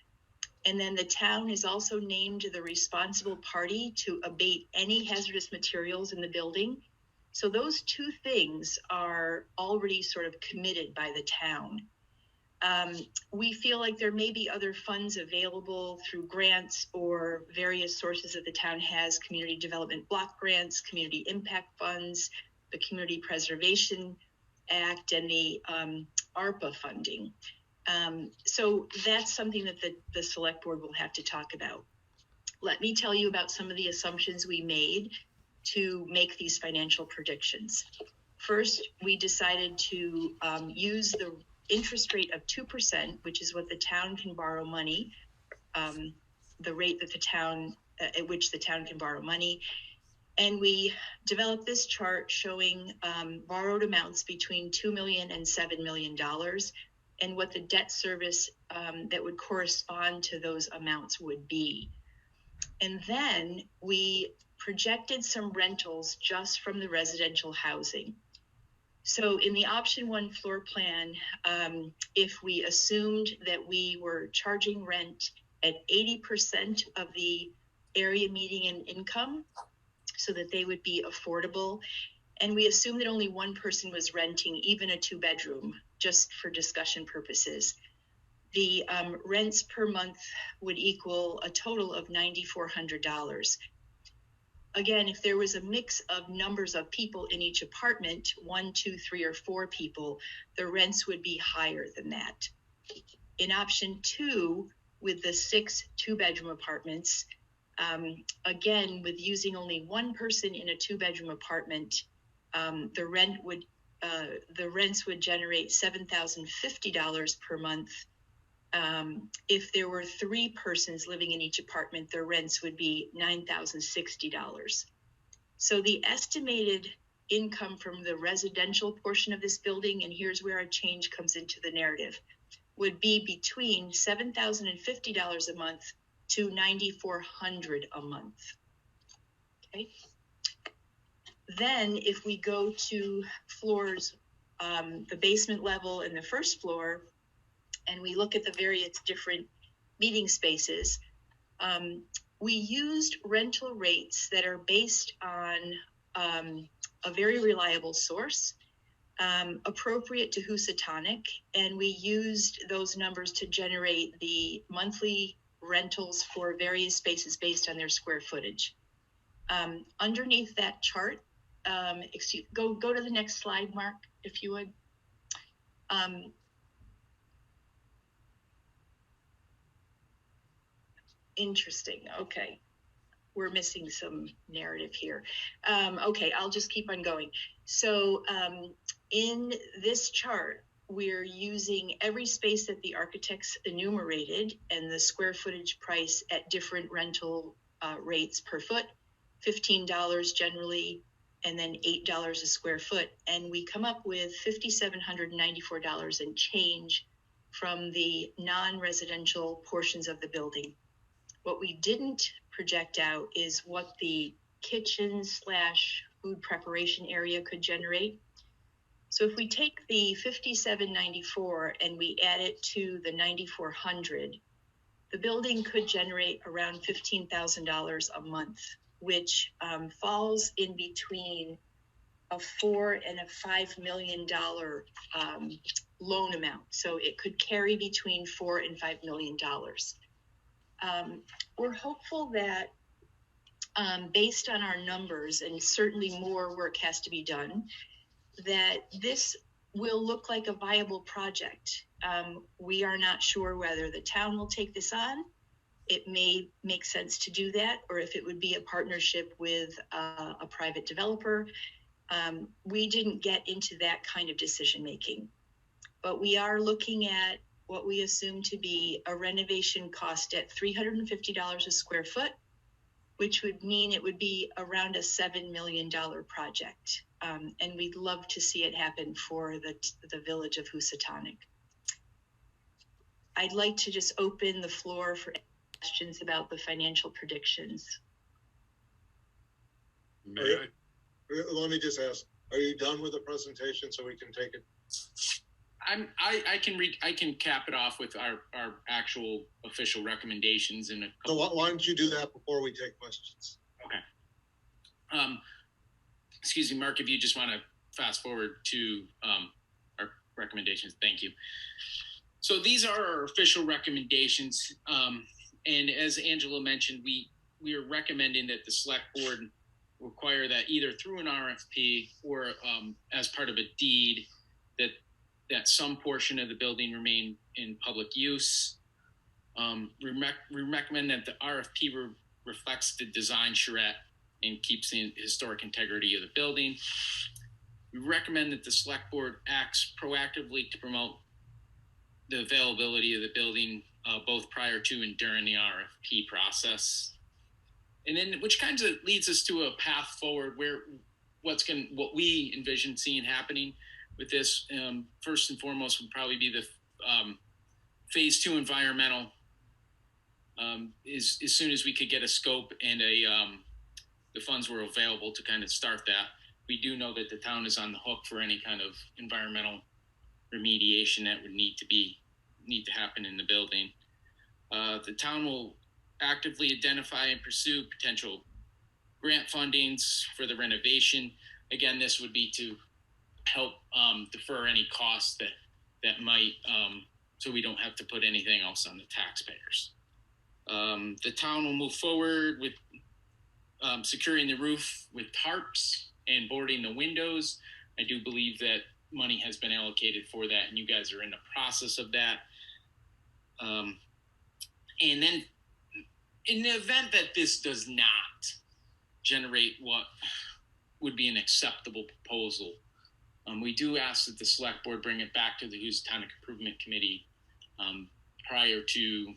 And then the town is also named the responsible party to abate any hazardous materials in the building. So those two things are already sort of committed by the town. We feel like there may be other funds available through grants or various sources that the town has: community development block grants, community impact funds, the Community Preservation Act, and the ARPA funding. So that's something that the Select Board will have to talk about. Let me tell you about some of the assumptions we made to make these financial predictions. First, we decided to use the interest rate of 2%, which is what the town can borrow money, the rate that the town, at which the town can borrow money. And we developed this chart showing borrowed amounts between $2 million and $7 million, and what the debt service that would correspond to those amounts would be. And then we projected some rentals just from the residential housing. So in the option 1 floor plan, if we assumed that we were charging rent at 80% of the area median income, so that they would be affordable, and we assumed that only one person was renting, even a 2-bedroom, just for discussion purposes, the rents per month would equal a total of $9,400. Again, if there was a mix of numbers of people in each apartment, 1, 2, 3, or 4 people, the rents would be higher than that. In option 2, with the 6 2-bedroom apartments, again, with using only one person in a 2-bedroom apartment, the rents would generate $7,050 per month. If there were 3 persons living in each apartment, their rents would be $9,060. So the estimated income from the residential portion of this building, and here's where a change comes into the narrative, would be between $7,050 a month to $9,400 a month. Okay. Then if we go to floors, the basement level and the first floor, and we look at the various different meeting spaces, we used rental rates that are based on a very reliable source, appropriate to Housatonic, and we used those numbers to generate the monthly rentals for various spaces based on their square footage. Underneath that chart, go to the next slide, Mark, if you would. Interesting. Okay. We're missing some narrative here. Okay, I'll just keep on going. So in this chart, we're using every space that the architects enumerated and the square footage price at different rental rates per foot, $15 generally, and then $8 a square foot. And we come up with $5,794 and change from the non-residential portions of the building. What we didn't project out is what the kitchen / food preparation area could generate. So if we take the $5,794 and we add it to the $9,400, the building could generate around $15,000 a month, which falls in between a $4 and a $5 million loan amount. So it could carry between $4 and $5 million. We're hopeful that based on our numbers, and certainly more work has to be done, that this will look like a viable project. We are not sure whether the town will take this on. It may make sense to do that, or if it would be a partnership with a private developer. We didn't get into that kind of decision making, but we are looking at what we assume to be a renovation cost at $350 a square foot, which would mean it would be around a $7 million project. And we'd love to see it happen for the village of Housatonic. I'd like to just open the floor for questions about the financial predictions. Let me just ask, are you done with the presentation so we can take it? I can cap it off with our actual official recommendations in a couple. So why don't you do that before we take questions? Okay. Excuse me, Mark, if you just want to fast forward to our recommendations. Thank you. So these are our official recommendations. And as Angela mentioned, we are recommending that the select board require that either through an RFP or as part of a deed that some portion of the building remain in public use. We recommend that the RFP reflects the design charrette and keeps the historic integrity of the building. We recommend that the select board acts proactively to promote the availability of the building both prior to and during the RFP process. And then, which kind of leads us to a path forward where what we envision seeing happening with this, first and foremost, would probably be the phase 2 environmental. As soon as we could get a scope and the funds were available to kind of start that. We do know that the town is on the hook for any kind of environmental remediation that would need to happen in the building. The town will actively identify and pursue potential grant fundings for the renovation. Again, this would be to help defer any costs that might, so we don't have to put anything else on the taxpayers. The town will move forward with securing the roof with tarps and boarding the windows. I do believe that money has been allocated for that, and you guys are in the process of that. And then in the event that this does not generate what would be an acceptable proposal, we do ask that the select board bring it back to the Housatonic Improvement Committee prior to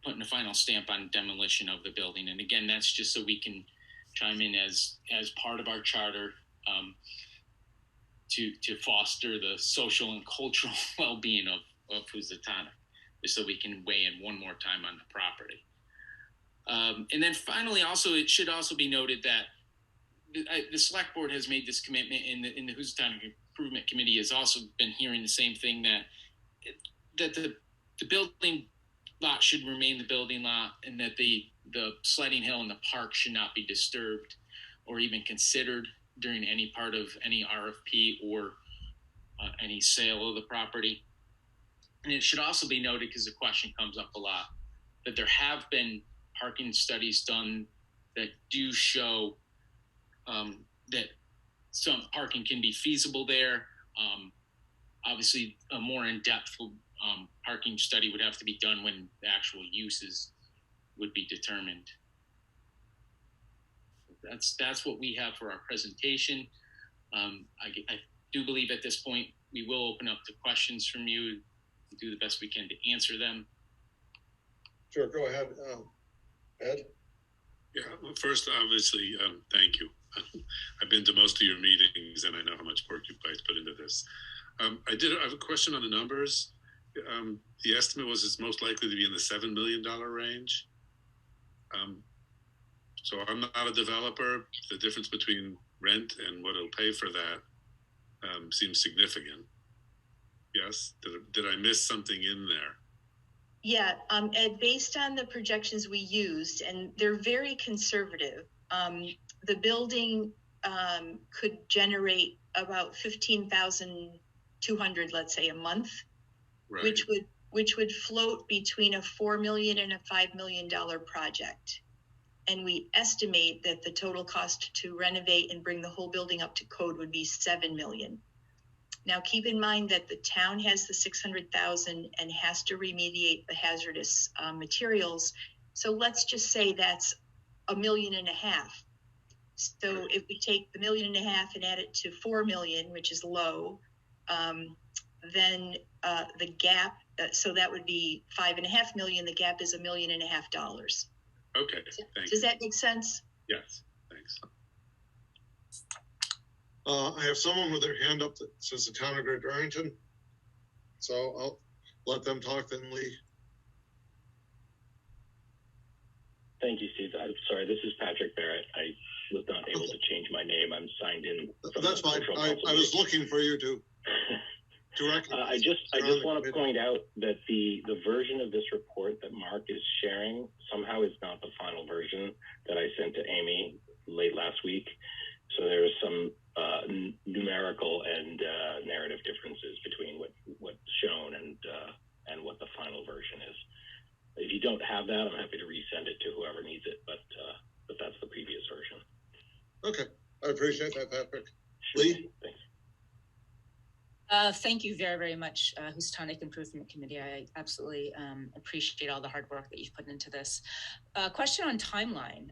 putting a final stamp on demolition of the building. And again, that's just so we can chime in as part of our charter to foster the social and cultural well-being of Housatonic, just so we can weigh in one more time on the property. And then finally, also, it should also be noted that the select board has made this commitment, in the Housatonic Improvement Committee has also been hearing the same thing, that the building lot should remain the building lot, and that the sledding hill and the park should not be disturbed or even considered during any part of any RFP or any sale of the property. And it should also be noted, because the question comes up a lot, that there have been parking studies done that do show that some parking can be feasible there. Obviously, a more in-depth parking study would have to be done when the actual uses would be determined. That's what we have for our presentation. I do believe at this point we will open up to questions from you, do the best we can to answer them. Sure, go ahead, Ed. Yeah, well, first, obviously, thank you. I've been to most of your meetings, and I know how much work you guys put into this. I have a question on the numbers. The estimate was it's most likely to be in the $7 million range. So I'm not a developer. The difference between rent and what it'll pay for that seems significant. Yes? Did I miss something in there? Yeah, Ed, based on the projections we used, and they're very conservative, the building could generate about 15,200, let's say, a month, right, which would float between a $4 million and a $5 million project. And we estimate that the total cost to renovate and bring the whole building up to code would be $7 million. Now, keep in mind that the town has the $600,000 and has to remediate the hazardous materials. So let's just say that's $1.5 million. So if we take the $1.5 million and add it to $4 million, which is low, then the gap. So that would be $5.5 million. The gap is $1.5 million. Okay, thanks. Does that make sense? Yes, thanks. I have someone with their hand up that says the town of Great Barrington. So I'll let them talk, then Lee. Thank you, Steve. I'm sorry, this is Patrick Barrett. I was not able to change my name. I'm signed in. That's fine. I was looking for you to I just want to point out that the version of this report that Mark is sharing somehow is not the final version that I sent to Amy late last week. So there is some numerical and narrative differences between what's shown and what the final version is. If you don't have that, I'm happy to resend it to whoever needs it, but that's the previous version. Okay, I appreciate that, Patrick. Sure. Lee? Thanks. Thank you very, very much, Housatonic Improvement Committee. I absolutely appreciate all the hard work that you've put into this. Question on timeline.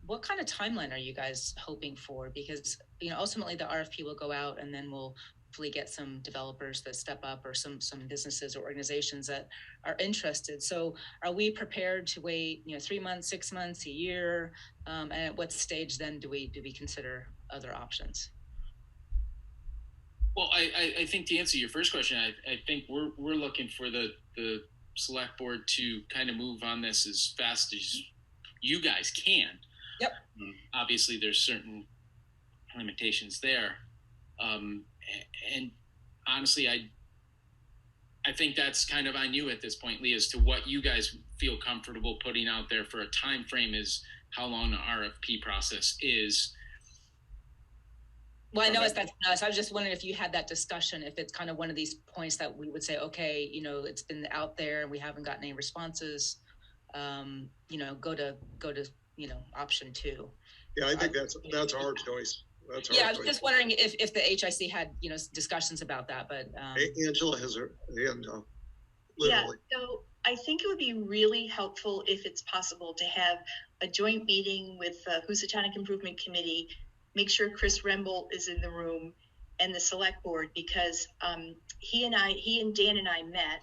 What kind of timeline are you guys hoping for? Because, ultimately the RFP will go out and then we'll hopefully get some developers that step up or some businesses or organizations that are interested. So are we prepared to wait, 3 months, 6 months, a year? And at what stage then do we consider other options? Well, I think to answer your first question, I think we're looking for the select board to kind of move on this as fast as you guys can. Yep. Obviously, there's certain limitations there, and honestly, I think that's kind of on you at this point, Lee, as to what you guys feel comfortable putting out there for a time frame is how long the RFP process is. Well, I know that's us. I was just wondering if you had that discussion, if it's kind of one of these points that we would say, okay, it's been out there and we haven't gotten any responses, go to option 2. Yeah, I think that's our choice. I was just wondering if the HIC had, discussions about that, but. Angela has her hand up. Yeah, so I think it would be really helpful if it's possible to have a joint meeting with the Housatonic Improvement Committee. Make sure Chris Remble is in the room and the select board, because he and Dan and I met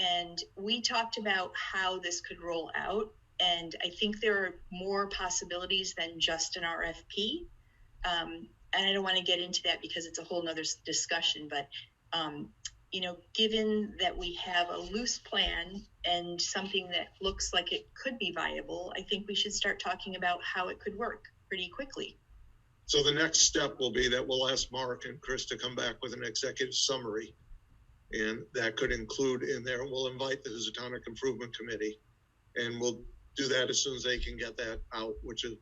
and we talked about how this could roll out. And I think there are more possibilities than just an RFP. And I don't want to get into that because it's a whole nother discussion, but given that we have a loose plan and something that looks like it could be viable, I think we should start talking about how it could work pretty quickly. So the next step will be that we'll ask Mark and Chris to come back with an executive summary. And that could include in there, we'll invite the Housatonic Improvement Committee, and we'll do that as soon as they can get that out, which is,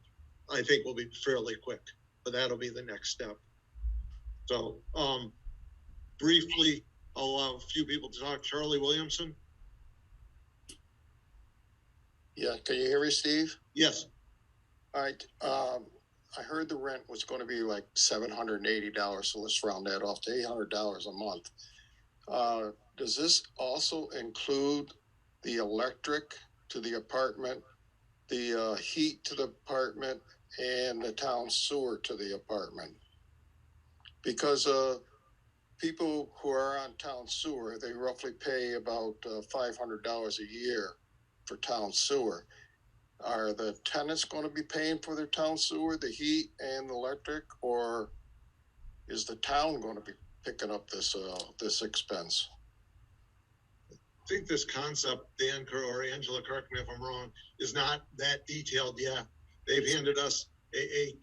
I think, will be fairly quick, but that'll be the next step. So briefly, I'll allow a few people to talk. Charlie Williamson. Yeah, can you hear me, Steve? Yes. All right. I heard the rent was going to be like $780, so let's round that off to $800 a month. does this also include the electric to the apartment, the heat to the apartment, and the town sewer to the apartment? Because people who are on town sewer, they roughly pay about $500 a year for town sewer. Are the tenants going to be paying for their town sewer, the heat and the electric, or is the town going to be picking up this expense? I think this concept, Dan or Angela, correct me if I'm wrong, is not that detailed yet. They've handed us a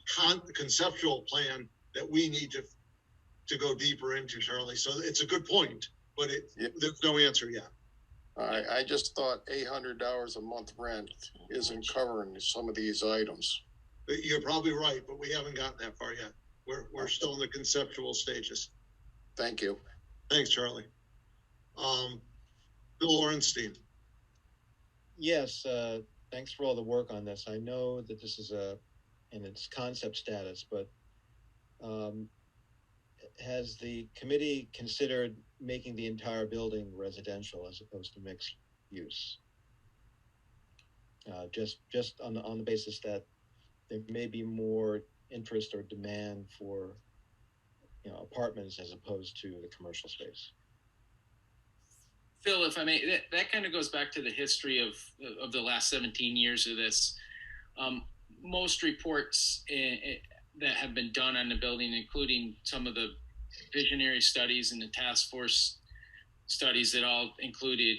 conceptual plan that we need to go deeper into, Charlie. So it's a good point, but there's no answer yet. I just thought $800 a month rent isn't covering some of these items. You're probably right, but we haven't gotten that far yet. We're still in the conceptual stages. Thank you. Thanks, Charlie. Bill Orenstein. Yes, thanks for all the work on this. I know that this is in its concept status, but has the committee considered making the entire building residential as opposed to mixed use? Just on the basis that there may be more interest or demand for, apartments as opposed to the commercial space. Phil, if I may, that kind of goes back to the history of the last 17 years of this. Most reports that have been done on the building, including some of the visionary studies and the task force studies that all included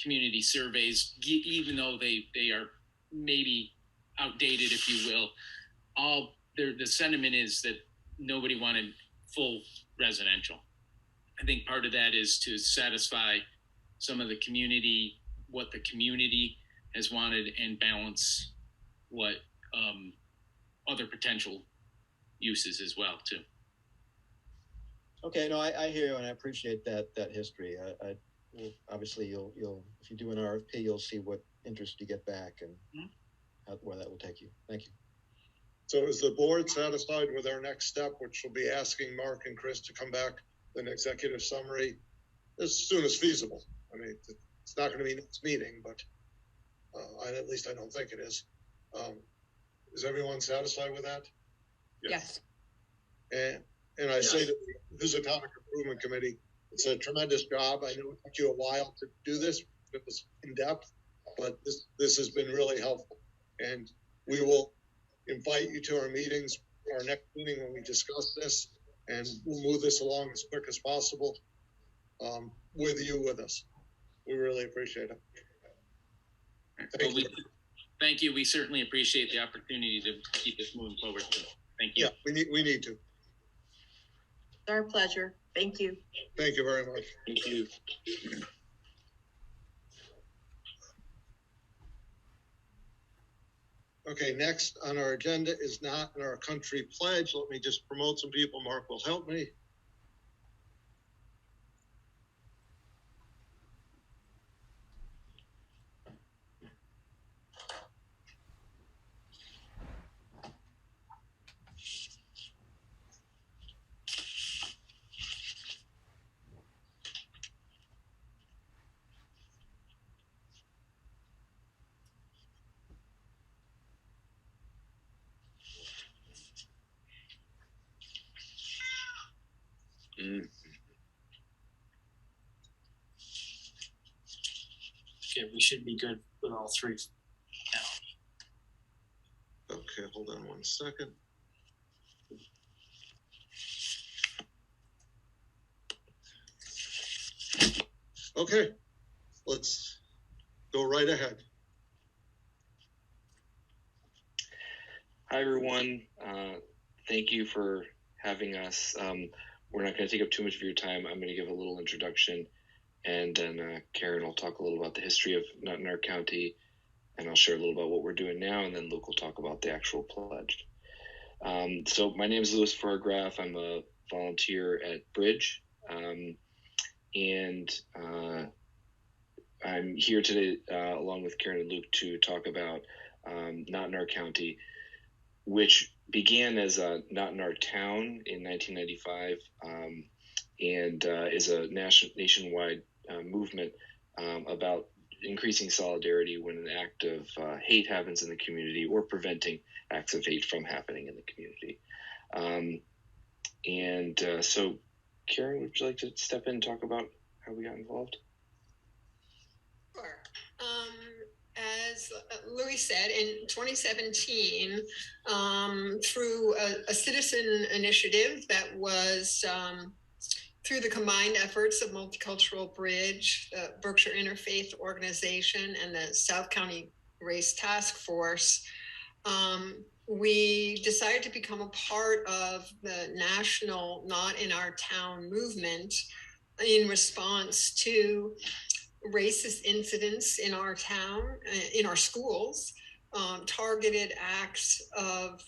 community surveys, even though they are maybe outdated, if you will, the sentiment is that nobody wanted full residential. I think part of that is to satisfy some of the community, what the community has wanted, and balance what other potential uses as well too. Okay, no, I hear you, and I appreciate that history. Well, obviously, you'll if you do an RFP, you'll see what interest you get back and where that will take you. Thank you. So is the board satisfied with our next step, which will be asking Mark and Chris to come back with an executive summary as soon as feasible? I mean, it's not going to be next meeting, but at least I don't think it is. Is everyone satisfied with that? Yes. And I say to the Housatonic Improvement Committee, it's a tremendous job. I know it took you a while to do this. It was in depth, but this has been really helpful. And we will invite you to our meetings, our next meeting when we discuss this, and we'll move this along as quick as possible with us. We really appreciate it. Thank you. We certainly appreciate the opportunity to keep this moving forward. Thank you. Yeah, we need to. It's our pleasure. Thank you. Thank you very much. Thank you. Okay, next on our agenda is Not in Our Country Pledge. Let me just promote some people. Mark will help me. Okay, we should be good with all three now. Okay, hold on one second. Okay, let's go right ahead. Hi, everyone. Thank you for having us. We're not going to take up too much of your time. I'm going to give a little introduction, and then Karen will talk a little about the history of Not in Our County, and I'll share a little about what we're doing now, and then Luke will talk about the actual pledge. So my name is Louis Fargraff. I'm a volunteer at Bridge, and I'm here today along with Karen and Luke to talk about Not in Our County, which began as Not in Our Town in 1995. and is a nationwide movement about increasing solidarity when an act of hate happens in the community, or preventing acts of hate from happening in the community. So, Karen, would you like to step in and talk about how we got involved? Sure. As Louis said, in 2017, through a citizen initiative that was through the combined efforts of Multicultural Bridge, the Berkshire Interfaith Organization, and the South County Race Task Force, we decided to become a part of the national Not in Our Town movement in response to racist incidents in our town, in our schools, targeted acts of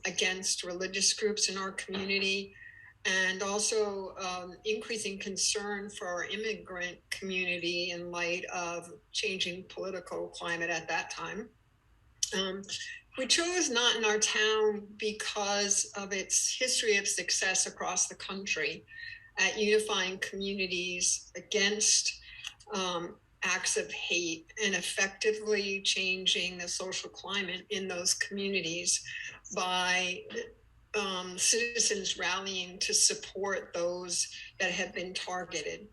against religious groups in our community, and also increasing concern for our immigrant community in light of changing political climate at that time. We chose Not in Our Town because of its history of success across the country at unifying communities against acts of hate and effectively changing the social climate in those communities by citizens rallying to support those that have been targeted.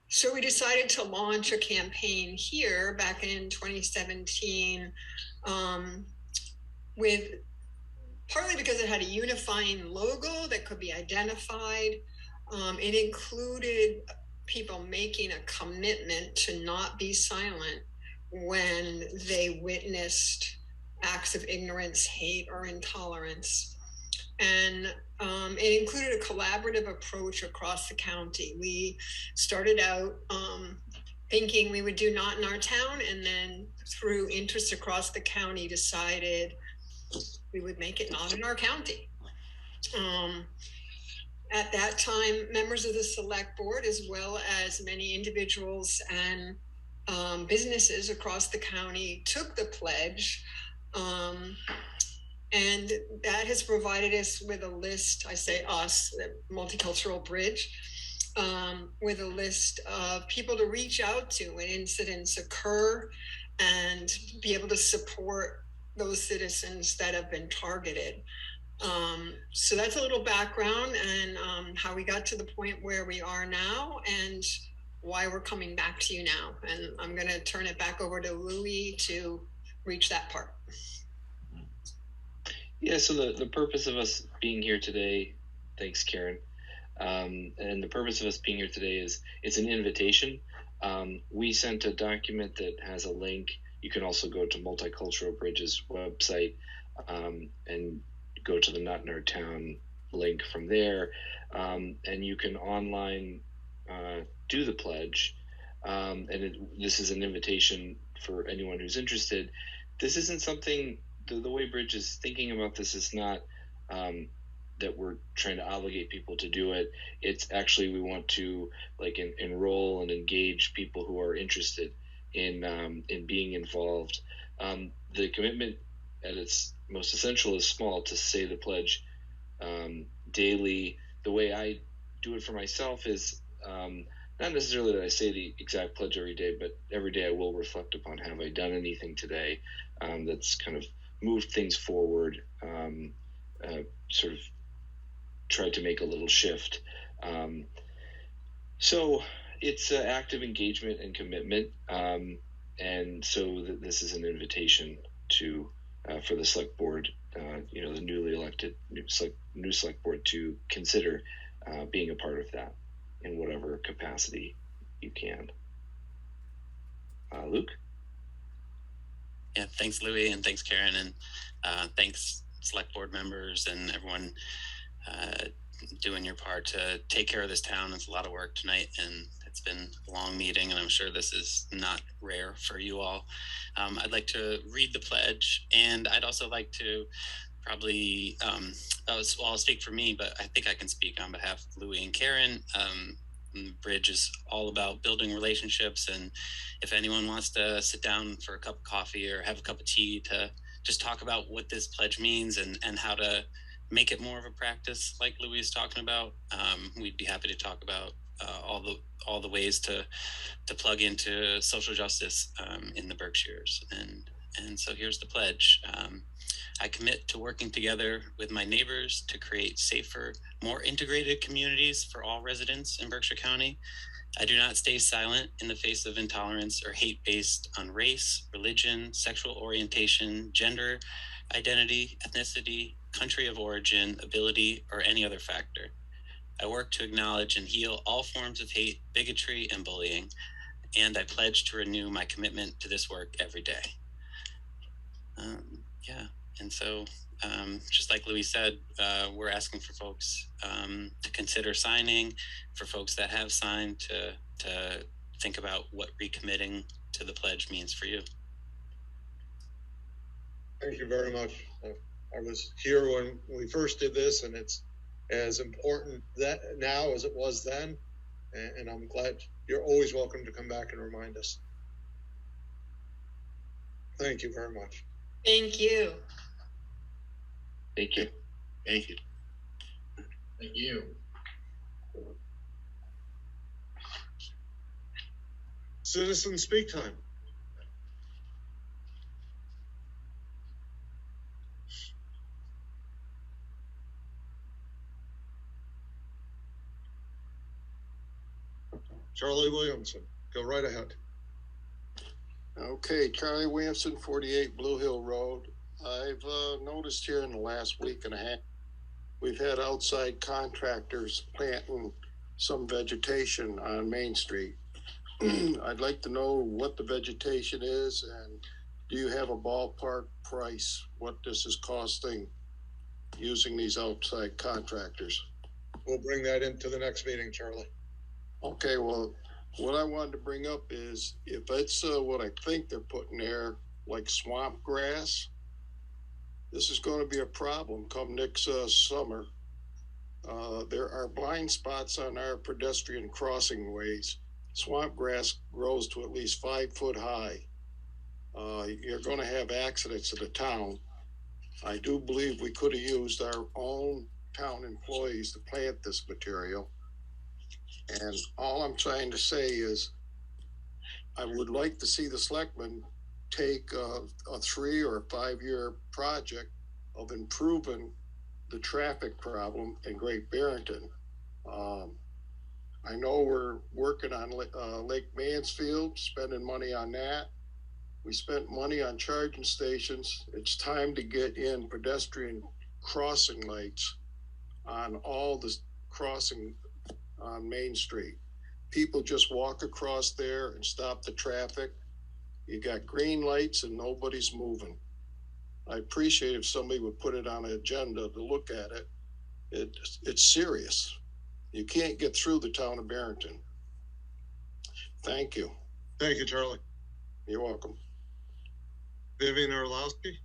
So we decided to launch a campaign here back in 2017 with partly because it had a unifying logo that could be identified. It included people making a commitment to not be silent when they witnessed acts of ignorance, hate, or intolerance. And it included a collaborative approach across the county. We started out thinking we would do Not in Our Town, and then through interest across the county decided we would make it Not in Our County. At that time, members of the select board, as well as many individuals and businesses across the county, took the pledge. And that has provided us with a list, I say us, the Multicultural Bridge, with a list of people to reach out to when incidents occur and be able to support those citizens that have been targeted. So that's a little background and how we got to the point where we are now and why we're coming back to you now. And I'm going to turn it back over to Louis to reach that part. Yeah, so the purpose of us being here today, thanks, Karen, and the purpose of us being here today is it's an invitation. We sent a document that has a link. You can also go to Multicultural Bridge's website and go to the Not in Our Town link from there, and you can online do the pledge. This is an invitation for anyone who's interested. This isn't something, the way Bridge is thinking about this is not that we're trying to obligate people to do it. It's actually, we want to enroll and engage people who are interested in being involved. The commitment at its most essential is small, to say the pledge daily. The way I do it for myself is not necessarily that I say the exact pledge every day, but every day I will reflect upon, have I done anything today that's kind of moved things forward, sort of tried to make a little shift. So it's active engagement and commitment. And so this is an invitation to for the select board, the newly elected new select board, to consider being a part of that in whatever capacity you can. Luke? Yeah, thanks, Louis, and thanks, Karen, and thanks, select board members and everyone doing your part to take care of this town. It's a lot of work tonight, and it's been a long meeting, and I'm sure this is not rare for you all. I'd like to read the pledge, and I'd also like to probably, I'll speak for me, but I think I can speak on behalf of Louis and Karen. Bridge is all about building relationships, and if anyone wants to sit down for a cup of coffee or have a cup of tea to just talk about what this pledge means and how to make it more of a practice like Louis is talking about, we'd be happy to talk about all the ways to plug into social justice in the Berkshires. And so here's the pledge. I commit to working together with my neighbors to create safer, more integrated communities for all residents in Berkshire County. I do not stay silent in the face of intolerance or hate based on race, religion, sexual orientation, gender, identity, ethnicity, country of origin, ability, or any other factor. I work to acknowledge and heal all forms of hate, bigotry, and bullying, and I pledge to renew my commitment to this work every day. And so just like Louis said, we're asking for folks to consider signing, for folks that have signed to think about what recommitting to the pledge means for you. Thank you very much. I was here when we first did this, and it's as important that now as it was then, and I'm glad. You're always welcome to come back and remind us. Thank you very much. Thank you. Thank you. Thank you. Thank you. Citizen speak time. Charlie Williamson, go right ahead. Okay, Charlie Williamson, 48 Blue Hill Road. I've noticed here in the last week and a half, we've had outside contractors planting some vegetation on Main Street. I'd like to know what the vegetation is, and do you have a ballpark price, what this is costing using these outside contractors? We'll bring that into the next meeting, Charlie. Okay, well, what I wanted to bring up is if it's what I think they're putting there, like swamp grass, this is going to be a problem come next summer. There are blind spots on our pedestrian crossing ways. Swamp grass grows to at least 5 foot high. You're going to have accidents in the town. I do believe we could have used our own town employees to plant this material. And all I'm trying to say is I would like to see the selectmen take a 3 or 5 year project of improving the traffic problem in Great Barrington. I know we're working on Lake Mansfield, spending money on that. We spent money on charging stations. It's time to get in pedestrian crossing lights on all the crossing on Main Street. People just walk across there and stop the traffic. You got green lights and nobody's moving. I appreciate if somebody would put it on an agenda to look at it. It's serious. You can't get through the town of Barrington. Thank you. Thank you, Charlie. You're welcome. Vivian Orlowski.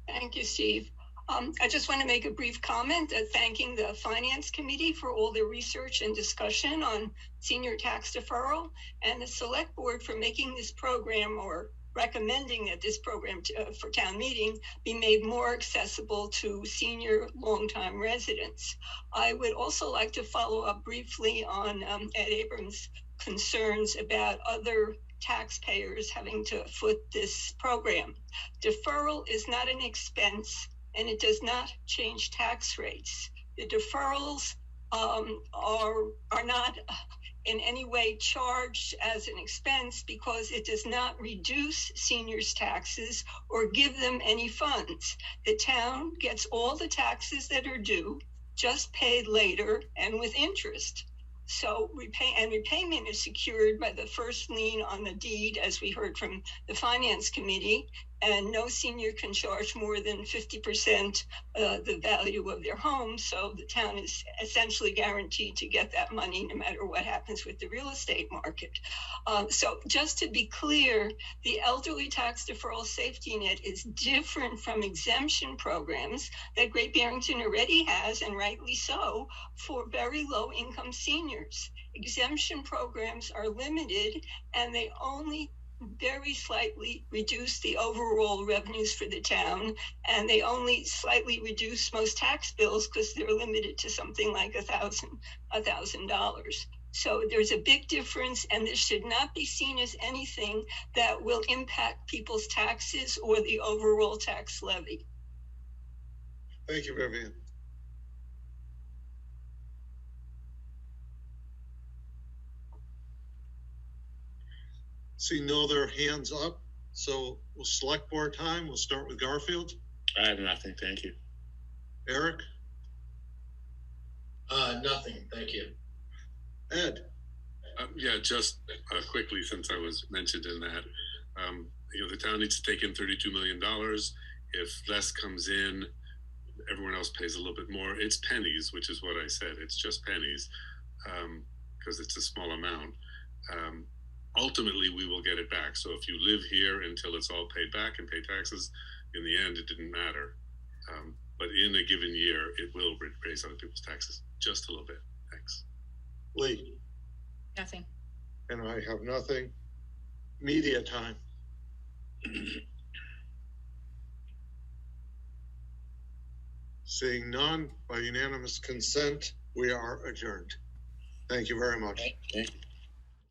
Thank you, Steve. I just want to make a brief comment thanking the Finance Committee for all their research and discussion on senior tax deferral, and the Select Board for making this program, or recommending that this program for town meeting be made more accessible to senior longtime residents. I would also like to follow up briefly on Ed Abrams' concerns about other taxpayers having to foot this program. Deferral is not an expense, and it does not change tax rates. The deferrals are not in any way charged as an expense because it does not reduce seniors' taxes or give them any funds. The town gets all the taxes that are due, just paid later and with interest. So repayment is secured by the first lien on the deed, as we heard from the Finance Committee, and no senior can charge more than 50% the value of their home. So the town is essentially guaranteed to get that money no matter what happens with the real estate market. So just to be clear, the elderly tax deferral safety net is different from exemption programs that Great Barrington already has, and rightly so, for very low income seniors. Exemption programs are limited, and they only very slightly reduce the overall revenues for the town, and they only slightly reduce most tax bills because they're limited to something like $1,000. So there's a big difference, and this should not be seen as anything that will impact people's taxes or the overall tax levy. Thank you, Vivian. See no other hands up, so we'll select board time. We'll start with Garfield. I have nothing. Thank you. Eric? Nothing. Thank you. Ed? Yeah, just quickly, since I was mentioned in that, the town needs to take in $32 million. If less comes in, everyone else pays a little bit more. It's pennies, which is what I said. It's just pennies, because it's a small amount. Ultimately, we will get it back. So if you live here until it's all paid back and pay taxes, in the end, it didn't matter. But in a given year, it will raise other people's taxes just a little bit. Thanks. Lee? Nothing. And I have nothing. Media time. Seeing none, by unanimous consent, we are adjourned. Thank you very much. Okay.